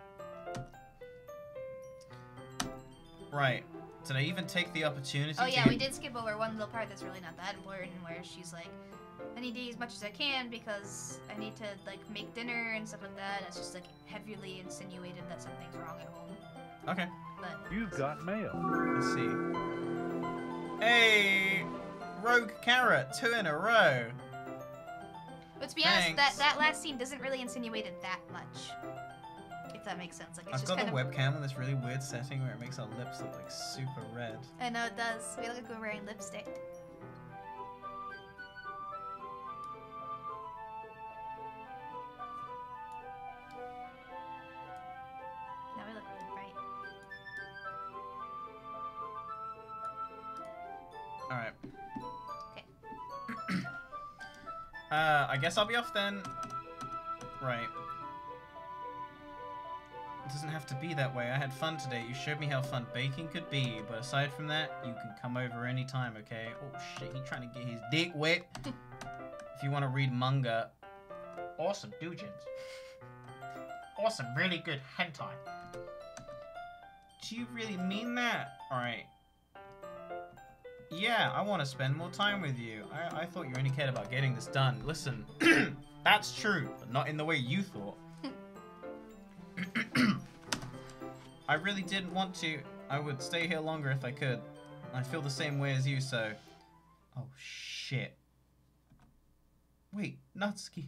Right. Did I even take the opportunity Oh to yeah, get... we did skip over one little part that's really not that important, where she's like, I need to eat as much as I can because I need to like make dinner and stuff like that. And it's just like heavily insinuated that something's wrong at home. Okay, But You've got mail. let's see. Hey! Rogue Carrot, 2 in a row. but to be honest, Thanks. that last scene doesn't really insinuate it that much. If that makes sense. Like it's I've just got the kind of. webcam in this really weird setting where it makes our lips look like super red. I know it does. We look like we're wearing lipstick. Now we look really bright. Alright. Okay. I guess I'll be off then. Right. doesn't have to be that way. I had fun today. You showed me how fun baking could be. But aside from that, you can come over anytime, okay? Oh shit, he's trying to get his dick wet. If you want to read manga, awesome doujins. Awesome, really good hentai. Do you really mean that? Alright. Yeah, I want to spend more time with you. I thought you only cared about getting this done. Listen, that's true, but not in the way you thought. I really didn't want to. I would stay here longer if I could. I feel the same way as you, so... Oh, shit. Wait, Natsuki.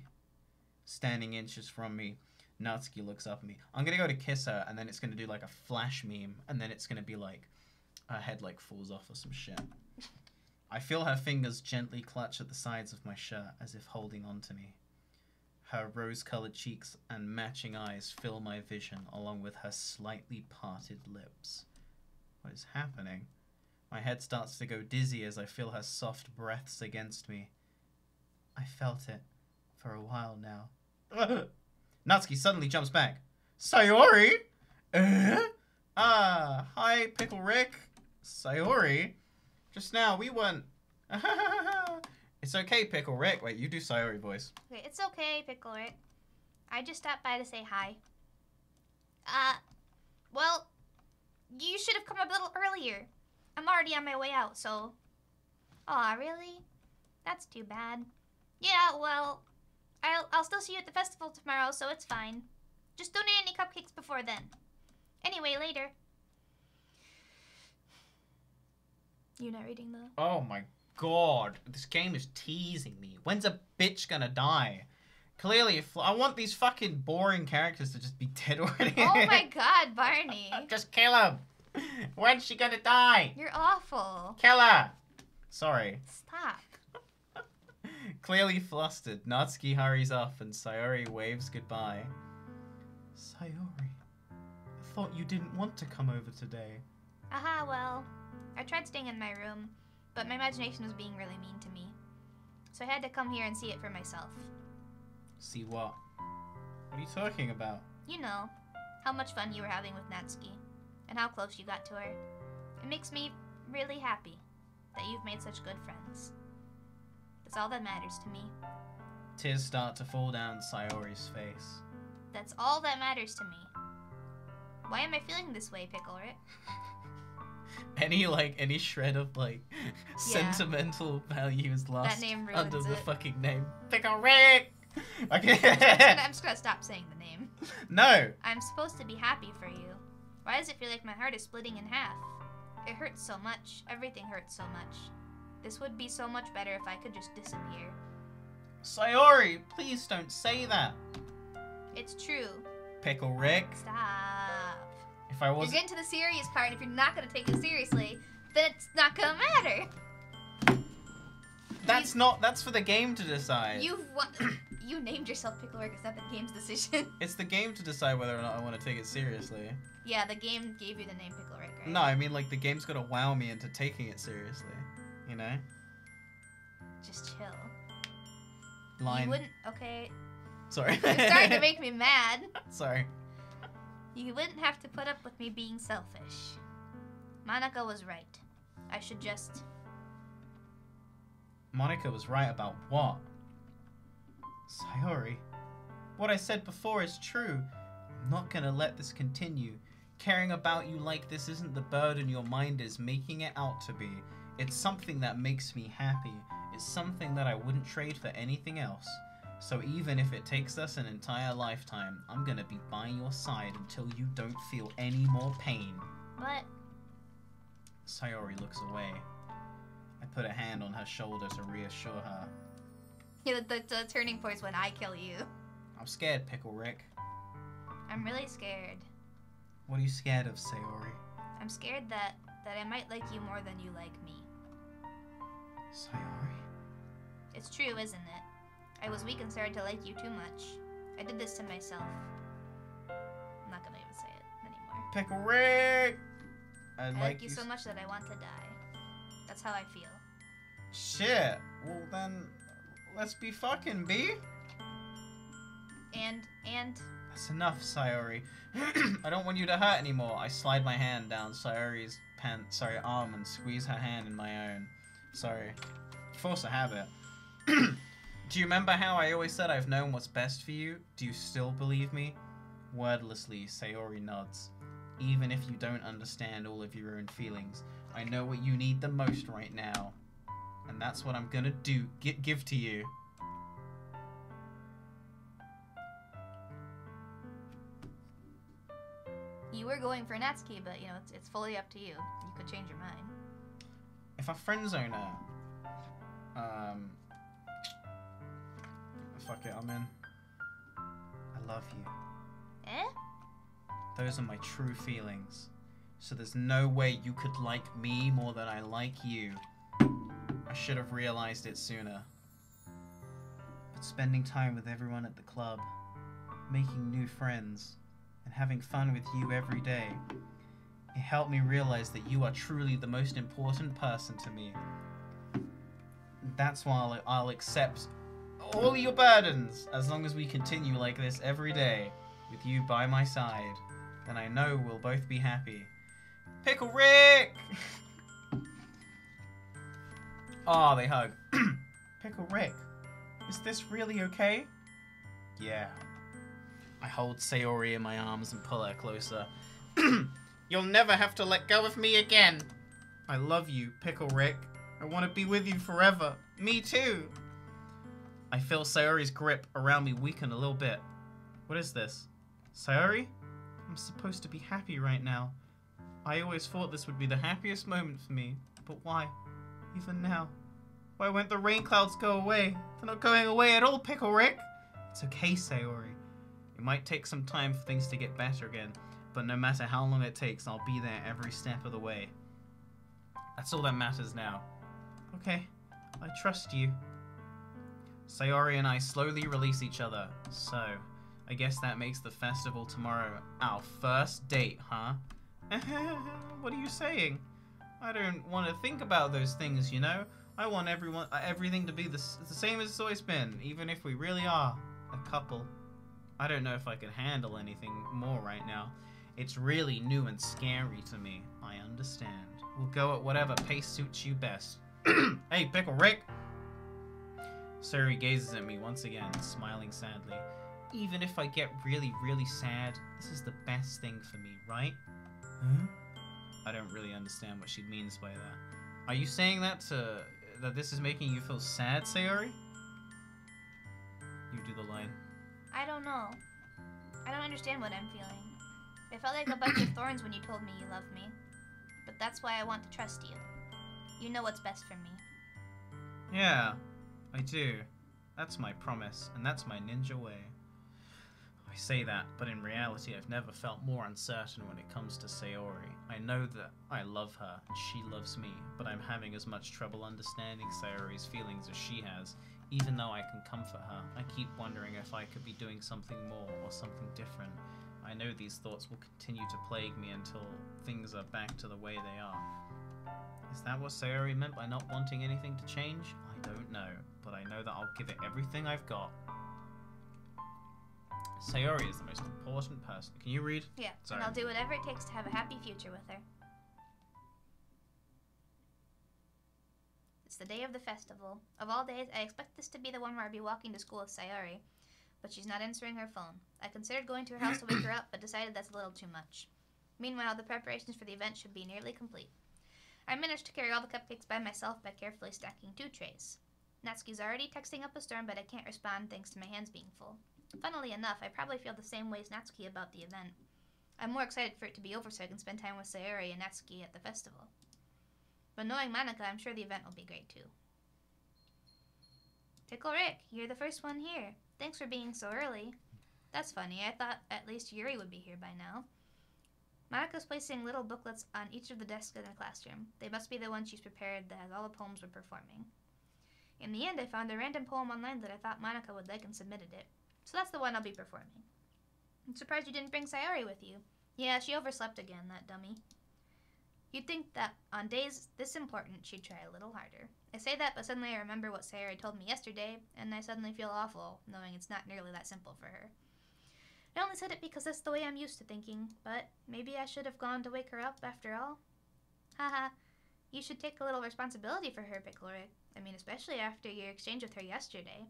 Standing inches from me, Natsuki looks up at me. I'm gonna go to kiss her, and then it's gonna do like a flash meme, and then it's gonna be like, her head like falls off or some shit. I feel her fingers gently clutch at the sides of my shirt, as if holding on to me. Her rose-colored cheeks and matching eyes fill my vision, along with her slightly parted lips. What is happening? My head starts to go dizzy as I feel her soft breaths against me. I felt it for a while now. Natsuki suddenly jumps back. Sayori? Hi, Pickle Rick. Sayori? Just now, we weren't... It's okay, Pickle Rick. Wait, you do Sayori voice. Okay, it's okay, Pickle Rick. I just stopped by to say hi. Well, you should have come a little earlier. I'm already on my way out, so... Aw, really? That's too bad. Yeah, well, I'll still see you at the festival tomorrow, so it's fine. Just don't eat any cupcakes before then. Anyway, later. You not reading the... Oh my god. This game is teasing me. When's a bitch gonna die? Clearly, if I want these fucking boring characters to just be dead already. Oh my god, Barney. Just kill him. When's she gonna die? You're awful. Kill her. Sorry. Stop. Clearly flustered, Natsuki hurries off and Sayori waves goodbye. Sayori, I thought you didn't want to come over today. Aha, well, I tried staying in my room, but my imagination was being really mean to me. So I had to come here and see it for myself. See what? What are you talking about? You know, how much fun you were having with Natsuki, and how close you got to her. It makes me really happy that you've made such good friends. That's all that matters to me. Tears start to fall down Sayori's face. That's all that matters to me. Why am I feeling this way, Pickle Rick? Any shred of sentimental value is lost That name ruins under the it. fucking name. Pickle Rick! Okay. I'm just gonna stop saying the name. No! I'm supposed to be happy for you. Why does it feel like my heart is splitting in half? It hurts so much. Everything hurts so much. This would be so much better if I could just disappear. Sayori, please don't say that. It's true. Pickle Rick. Stop. If I You're was getting to the serious part, and if you're not gonna take it seriously, then it's not gonna matter. that's for the game to decide. You named yourself Pickle Rick. It's not the game's decision. It's the game to decide whether or not I want to take it seriously. Yeah, the game gave you the name Pickle Rick, right? No, I mean the game's gotta wow me into taking it seriously. You know? Just chill. Line. You wouldn't. Okay. Sorry. You're starting to make me mad. Sorry. You wouldn't have to put up with me being selfish. Monica was right. I should just... Monica was right about what? Sayori, what I said before is true. I'm not gonna let this continue. Caring about you like this isn't the burden your mind is making it out to be. It's something that makes me happy. It's something that I wouldn't trade for anything else. So even if it takes us an entire lifetime, I'm gonna be by your side until you don't feel any more pain. But... Sayori looks away. I put a hand on her shoulder to reassure her. Yeah, the turning point's when I kill you. I'm scared, Pickle Rick. I'm really scared. What are you scared of, Sayori? I'm scared that I might like you more than you like me. Sayori? It's true, isn't it? I was weak and started to like you too much. I did this to myself. I'm not gonna even say it anymore. Pickle Rick! I like you so much that I want to die. That's how I feel. Shit. Well then, let's be fucking B. And That's enough, Sayori. I don't want you to hurt anymore. I slide my hand down Sayori's arm and squeeze her hand in my own. Sorry. Force a habit. Do you remember how I always said I've known what's best for you? Do you still believe me? Wordlessly, Sayori nods. Even if you don't understand all of your own feelings, I know what you need the most right now. And that's what I'm gonna do. Give to you. You were going for Natsuki, but you know it's fully up to you. You could change your mind. If I friend zone her, fuck it, I'm in. I love you. Eh? Those are my true feelings. So there's no way you could like me more than I like you. I should have realized it sooner. But spending time with everyone at the club, making new friends, and having fun with you every day, it helped me realize that you are truly the most important person to me. That's why I'll accept all your burdens as long as we continue like this every day with you by my side. Then I know we'll both be happy. Pickle Rick! Oh, they hug. Pickle Rick, is this really okay? Yeah. I hold Sayori in my arms and pull her closer. You'll never have to let go of me again. I love you, Pickle Rick. I want to be with you forever. Me too. I feel Sayori's grip around me weaken a little bit. What is this? Sayori? I'm supposed to be happy right now. I always thought this would be the happiest moment for me. But why? Even now. Why won't the rain clouds go away? They're not going away at all, Pickle Rick. It's okay, Sayori. It might take some time for things to get better again, but no matter how long it takes, I'll be there every step of the way. That's all that matters now. Okay, I trust you. Sayori and I slowly release each other. So, I guess that makes the festival tomorrow our first date, huh? What are you saying? I don't want to think about those things, you know? I want everything to be the same as it's always been, even if we really are a couple. I don't know if I could handle anything more right now. It's really new and scary to me. I understand. We'll go at whatever pace suits you best. Hey, Pickle Rick! Sayori gazes at me once again, smiling sadly. Even if I get really, really sad, this is the best thing for me, right? Huh? I don't really understand what she means by that. Are you saying that this is making you feel sad, Sayori? You do the line. I don't know. I don't understand what I'm feeling. It felt like a bunch of thorns when you told me you love me. But that's why I want to trust you. You know what's best for me. Yeah, I do. That's my promise, and that's my ninja way. I say that, but in reality I've never felt more uncertain when it comes to Sayori. I know that I love her, and she loves me, but I'm having as much trouble understanding Sayori's feelings as she has. Even though I can comfort her, I keep wondering if I could be doing something more or something different. I know these thoughts will continue to plague me until things are back to the way they are. Is that what Sayori meant by not wanting anything to change? I don't know, but I know that I'll give it everything I've got. Sayori is the most important person. Can you read? Yeah, Sorry. and I'll do whatever it takes to have a happy future with her. It's the day of the festival. Of all days, I expect this to be the one where I'll be walking to school with Sayori, but she's not answering her phone. I considered going to her house to wake her up, but decided that's a little too much. Meanwhile, the preparations for the event should be nearly complete. I managed to carry all the cupcakes by myself by carefully stacking 2 trays. Natsuki's already texting up a storm, but I can't respond thanks to my hands being full. Funnily enough, I probably feel the same way as Natsuki about the event. I'm more excited for it to be over so I can spend time with Sayori and Natsuki at the festival. But knowing Monika, I'm sure the event will be great too. Pickle Rick, you're the first one here. Thanks for being so early. That's funny, I thought at least Yuri would be here by now. Monika's placing little booklets on each of the desks in the classroom. They must be the ones she's prepared that has all the poems we're performing. In the end, I found a random poem online that I thought Monika would like and submitted it. So that's the one I'll be performing. I'm surprised you didn't bring Sayori with you. Yeah, she overslept again, that dummy. You'd think that on days this important, she'd try a little harder. I say that, but suddenly I remember what Sayori told me yesterday, and I suddenly feel awful, knowing it's not nearly that simple for her. I only said it because that's the way I'm used to thinking, but maybe I should have gone to wake her up after all. Haha, you should take a little responsibility for her, Picklerig. I mean, especially after your exchange with her yesterday.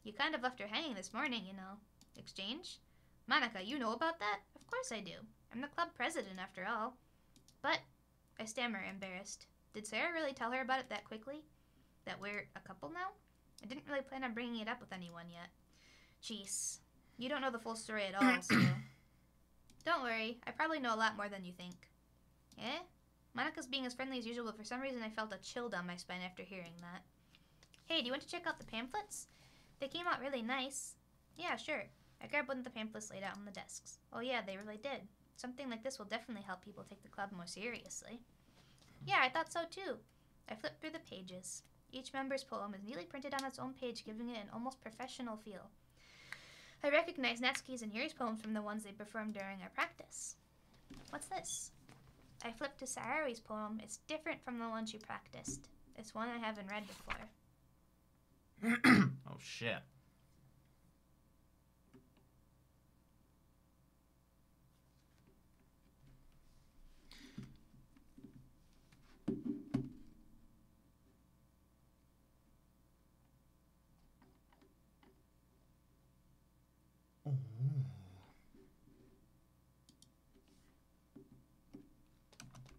You kind of left her hanging this morning, you know. Exchange? Monica, you know about that? Of course I do. I'm the club president after all. But, I stammer, embarrassed. Did Sarah really tell her about it that quickly? That we're a couple now? I didn't really plan on bringing it up with anyone yet. Jeez. You don't know the full story at all, so... Don't worry. I probably know a lot more than you think. Eh? Monica's being as friendly as usual, but for some reason I felt a chill down my spine after hearing that. Hey, do you want to check out the pamphlets? They came out really nice. Yeah, sure. I grabbed one of the pamphlets laid out on the desks. Oh yeah, they really did. Something like this will definitely help people take the club more seriously. Yeah, I thought so too. I flipped through the pages. Each member's poem is neatly printed on its own page, giving it an almost professional feel. I recognize Natsuki's and Yuri's poems from the ones they performed during our practice. What's this? I flipped to Sayori's poem. It's different from the ones you practiced. It's one I haven't read before. Oh shit.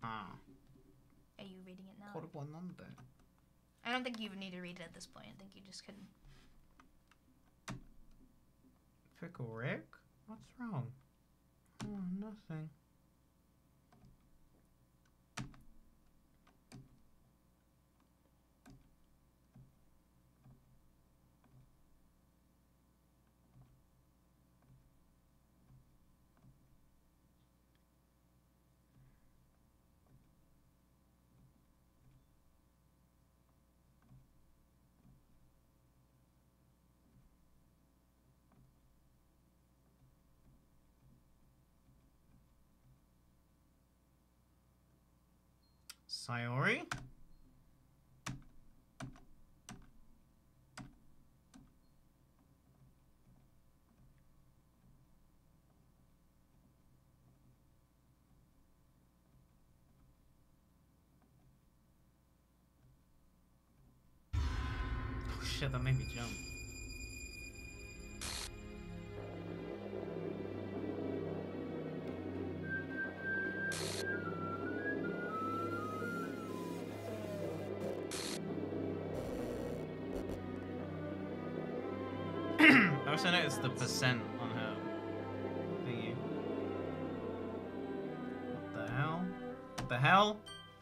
Ah. Are you reading it now? number. I don't think you even need to read it at this point. I think you just couldn't. Pickle Rick? What's wrong? Oh, nothing. Sayori? Oh shit, that made me jump. I also noticed the percent on her thingy. What the hell? What the hell?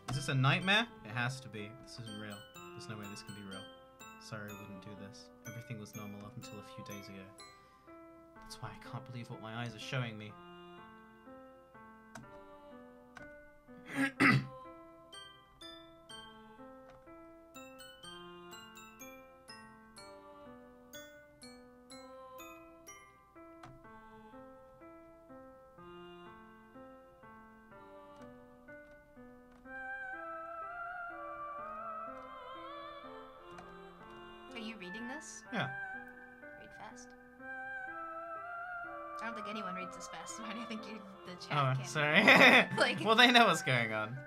Is this a nightmare? It has to be. This isn't real. There's no way this can be real. Sorry, I wouldn't do this. Everything was normal up until a few days ago. That's why I can't believe what my eyes are showing me. Are you reading this? Yeah. Read fast. I don't think anyone reads this fast. I think the chat Oh, can. sorry. Like- well, they know what's going on.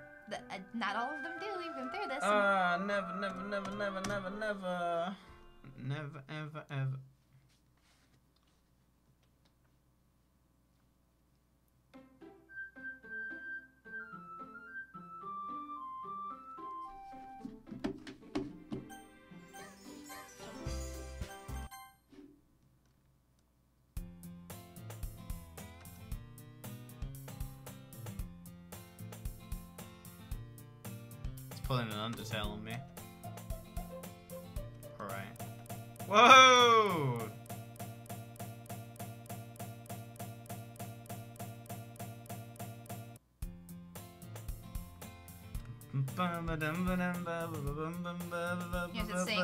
Not all of them do. We've been through this. Never, never, never, never, never, never. Never, ever, ever. It's pulling an Undertale on me. Alright. Whoa! Yes, it's saying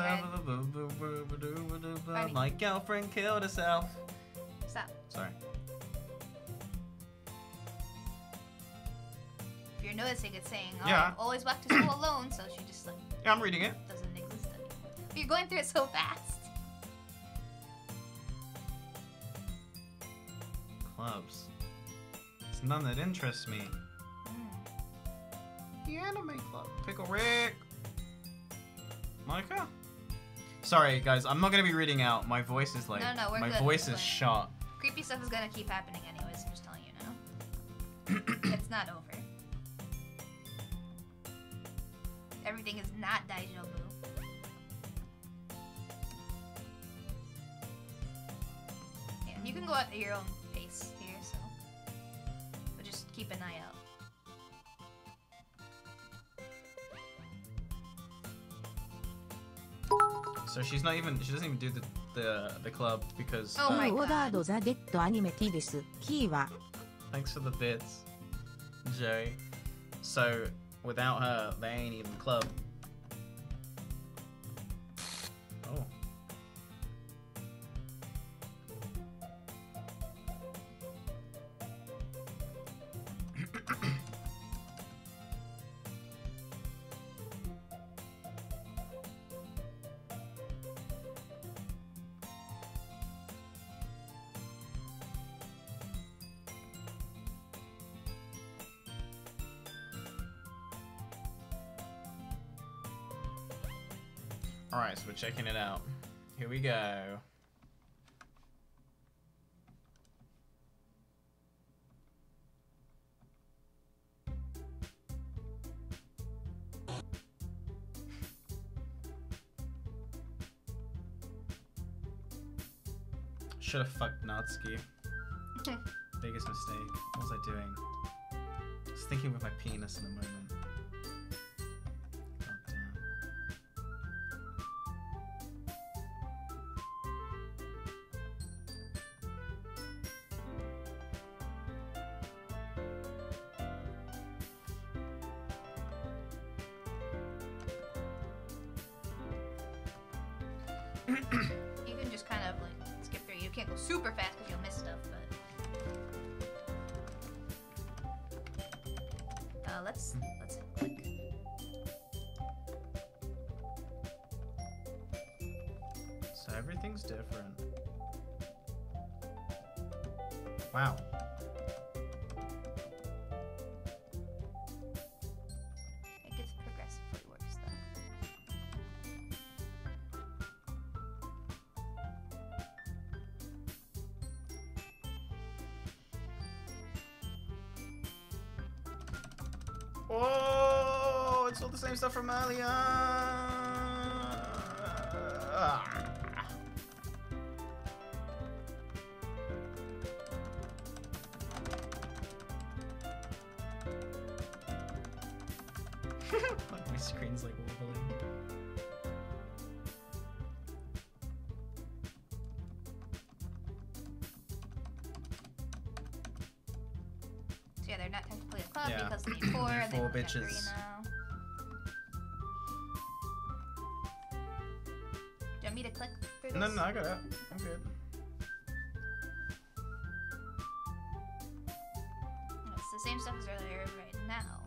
Ready. My girlfriend killed herself. Stop. Sorry. If you're noticing, it's saying, "Oh, Yeah. I always walk to school alone," so she just like Yeah, I'm reading it. doesn't exist anymore. But you're going through it so fast. clubs. There's none that interests me. The anime club. Pickle Rick! Micah? Sorry, guys, I'm not gonna be reading out. My voice is like... No, we're my good. voice We're is good. shot. Creepy stuff is gonna keep happening anyways, I'm just telling you now. It's not over. Everything is not Daijoubu. Yeah, you can go at your own pace here, so... But just keep an eye out. So she doesn't even do the club because Oh my オーダード・ザ・ゲット・アニメティです。キーは thanks for the bits, Joey. So without her, they ain't even club. Oh. Alright, so we're checking it out. Here we go. Should have fucked Natsuki. Biggest mistake. What was I doing? I was thinking with my penis in the moment. God damn. You can just kind of like skip through. You can't go super fast because you'll miss stuff, but let's click. So everything's different. Wow. It gets progressively worse though. Oh, it's all the same stuff from earlier. Like my screen's like wobbling. So yeah, they're not technically a club Yeah. because they need four. They're and they four only have bitches. three now. Do you want me to click through this? No, I got it. I'm good. It's the same stuff as earlier right now.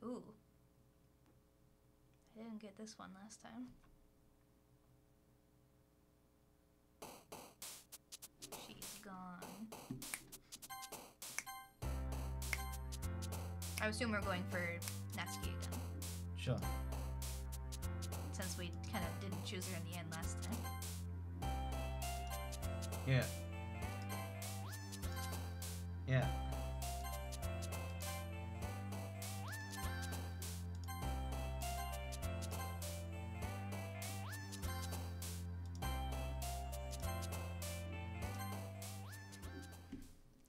Ooh. I didn't get this one last time. She's gone. I assume we're going for Natsuki again, Sure. since we kind of didn't choose her in the end last time. Yeah. Yeah.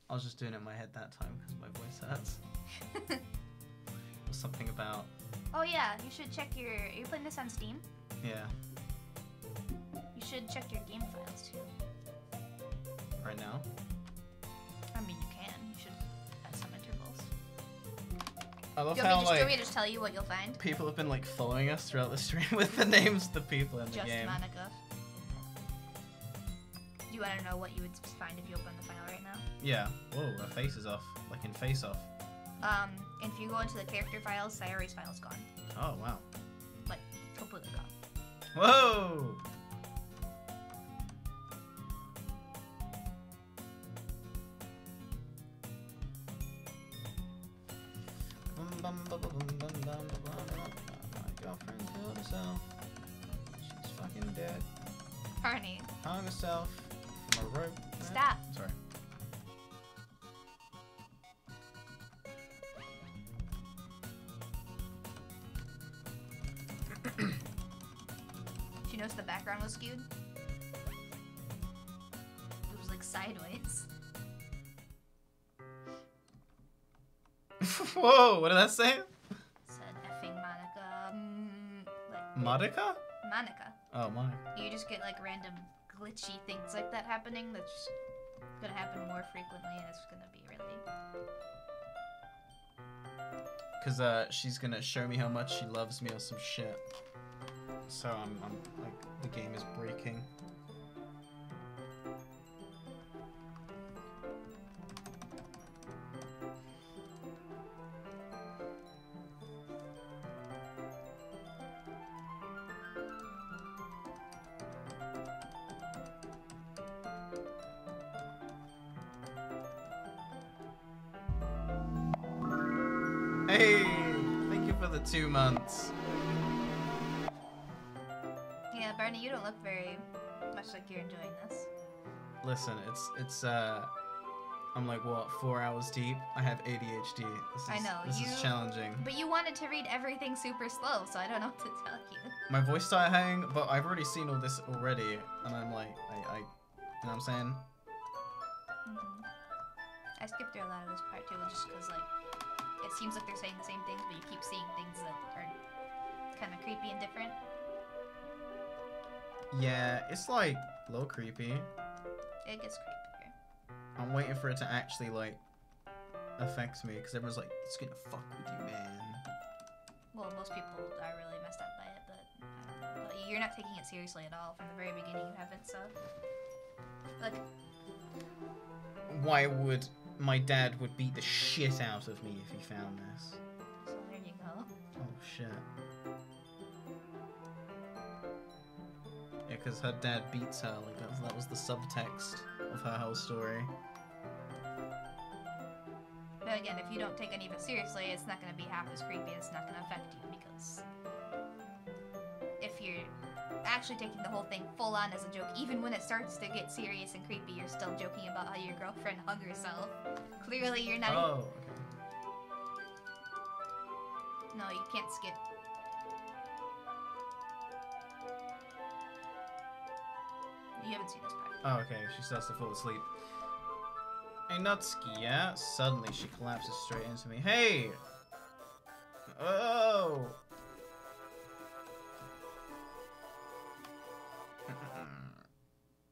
I was just doing it in my head that time because my voice hurts. Something about, Oh yeah, you should check your. Are you playing this on Steam? yeah, You should check your game files too. right now. I mean, you can. You should at some intervals. I love Do how you want me like to just tell you what you'll find? people have been like following us throughout the stream with the names of the people in the Just game. Monica. Do you want to know what you would find if you open the file right now? Yeah. Whoa, her face is off. Like in Face Off. If you go into the character files, Sayori's file's gone. Oh wow. Like, completely gone. Whoa! My girlfriend killed herself. She's fucking dead. Harney, Hung herself from a rope. stop. Sorry. She noticed the background was skewed. It was like sideways. Whoa! What did that say? Said effing Monica. Like, Monica? Monica. Oh my. You just get like random glitchy things like that happening that's just gonna happen more frequently and it's gonna be really. Cause she's gonna show me how much she loves me or some shit. So I'm like the game is breaking. Hey, thank you for the 2 months. Yeah, Barney, you don't look very much like you're enjoying this. Listen, it's I'm like what 4 hours deep. I have ADHD. I know, This is challenging. But you wanted to read everything super slow, so I don't know what to tell you. My voice started hanging, but I've already seen all this already, and I'm like, I you know what I'm saying? Mhm. I skipped through a lot of this part too, just because like it seems like they're saying the same things, but you keep seeing things that are kind of creepy and different. Yeah, it's like a little creepy. It gets creepier. I'm waiting for it to actually like affect me, because everyone's like, it's gonna fuck with you, man. Well, most people are really messed up by it, but I don't know. But you're not taking it seriously at all from the very beginning. You haven't, so like Why would my dad would beat the shit out of me if he found this? so there you go. Oh shit. Yeah, because her dad beats her. Like that was the subtext of her whole story. But again, if you don't take any of it seriously, it's not going to be half as creepy. It's not going to affect you because if you're actually taking the whole thing full on as a joke, even when it starts to get serious and creepy, you're still joking about how your girlfriend hung herself. Clearly, you're not. Oh, No, you can't skip. You haven't seen this part. oh, okay. She starts to fall asleep. Hey, Nutski, yeah? Suddenly she collapses straight into me. Hey! Oh!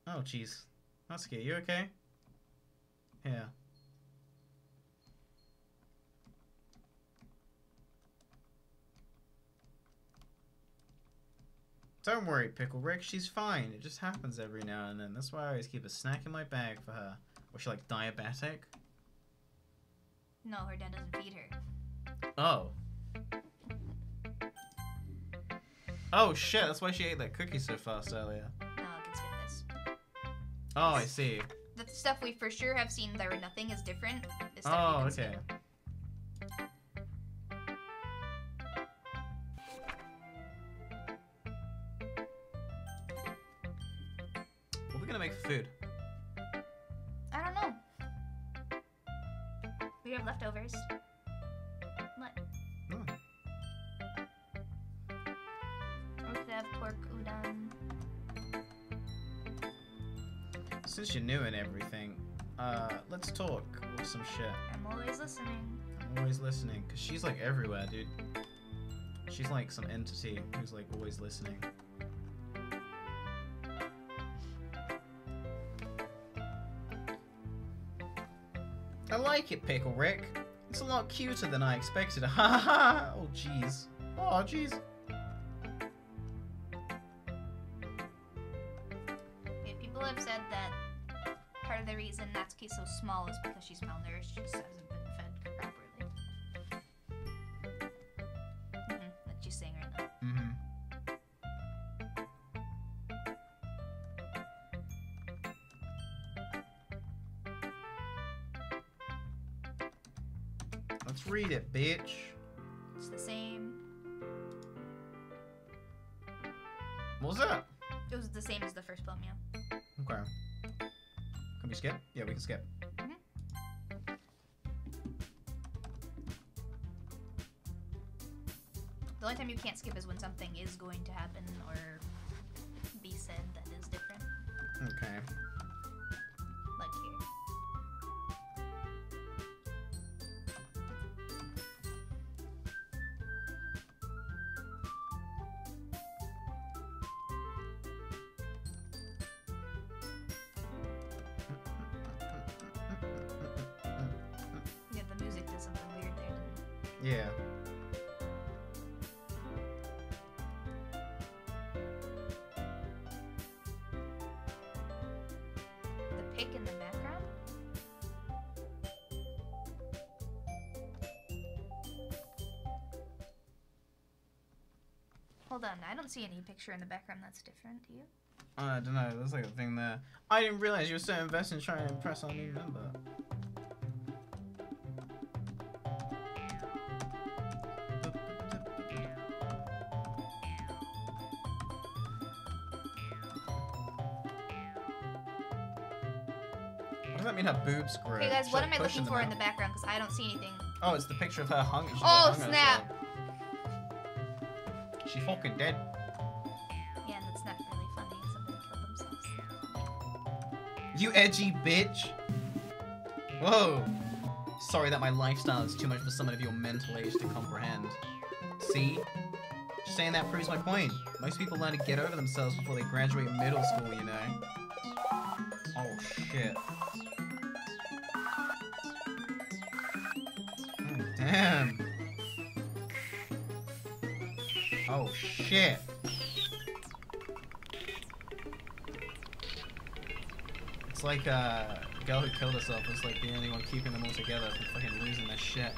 Oh, jeez. Nutski, you okay? Yeah. Don't worry, Pickle Rick. She's fine. It just happens every now and then. That's why I always keep a snack in my bag for her. Was she like diabetic? No, her dad doesn't feed her. Oh. Oh shit, that's why she ate that cookie so fast earlier. No, I can skip this. Oh, I see. The stuff we for sure have seen where nothing is different is stuff Oh, you can okay. skip. What are we gonna make for food? I don't know. We have leftovers. What? Hmm. We could have pork udon. Since you're new and everything, let's talk or some shit. I'm always listening. I'm always listening, cause she's like everywhere, dude. She's like some entity who's like always listening. I like it, Pickle Rick. It's a lot cuter than I expected. Ha ha ha! Oh jeez. Oh jeez. Yeah, people have said that part of the reason Natsuki's so small is because she's malnourished. She just hasn't been fed properly. That's just saying right now. Mm-hmm. Let's read it, bitch. It's the same. What was that? It was the same as the first poem, yeah. Okay. Can we skip? Yeah, we can skip. The only time you can't skip is when something is going to happen or be said that is different. Okay. Like here. Yeah, the music did something weird there, didn't it? Yeah. The pick in the background? Hold on, I don't see any picture in the background that's different. Do you? I don't know. There's like a thing there. I didn't realize you were so invested in trying to impress our new member. What does that mean? Her boobs grow? Hey guys, what am I Pushing looking for them in the out. background? Because I don't see anything. Oh, it's the picture of her hung. she's Oh, hung snap. herself. She fucking dead. Yeah, and that's not really funny. Somebody killed themselves. You edgy bitch. Whoa. Sorry that my lifestyle is too much for someone of your mental age to comprehend. See? Just saying that proves my point. Most people learn to get over themselves before they graduate middle school, you know. Oh shit. Oh, damn. Oh shit. It's like a girl who killed herself was like the only one keeping them all together from fucking losing their shit.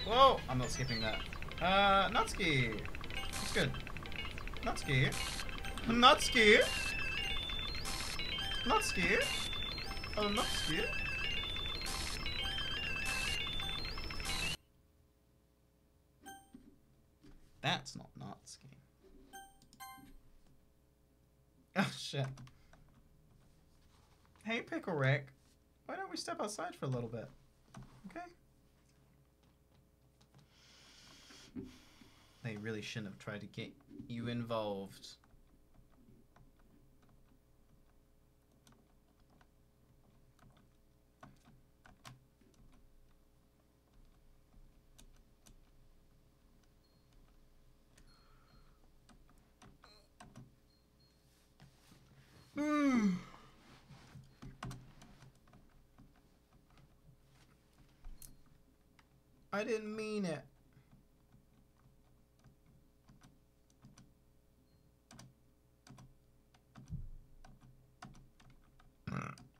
Whoa! I'm not skipping that. Natsuki! It's good. Natsuki! Natsuki! Natsuki! Oh, Natsuki! That's not Natsuki. Oh shit. Hey Pickle Rick, why don't we step outside for a little bit? Okay? They really shouldn't have tried to get you involved. I didn't mean it.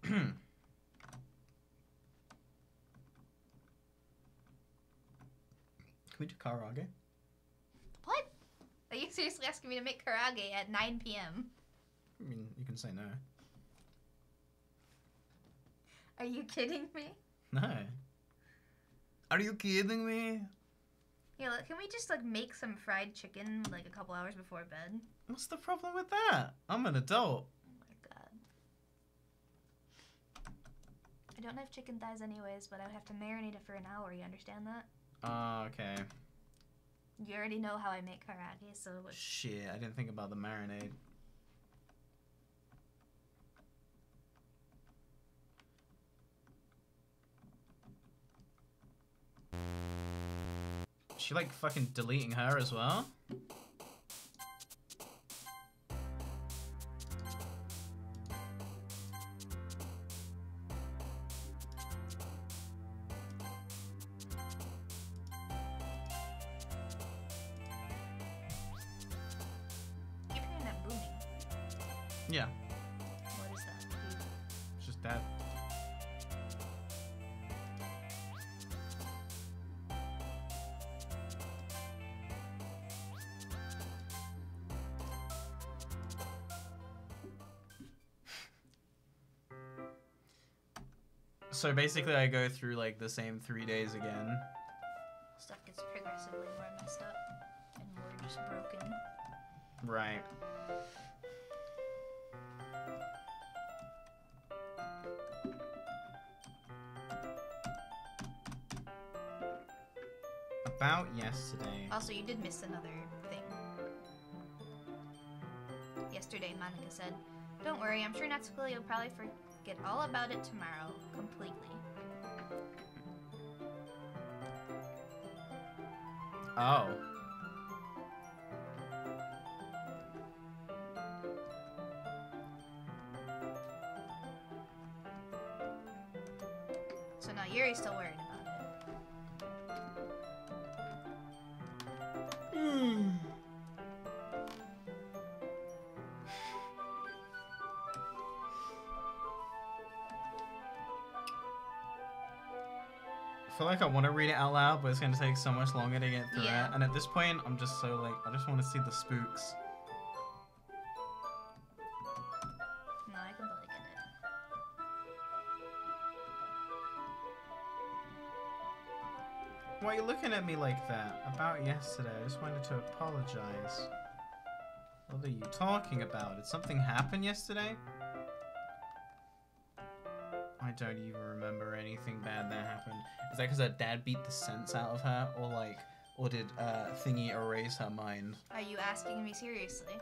Can we do karaage? What? Are you seriously asking me to make karage at 9 p.m.? I mean, you can say no. Are you kidding me? No. Are you kidding me? Yeah, look, can we just like make some fried chicken like a couple hours before bed? What's the problem with that? I'm an adult. Oh my god. I don't have chicken thighs anyways, but I would have to marinate it for an hour, you understand that? Okay. You already know how I make karage, so it's... Shit, I didn't think about the marinade. Is she like fucking deleting her as well? Yeah, What is that? it's just that. So basically, I go through like the same 3 days again. Stuff gets progressively more messed up and more just broken. Right. About yesterday. Also, you did miss another thing. Yesterday, Monica said, "Don't worry, I'm sure Natsuko will probably forget all about it tomorrow, completely." Oh. So now Yuri's still worried about it. I feel like I want to read it out loud, but it's going to take so much longer to get through Yeah. it. And at this point, I'm just so like, I just want to see the spooks. No, I completely get it. Why are you looking at me like that? About yesterday, I just wanted to apologize. What are you talking about? Did something happen yesterday? I don't even remember anything bad that happened. Is that because her dad beat the sense out of her? Or did Thingy erase her mind? Are you asking me seriously?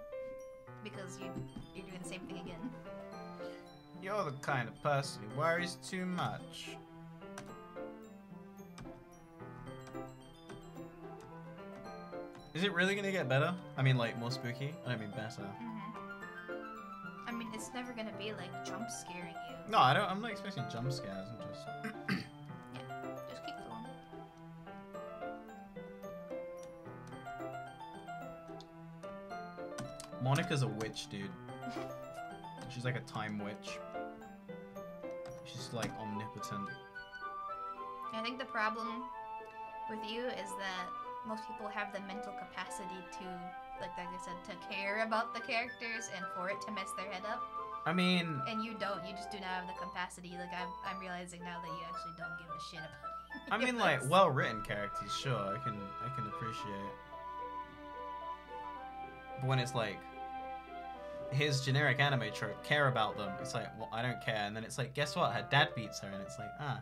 Because you're doing the same thing again. You're the kind of person who worries too much. Is it really gonna get better? I mean, like, more spooky? I don't mean better. I mean, it's never gonna be like jump scaring you. No, I'm not expecting jump scares. I'm just... Just keep going. Monica's a witch, dude. She's like a time witch. She's like omnipotent. I think the problem with you is that most people have the mental capacity to, like I said, to care about the characters and for it to mess their head up. I mean, And you don't. You just do not have the capacity. Like I'm realizing now that you actually don't give a shit about it. I mean, like, well-written characters, sure, I can appreciate. But when it's like, here's generic anime trope, care about them. It's like, well, I don't care. And then it's like, guess what? Her dad beats her, and it's like, ah.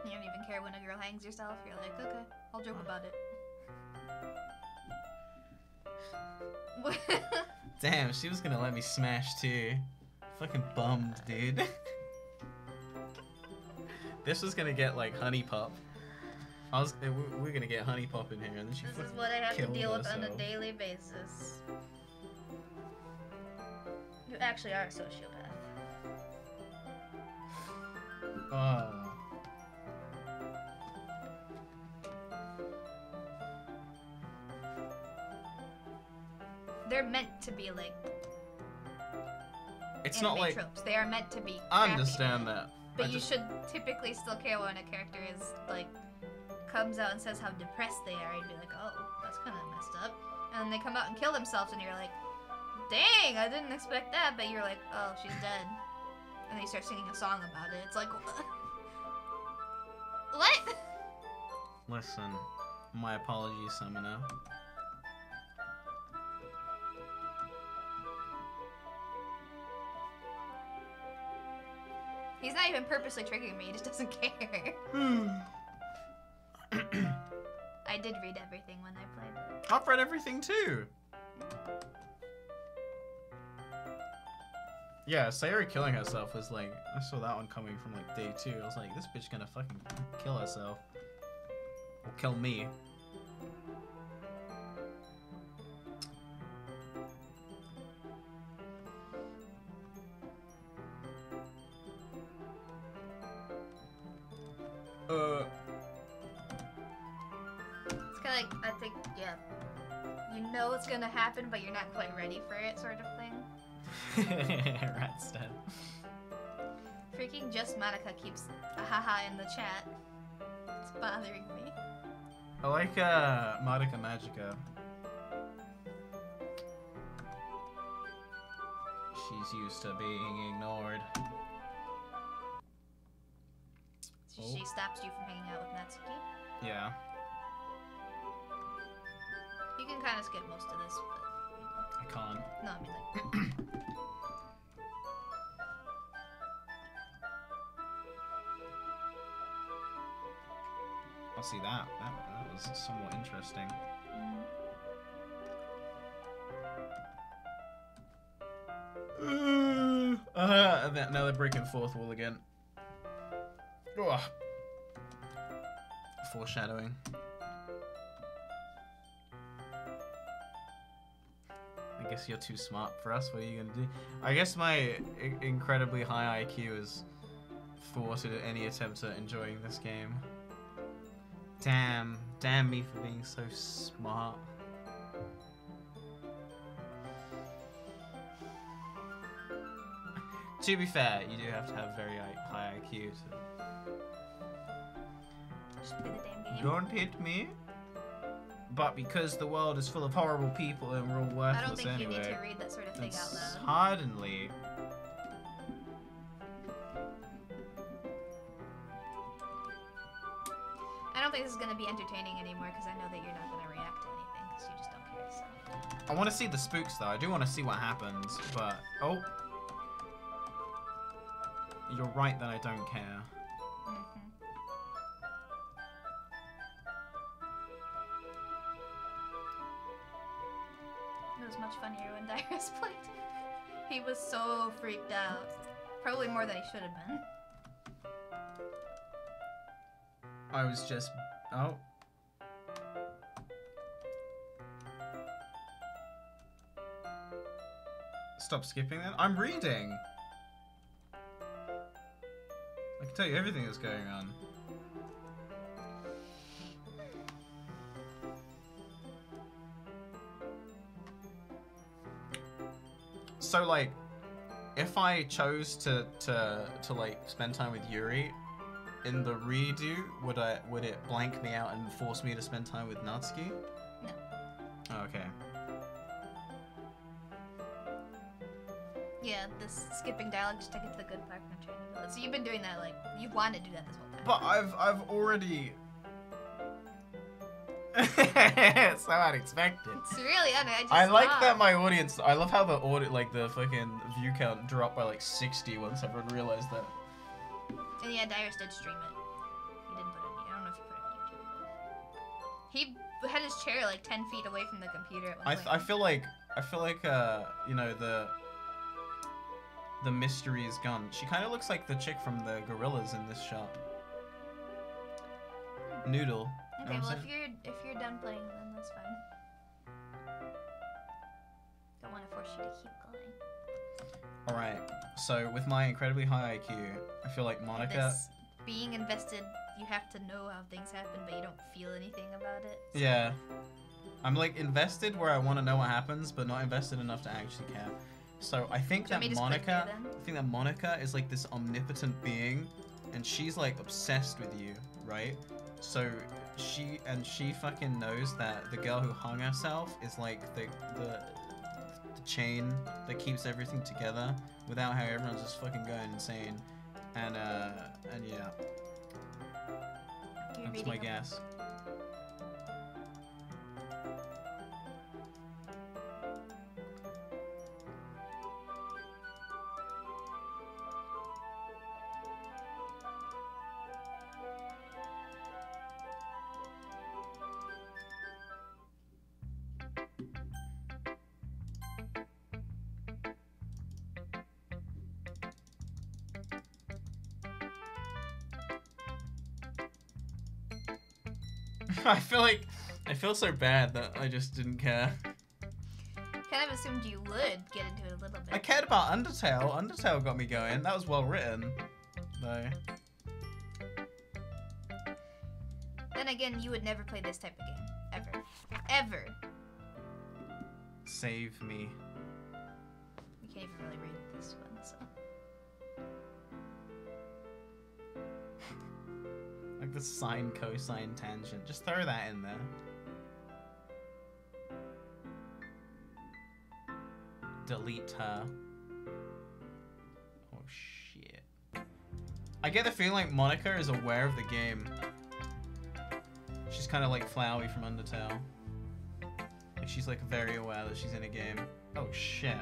You don't even care when a girl hangs herself. You're like, okay, I'll joke about it. Damn, she was gonna let me smash too. Fucking bummed, dude. This was gonna get like Honey Pop. We're gonna get Honey Pop in here, and then she This is fucking what I have to killed deal with on a herself. daily basis. You actually are a sociopath. Oh. They're meant to be like It's anime not like tropes. They are meant to be. I crappy. understand that. But I you just- should typically still care when a character is like comes out and says how depressed they are. You'd be like, oh, that's kind of messed up. And then they come out and kill themselves, and you're like, dang, I didn't expect that. But you're like, oh, she's dead. And then you start singing a song about it. It's like, what? Listen, my apologies, Summoner. He's not even purposely tricking me. He just doesn't care. I did read everything when I played it. I've read everything too. Yeah, Sayori killing herself was like, I saw that one coming from like day 2. I was like, this bitch gonna fucking kill herself. Or kill me. It's kind of like, I think, yeah. You know it's gonna happen, but you're not quite ready for it, sort of thing. Rat's dead. Freaking just Monica keeps a haha in the chat. It's bothering me. I like Madoka Magica. She's used to being ignored. She stops you from hanging out with Natsuki. Yeah. You can kind of skip most of this, but I can't. no, I mean like. I'll see that. That was somewhat interesting. Now they're breaking fourth wall again. Ugh. Foreshadowing. I guess you're too smart for us. What are you gonna do? I guess my incredibly high IQ has thwarted any attempt at enjoying this game. Damn me for being so smart. To be fair, you do have to have very high IQ to... Just play the damn game. Don't hit me. But because the world is full of horrible people and we're all worthless I don't think anyway. you need to read that sort of thing out loud. Suddenly. I don't think this is going to be entertaining anymore because I know that you're not going to react to anything because you just don't care, so. I want to see the spooks though. I do want to see what happens, but oh, you're right that I don't care. It was much funnier when Dyrus played. He was so freaked out. Probably more than he should have been. I was just oh. Stop skipping then. I'm reading. I can tell you everything that's going on. So like, if I chose to like spend time with Yuri, in the redo, would it blank me out and force me to spend time with Natsuki? No. Oh, okay. Yeah, this skipping dialogue just to get to the good part and I'm trying to build it. So you've been doing that, like, you've wanted to do that this whole time. But I've already. So unexpected. It's really I like that my audience. I love how the the fucking view count dropped by like 60 once everyone realized that. And yeah, Dyrus did stream it. He didn't put it I don't know if he put it on YouTube, but he had his chair like 10 feet away from the computer at one point. I feel like you know, the mystery is gone. She kind of looks like the chick from the Gorillas in this shot. Noodle. Okay, You know well what I'm saying? if you're done playing, then that's fine. Don't want to force you to keep going. Alright, so with my incredibly high IQ, I feel like Monica... This being invested, you have to know how things happen, but you don't feel anything about it. So. Yeah. I'm like invested where I want to know what happens, but not invested enough to actually care. So I think Do you want that me to split Monica... you then? I think that Monica is like this omnipotent being, and she's like obsessed with you, right? So she fucking knows that the girl who hung herself is like the chain that keeps everything together. Without her, everyone's just fucking going insane. And yeah, You're that's reading my them. guess. I feel so bad that I just didn't care. Kind of assumed you would get into it a little bit. I cared about Undertale. Undertale got me going. That was well written, though. Then again, you would never play this type of game. Ever. Ever. Save me. You can't even really read this one, so. Like the sine cosine tangent. Just throw that in there. Delete her. Oh shit. I get the feeling like Monica is aware of the game. She's kind of like Flowey from Undertale. Like she's like very aware that she's in a game. Oh shit.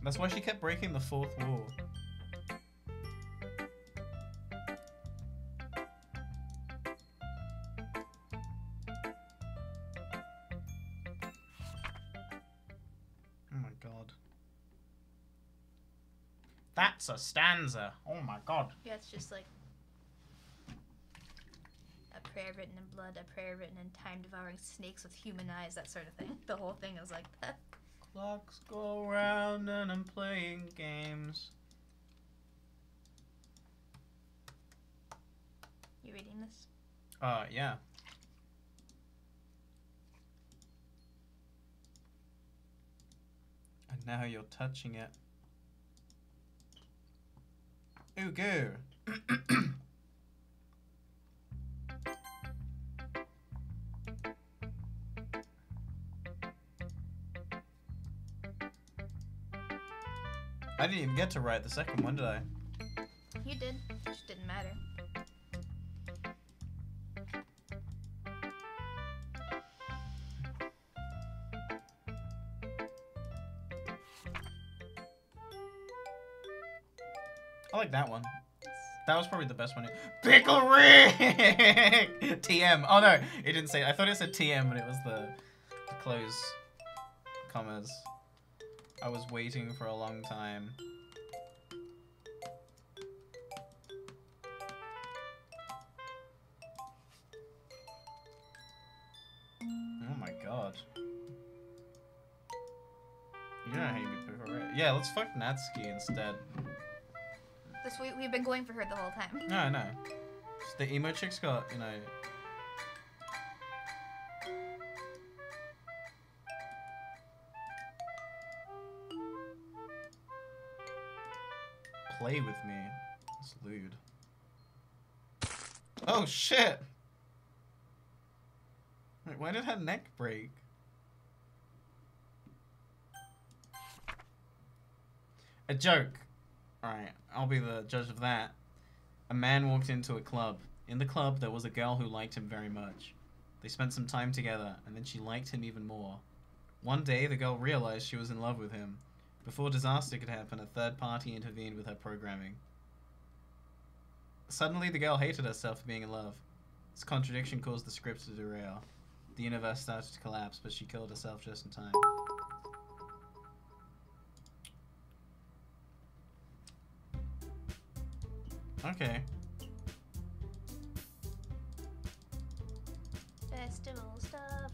That's why she kept breaking the fourth wall. Oh my god. That's a stanza. Oh my god. Yeah, it's just like a prayer written in blood, a prayer written in time-devouring snakes with human eyes, that sort of thing. The whole thing is like that. Clocks go round and I'm playing games. You reading this? Yeah. And now you're touching it. Ooh, go. I didn't even get to write the second one, did I? You did. It just didn't matter. I like that one. That was probably the best one. Pickle Rick! TM. Oh no, it didn't say. I thought it said TM, but it was the close commas. I was waiting for a long time. Oh my god. You don't hate me, Pickle Rick. Yeah, let's fuck Natsuki instead. This we've been going for her the whole time. No, no. The emo chick's got, you know. Play with me. It's lewd. Oh shit! Wait, why did her neck break? A joke. Alright, I'll be the judge of that. A man walked into a club. In the club, there was a girl who liked him very much. They spent some time together, and then she liked him even more. One day, the girl realized she was in love with him. Before disaster could happen, a third party intervened with her programming. Suddenly, the girl hated herself for being in love. This contradiction caused the script to derail. The universe started to collapse, but she killed herself just in time. Okay. Festival stuff.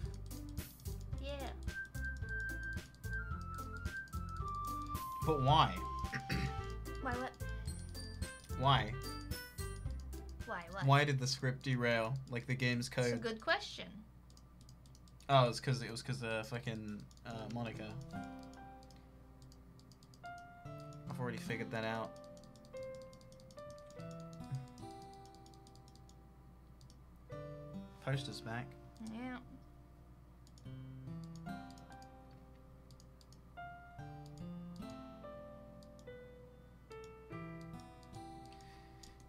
Yeah. But why? Why what? Why? Why what? Why did the script derail? Like the game's That's a code? good question. Oh, it was because of fucking Monica. I've already figured that out. Poster's back. Yeah.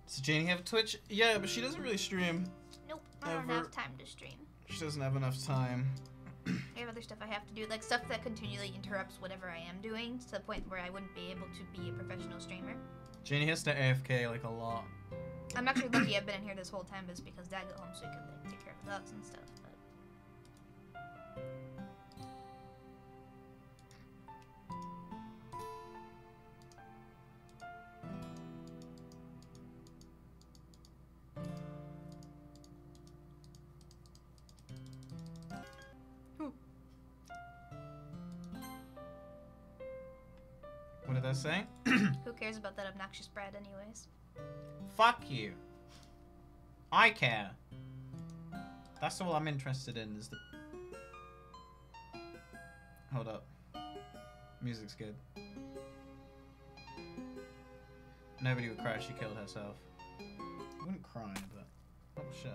Does Janie have Twitch? Yeah, but she doesn't really stream. Nope. I don't Ever. have time to stream. She doesn't have enough time. I have other stuff I have to do, like stuff that continually interrupts whatever I am doing, to the point where I wouldn't be able to be a professional streamer. Janie has to AFK like a lot. I'm actually lucky I've been in here this whole time, is because Dad got home so he could like take care of the dogs and stuff. But What what they're saying. Who cares about that obnoxious brat anyways? Fuck you. I care. That's all I'm interested in is the... Hold up. Music's good. Nobody would cry if she killed herself. I wouldn't cry, but... Oh, shit.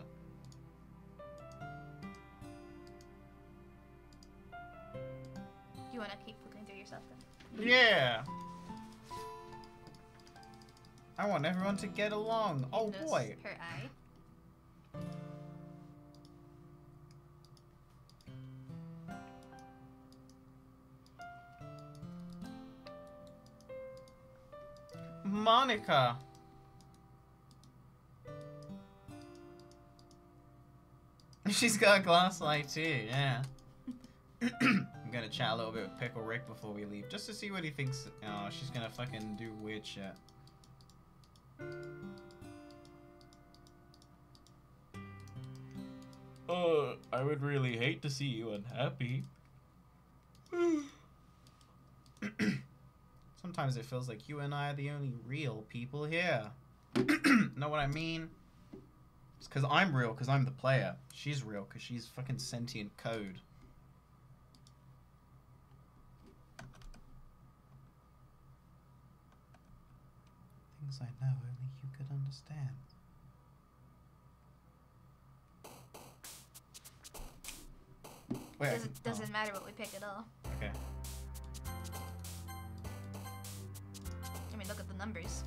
You wanna keep looking through yourself then? Yeah! I want everyone to get along. Oh, Notice boy. her eye. Monica! She's got a glass eye too, yeah. I'm gonna chat a little bit with Pickle Rick before we leave, just to see what he thinks. Oh, she's gonna fucking do weird shit. I would really hate to see you unhappy. Sometimes it feels like you and I are the only real people here. Know what I mean? It's because I'm real, because I'm the player. She's real, because she's fucking sentient code. Things I know only you could understand. Wait, Doesn't matter what we pick at all. Okay. I mean, look at the numbers.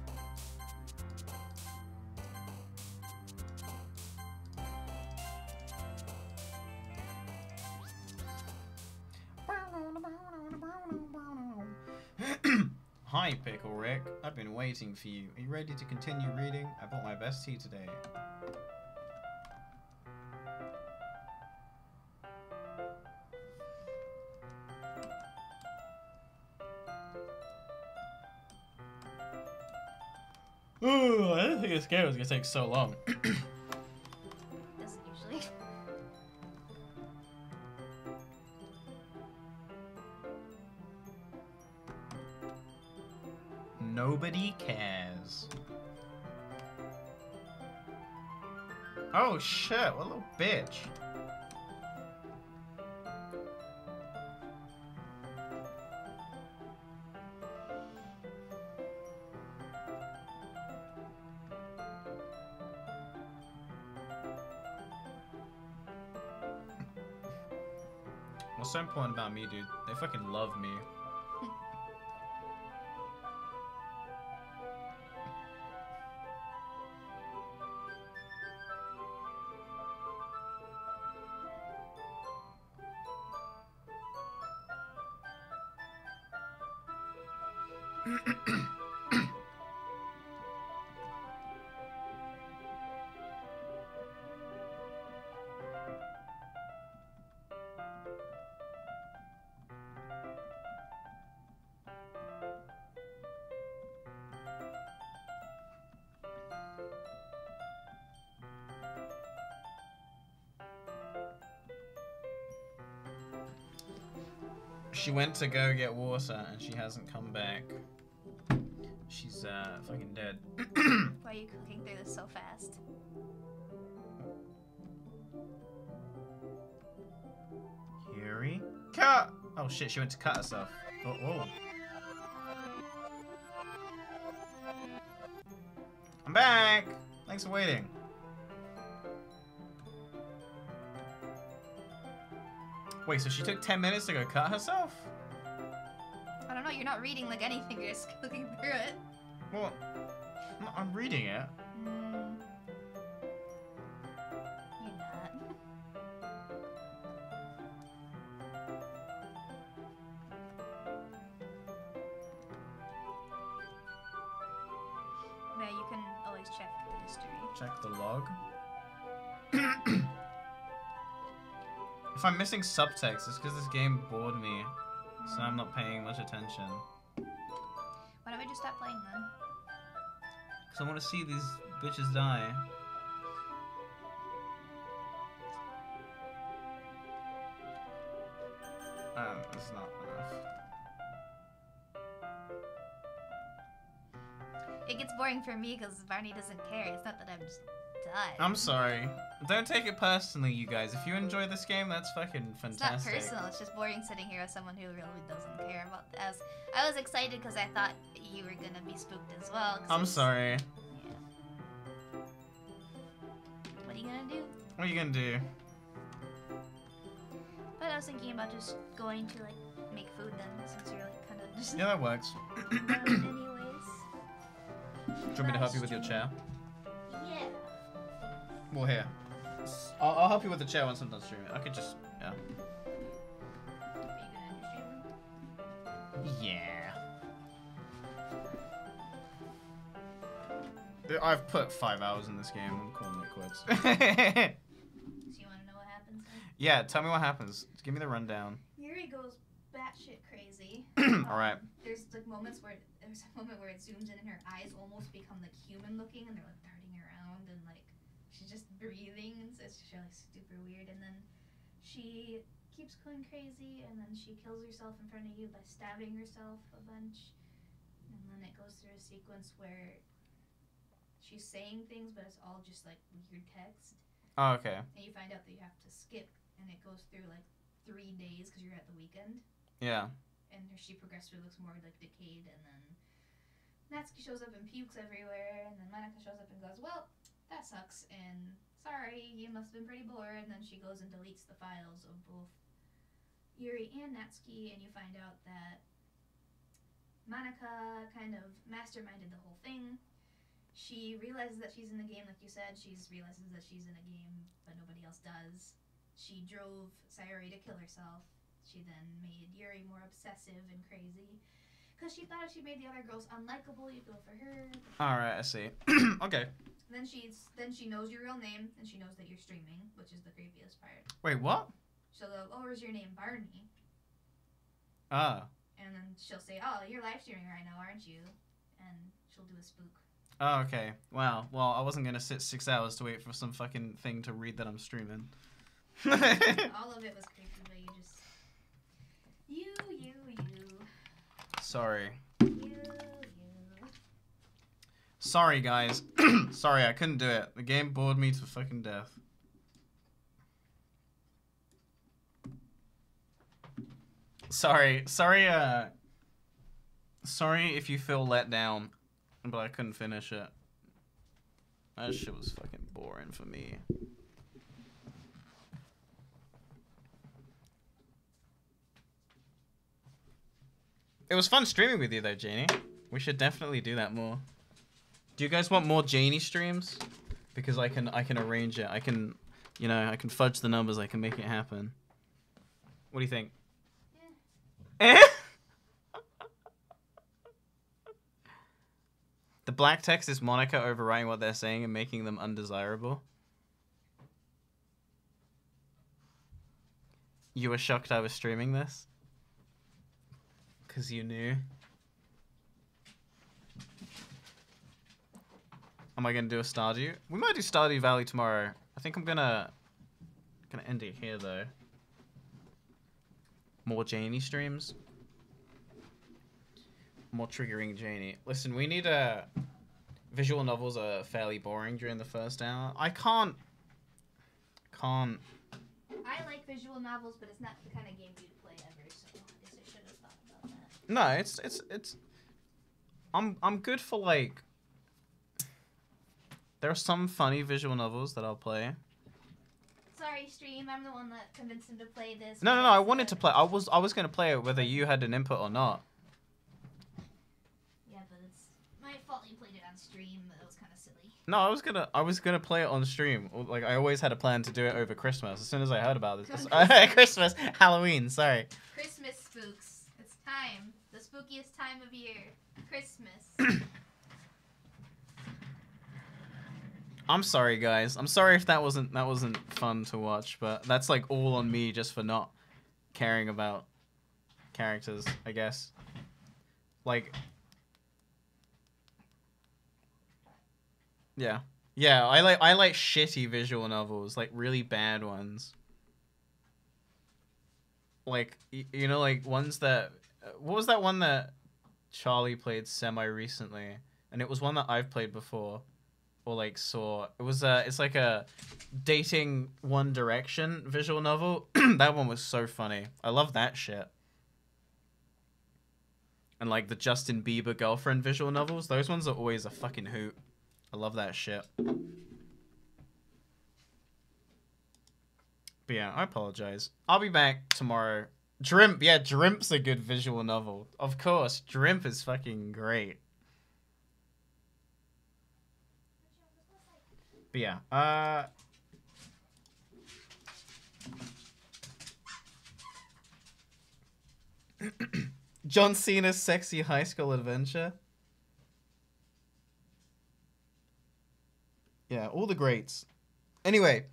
Hi, Pickle Rick. I've been waiting for you. Are you ready to continue reading? I bought my best tea today. Ooh, I didn't think this game was gonna take so long. Doesn't usually. Nobody cares. Oh shit, what a little bitch. What's so important about me, dude? They fucking love me. She went to go get water and she hasn't come back. She's fucking dead. Why are you cooking through this so fast? Yuri? Cut! Oh shit, she went to cut herself. Oh, whoa. I'm back! Thanks for waiting. Wait, so she took 10 minutes to go cut herself? I don't know, you're not reading like anything, you're just cooking through it. Well, I'm reading it. You're not. Yeah, you can always check the history. Check the log. If I'm missing subtext, it's because this game bored me. So I'm not paying much attention. Why don't we just stop playing then? Because I want to see these bitches die. That's not enough. It gets boring for me because Barney doesn't care. It's not that I'm just done. I'm sorry. Don't take it personally, you guys. If you enjoy this game, that's fucking It's not fantastic. personal. It's just boring sitting here with someone who really doesn't care about this. I was excited because I thought you were gonna be spooked as well. 'cause I'm it's- sorry. Yeah. What are you gonna do? What are you gonna do? But I was thinking about just going to like make food then, since you're like kind of just Yeah, that works. anyways. Do you want me to help you with your chair? Yeah. Well, here. I'll help you with the chair once I'm done streaming. I could just, yeah. Are you gonna end your stream? Yeah. I've put 5 hours in this game. I'm calling it quits. So you wanna know what happens? Then? Yeah, tell me what happens. Give me the rundown. Yuri goes batshit crazy. All right. There's like moments where there's a moment where it zooms in and her eyes almost become like human looking and they're like darting around and like she's just breathing and it's just really super weird. And then she keeps going crazy and then she kills herself in front of you by stabbing herself a bunch. And then it goes through a sequence where she's saying things but it's all just like weird text. Oh, okay. And you find out that you have to skip and it goes through like 3 days because you're at the weekend. Yeah. And she progressively looks more like decayed, and then Natsuki shows up and pukes everywhere, and then Monika shows up and goes, well, that sucks, and sorry, you must have been pretty bored, and then she goes and deletes the files of both Yuri and Natsuki, and you find out that Monika kind of masterminded the whole thing. She realizes that she's in the game, like you said, she realizes that she's in a game, but nobody else does. She drove Sayori to kill herself. She then made Yuri more obsessive and crazy. Because she thought if she made the other girls unlikable, you'd go for her. Alright, I see. Okay. Then she knows your real name, and she knows that you're streaming, which is the creepiest part. Wait, what? She'll go, oh, is your name Barney? Ah. And then she'll say, oh, you're live streaming right now, aren't you? And she'll do a spook. Oh, okay. Wow. Well, I wasn't gonna sit 6 hours to wait for some fucking thing to read that I'm streaming. All of it was creepy, but you just... You. Sorry. You. Sorry, guys. Sorry, I couldn't do it. The game bored me to fucking death. Sorry if you feel let down, but I couldn't finish it. That shit was fucking boring for me. It was fun streaming with you though, Janie. We should definitely do that more. Do you guys want more Janie streams? Because I can arrange it. I can, you know, I can fudge the numbers. I can make it happen. What do you think? Eh? The black text is Monika overwriting what they're saying and making them undesirable. You were shocked I was streaming this? Because you knew. Am I gonna do a Stardew? We might do Stardew Valley tomorrow. I think I'm gonna end it here though. More Janie streams. More triggering Janie. Listen, we need visual novels are fairly boring during the first hour. I can't. I like visual novels, but it's not the kind of game you'd play ever, so I guess I should have thought about that. No, it's. I'm good for like. There are some funny visual novels that I'll play. Sorry, stream. I'm the one that convinced him to play this. No. I wanted to play. I was gonna play it whether you had an input or not. Yeah, but it's my fault you played it on stream. That was kind of silly. No, I was gonna play it on stream. Like I always had a plan to do it over Christmas. As soon as I heard about this, Christmas, Halloween. Sorry. Christmas spooks. It's time. The spookiest time of year. Christmas. I'm sorry, guys. I'm sorry if that wasn't fun to watch, but that's like all on me just for not caring about characters, I guess. Like, yeah, I like shitty visual novels, like really bad ones. Like you know, like ones that what was that one that Charlie played semi recently? and it was one that I've played before, or like saw. It was it's like a dating One Direction visual novel. That one was so funny. I love that shit. And like the Justin Bieber girlfriend visual novels, those ones are always a fucking hoot. I love that shit. But yeah, I apologize. I'll be back tomorrow. Drimp, yeah, Drimp's a good visual novel. Of course, Drimp is fucking great. But yeah, John Cena's sexy high school adventure. Yeah, all the greats. Anyway,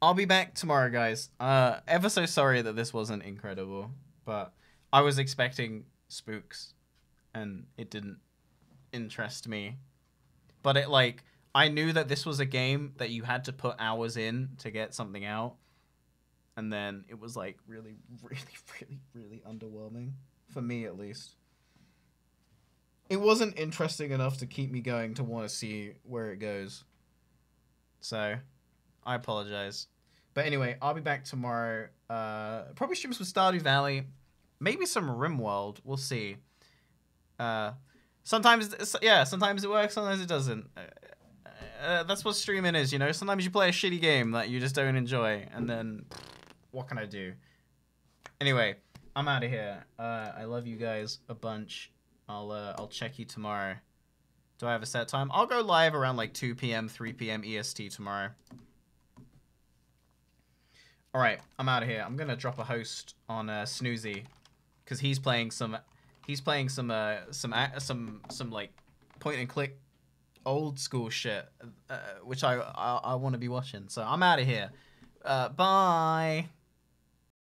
I'll be back tomorrow, guys. Ever so sorry that this wasn't incredible, but I was expecting spooks, and it didn't interest me. But it, like, I knew that this was a game that you had to put hours in to get something out, and then it was, like, really, really, really, really underwhelming. For me, at least. It wasn't interesting enough to keep me going to want to see where it goes. So, I apologize. But anyway, I'll be back tomorrow. Probably streams with Stardew Valley. Maybe some RimWorld. We'll see. Sometimes it works, sometimes it doesn't. That's what streaming is, you know? Sometimes you play a shitty game that you just don't enjoy, and then, what can I do? Anyway, I'm out of here. I love you guys a bunch. I'll check you tomorrow. Do I have a set time? I'll go live around like 2 p.m., 3 p.m. EST tomorrow. All right, I'm out of here. I'm gonna drop a host on Snoozy, cause he's playing some like point and click old school shit, which I want to be watching. So I'm out of here. Bye.